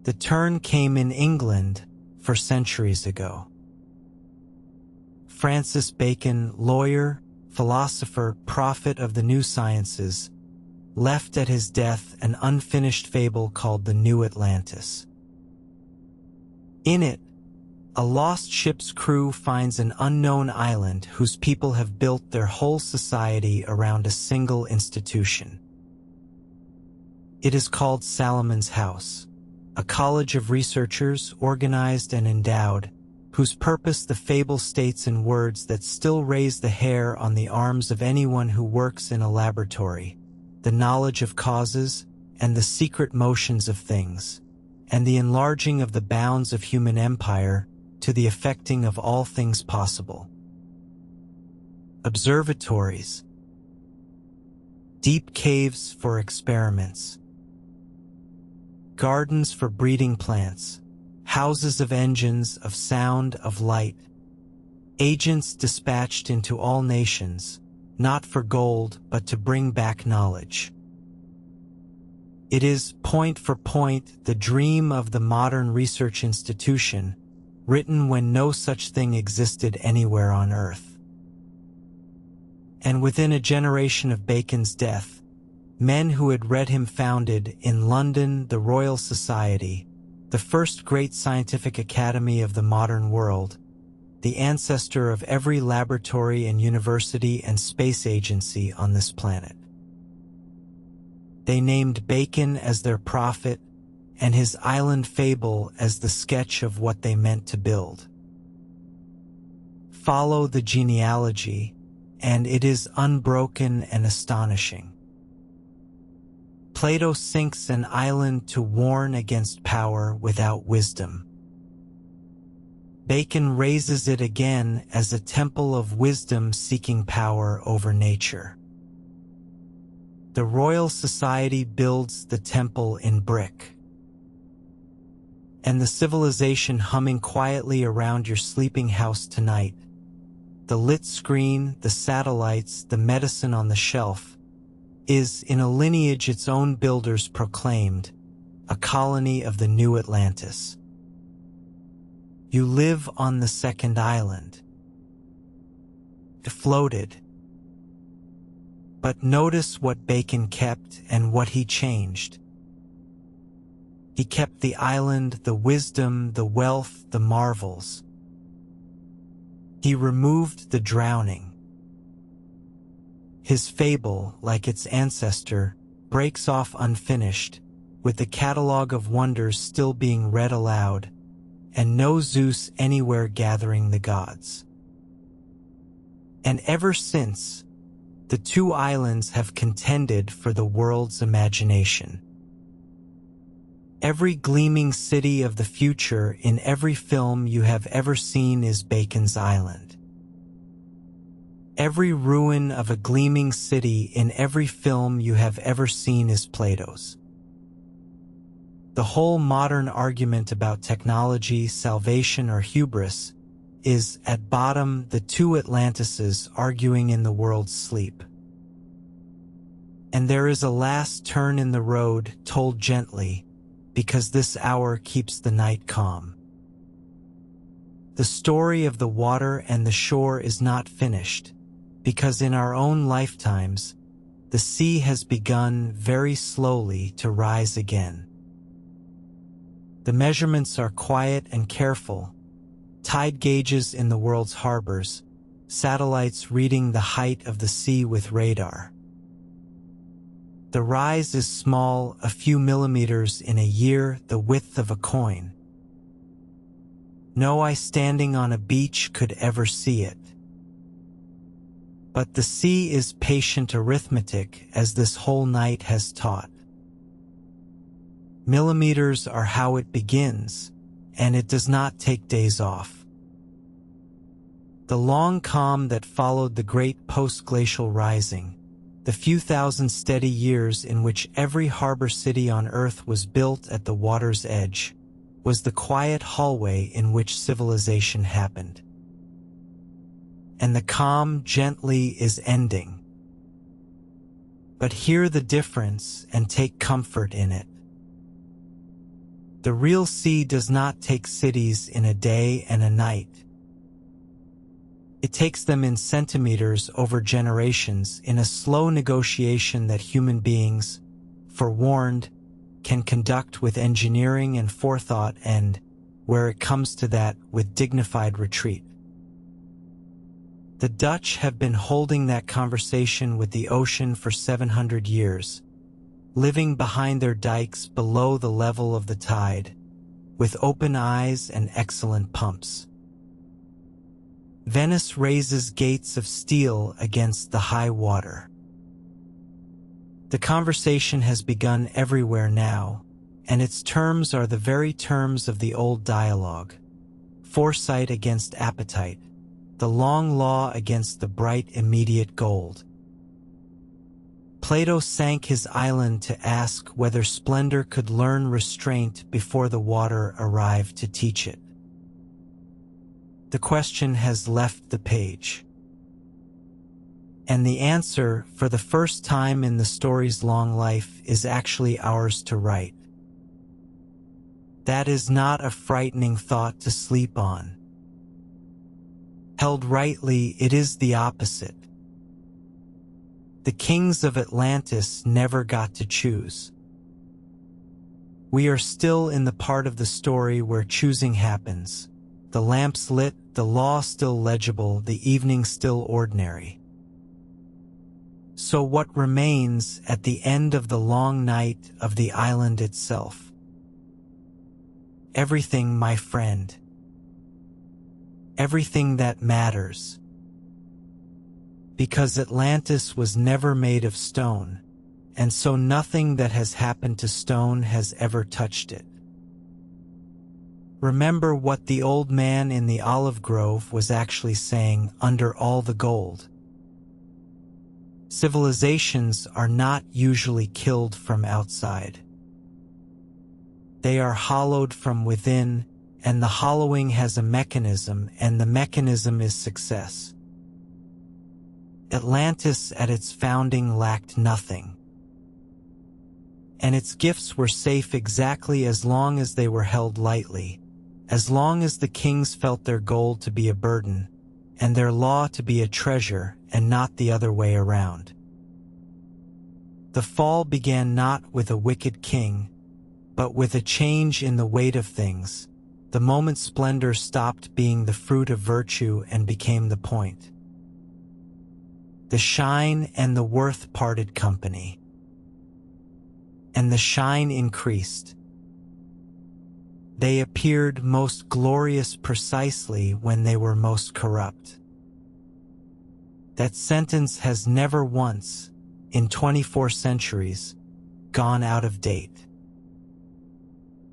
The turn came in England 4 centuries ago. Francis Bacon, lawyer, philosopher, prophet of the new sciences, left at his death an unfinished fable called the New Atlantis. In it, a lost ship's crew finds an unknown island whose people have built their whole society around a single institution. It is called Salomon's House, a college of researchers organized and endowed, whose purpose the fable states in words that still raise the hair on the arms of anyone who works in a laboratory: the knowledge of causes and the secret motions of things, and the enlarging of the bounds of human empire to the effecting of all things possible. Observatories, deep caves for experiments, gardens for breeding plants, houses of engines, of sound, of light, agents dispatched into all nations, not for gold, but to bring back knowledge. It is, point for point, the dream of the modern research institution, written when no such thing existed anywhere on earth. And within a generation of Bacon's death, men who had read him founded, in London, the Royal Society, the first great scientific academy of the modern world, the ancestor of every laboratory and university and space agency on this planet. They named Bacon as their prophet, and his island fable as the sketch of what they meant to build. Follow the genealogy, and it is unbroken and astonishing. Plato sinks an island to warn against power without wisdom. Bacon raises it again as a temple of wisdom seeking power over nature. The Royal Society builds the temple in brick. And the civilization humming quietly around your sleeping house tonight, the lit screen, the satellites, the medicine on the shelf, is, in a lineage its own builders proclaimed, a colony of the New Atlantis. You live on the second island. It floated. But notice what Bacon kept and what he changed. He kept the island, the wisdom, the wealth, the marvels. He removed the drowning. His fable, like its ancestor, breaks off unfinished, with the catalogue of wonders still being read aloud, and no Zeus anywhere gathering the gods. And ever since, the two islands have contended for the world's imagination. Every gleaming city of the future in every film you have ever seen is Bacon's Island. Every ruin of a gleaming city in every film you have ever seen is Plato's. The whole modern argument about technology, salvation, or hubris is, at bottom, the two Atlantises arguing in the world's sleep. And there is a last turn in the road, told gently, because this hour keeps the night calm. The story of the water and the shore is not finished, because in our own lifetimes, the sea has begun very slowly to rise again. The measurements are quiet and careful, tide gauges in the world's harbors, satellites reading the height of the sea with radar. The rise is small, a few millimeters in a year, the width of a coin. No eye standing on a beach could ever see it. But the sea is patient arithmetic, as this whole night has taught. Millimeters are how it begins, and it does not take days off. The long calm that followed the great post-glacial rising, the few thousand steady years in which every harbor city on earth was built at the water's edge, was the quiet hallway in which civilization happened. And the calm gently is ending. But hear the difference and take comfort in it. The real sea does not take cities in a day and a night. It takes them in centimeters over generations in a slow negotiation that human beings, forewarned, can conduct with engineering and forethought and, where it comes to that, with dignified retreat. The Dutch have been holding that conversation with the ocean for 700 years, living behind their dikes below the level of the tide, with open eyes and excellent pumps. Venice raises gates of steel against the high water. The conversation has begun everywhere now, and its terms are the very terms of the old dialogue: foresight against appetite, the long law against the bright immediate gold. Plato sank his island to ask whether splendor could learn restraint before the water arrived to teach it. The question has left the page. And the answer, for the first time in the story's long life, is actually ours to write. That is not a frightening thought to sleep on. Held rightly, it is the opposite. The kings of Atlantis never got to choose. We are still in the part of the story where choosing happens. The lamps lit, the law still legible, the evening still ordinary. So what remains at the end of the long night of the island itself? Everything, my friend. Everything that matters. Because Atlantis was never made of stone, and so nothing that has happened to stone has ever touched it. Remember what the old man in the olive grove was actually saying under all the gold. Civilizations are not usually killed from outside. They are hollowed from within, and the hollowing has a mechanism, and the mechanism is success. Atlantis at its founding lacked nothing. And its gifts were safe exactly as long as they were held lightly, as long as the kings felt their gold to be a burden, and their law to be a treasure, and not the other way around. The fall began not with a wicked king, but with a change in the weight of things. The moment splendor stopped being the fruit of virtue and became the point. The shine and the worth parted company. And the shine increased. They appeared most glorious precisely when they were most corrupt. That sentence has never once, in 24 centuries, gone out of date.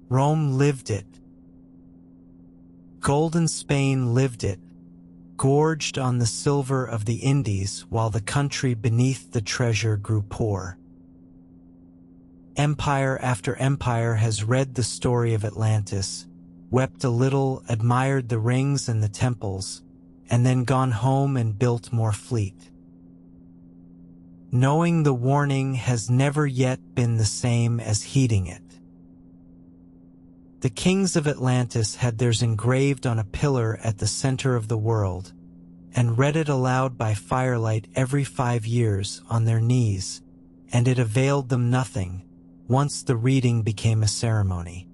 Rome lived it. Golden Spain lived it, gorged on the silver of the Indies while the country beneath the treasure grew poor. Empire after empire has read the story of Atlantis, wept a little, admired the rings and the temples, and then gone home and built more fleet. Knowing the warning has never yet been the same as heeding it. The kings of Atlantis had theirs engraved on a pillar at the center of the world, and read it aloud by firelight every 5 years on their knees, and it availed them nothing, once the reading became a ceremony.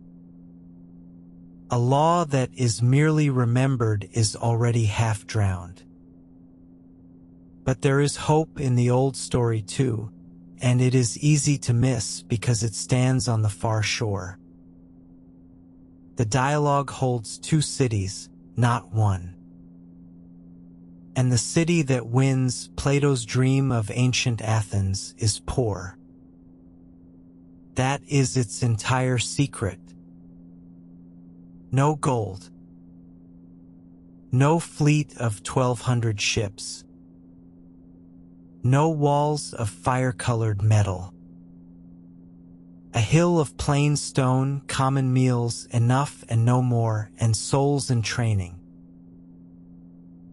A law that is merely remembered is already half drowned. But there is hope in the old story too, and it is easy to miss because it stands on the far shore. The dialogue holds 2 cities, not one. And the city that wins Plato's dream of ancient Athens is poor. That is its entire secret. No gold. No fleet of 1,200 ships. No walls of fire-colored metal. A hill of plain stone, common meals, enough and no more, and souls in training.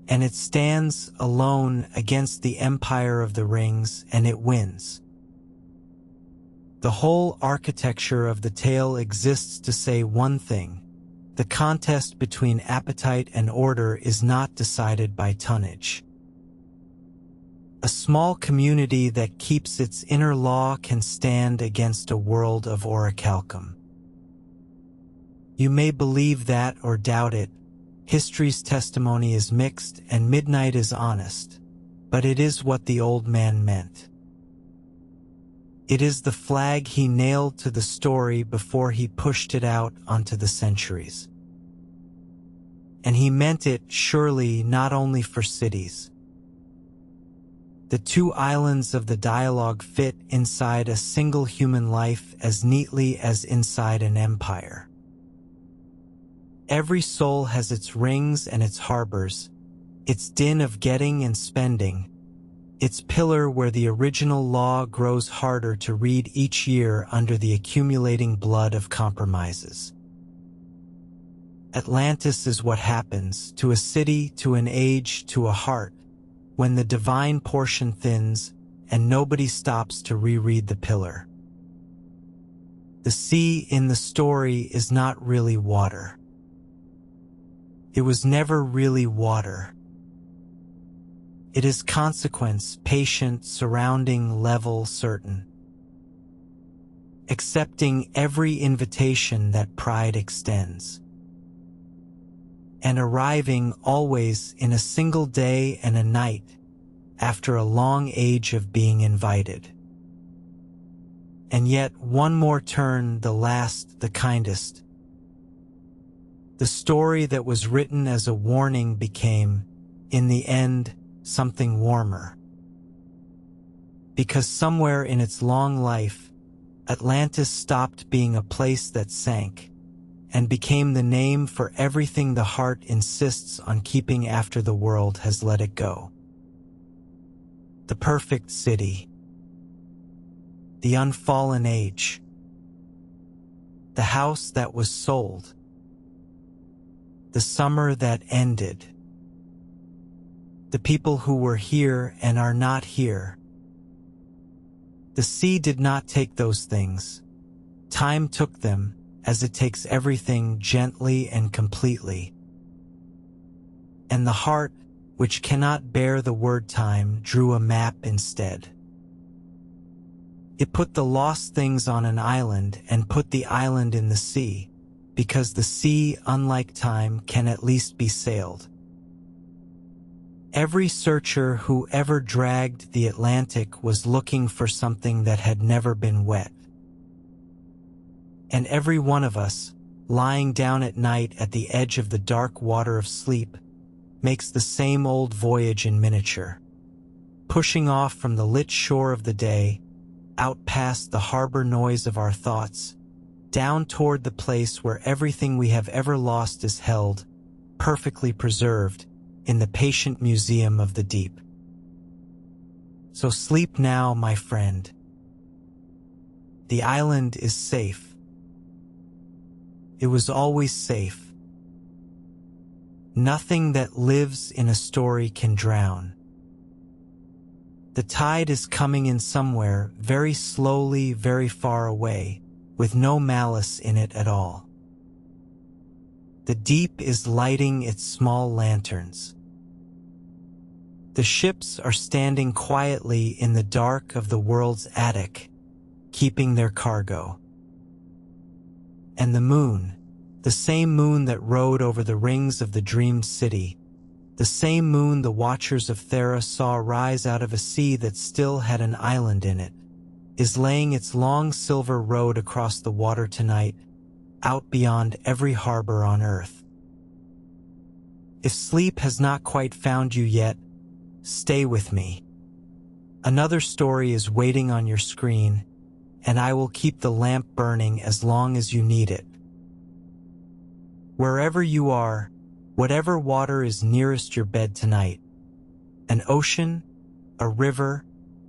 And it stands alone against the empire of the rings, and it wins. The whole architecture of the tale exists to say one thing: the contest between appetite and order is not decided by tonnage. A small community that keeps its inner law can stand against a world of orichalcum. You may believe that or doubt it. History's testimony is mixed and midnight is honest, but it is what the old man meant. It is the flag he nailed to the story before he pushed it out onto the centuries. And he meant it, surely, not only for cities. The two islands of the dialogue fit inside a single human life as neatly as inside an empire. Every soul has its rings and its harbors, its din of getting and spending, its pillar where the original law grows harder to read each year under the accumulating blood of compromises. Atlantis is what happens to a city, to an age, to a heart, when the divine portion thins and nobody stops to reread the pillar. The sea in the story is not really water. It was never really water. It is consequence, patient, surrounding, level, certain. Accepting every invitation that pride extends. And arriving always in a single day and a night after a long age of being invited. And yet one more turn, the last, the kindest. The story that was written as a warning became, in the end, something warmer. Because somewhere in its long life, Atlantis stopped being a place that sank and became the name for everything the heart insists on keeping after the world has let it go. The perfect city. The unfallen age. The house that was sold. The summer that ended. The people who were here and are not here. The sea did not take those things. Time took them, as it takes everything gently and completely. And the heart, which cannot bear the word time, drew a map instead. It put the lost things on an island and put the island in the sea, because the sea, unlike time, can at least be sailed. Every searcher who ever dragged the Atlantic was looking for something that had never been wet. And every one of us, lying down at night at the edge of the dark water of sleep, makes the same old voyage in miniature, pushing off from the lit shore of the day, out past the harbor noise of our thoughts, down toward the place where everything we have ever lost is held, perfectly preserved, in the patient museum of the deep. So sleep now, my friend. The island is safe. It was always safe. Nothing that lives in a story can drown. The tide is coming in somewhere, very slowly, very far away, with no malice in it at all. The deep is lighting its small lanterns. The ships are standing quietly in the dark of the world's attic, keeping their cargo. And the moon, the same moon that rode over the rings of the dreamed city, the same moon the watchers of Thera saw rise out of a sea that still had an island in it, is laying its long silver road across the water tonight, out beyond every harbor on earth. If sleep has not quite found you yet, stay with me. Another story is waiting on your screen, and I will keep the lamp burning as long as you need it. Wherever you are, whatever water is nearest your bed tonight, an ocean, a river,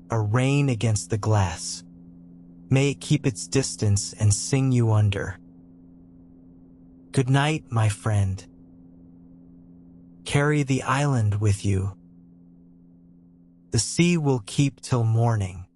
a rain against the glass. May it keep its distance and sing you under. Good night, my friend. Carry the island with you. The sea will keep till morning.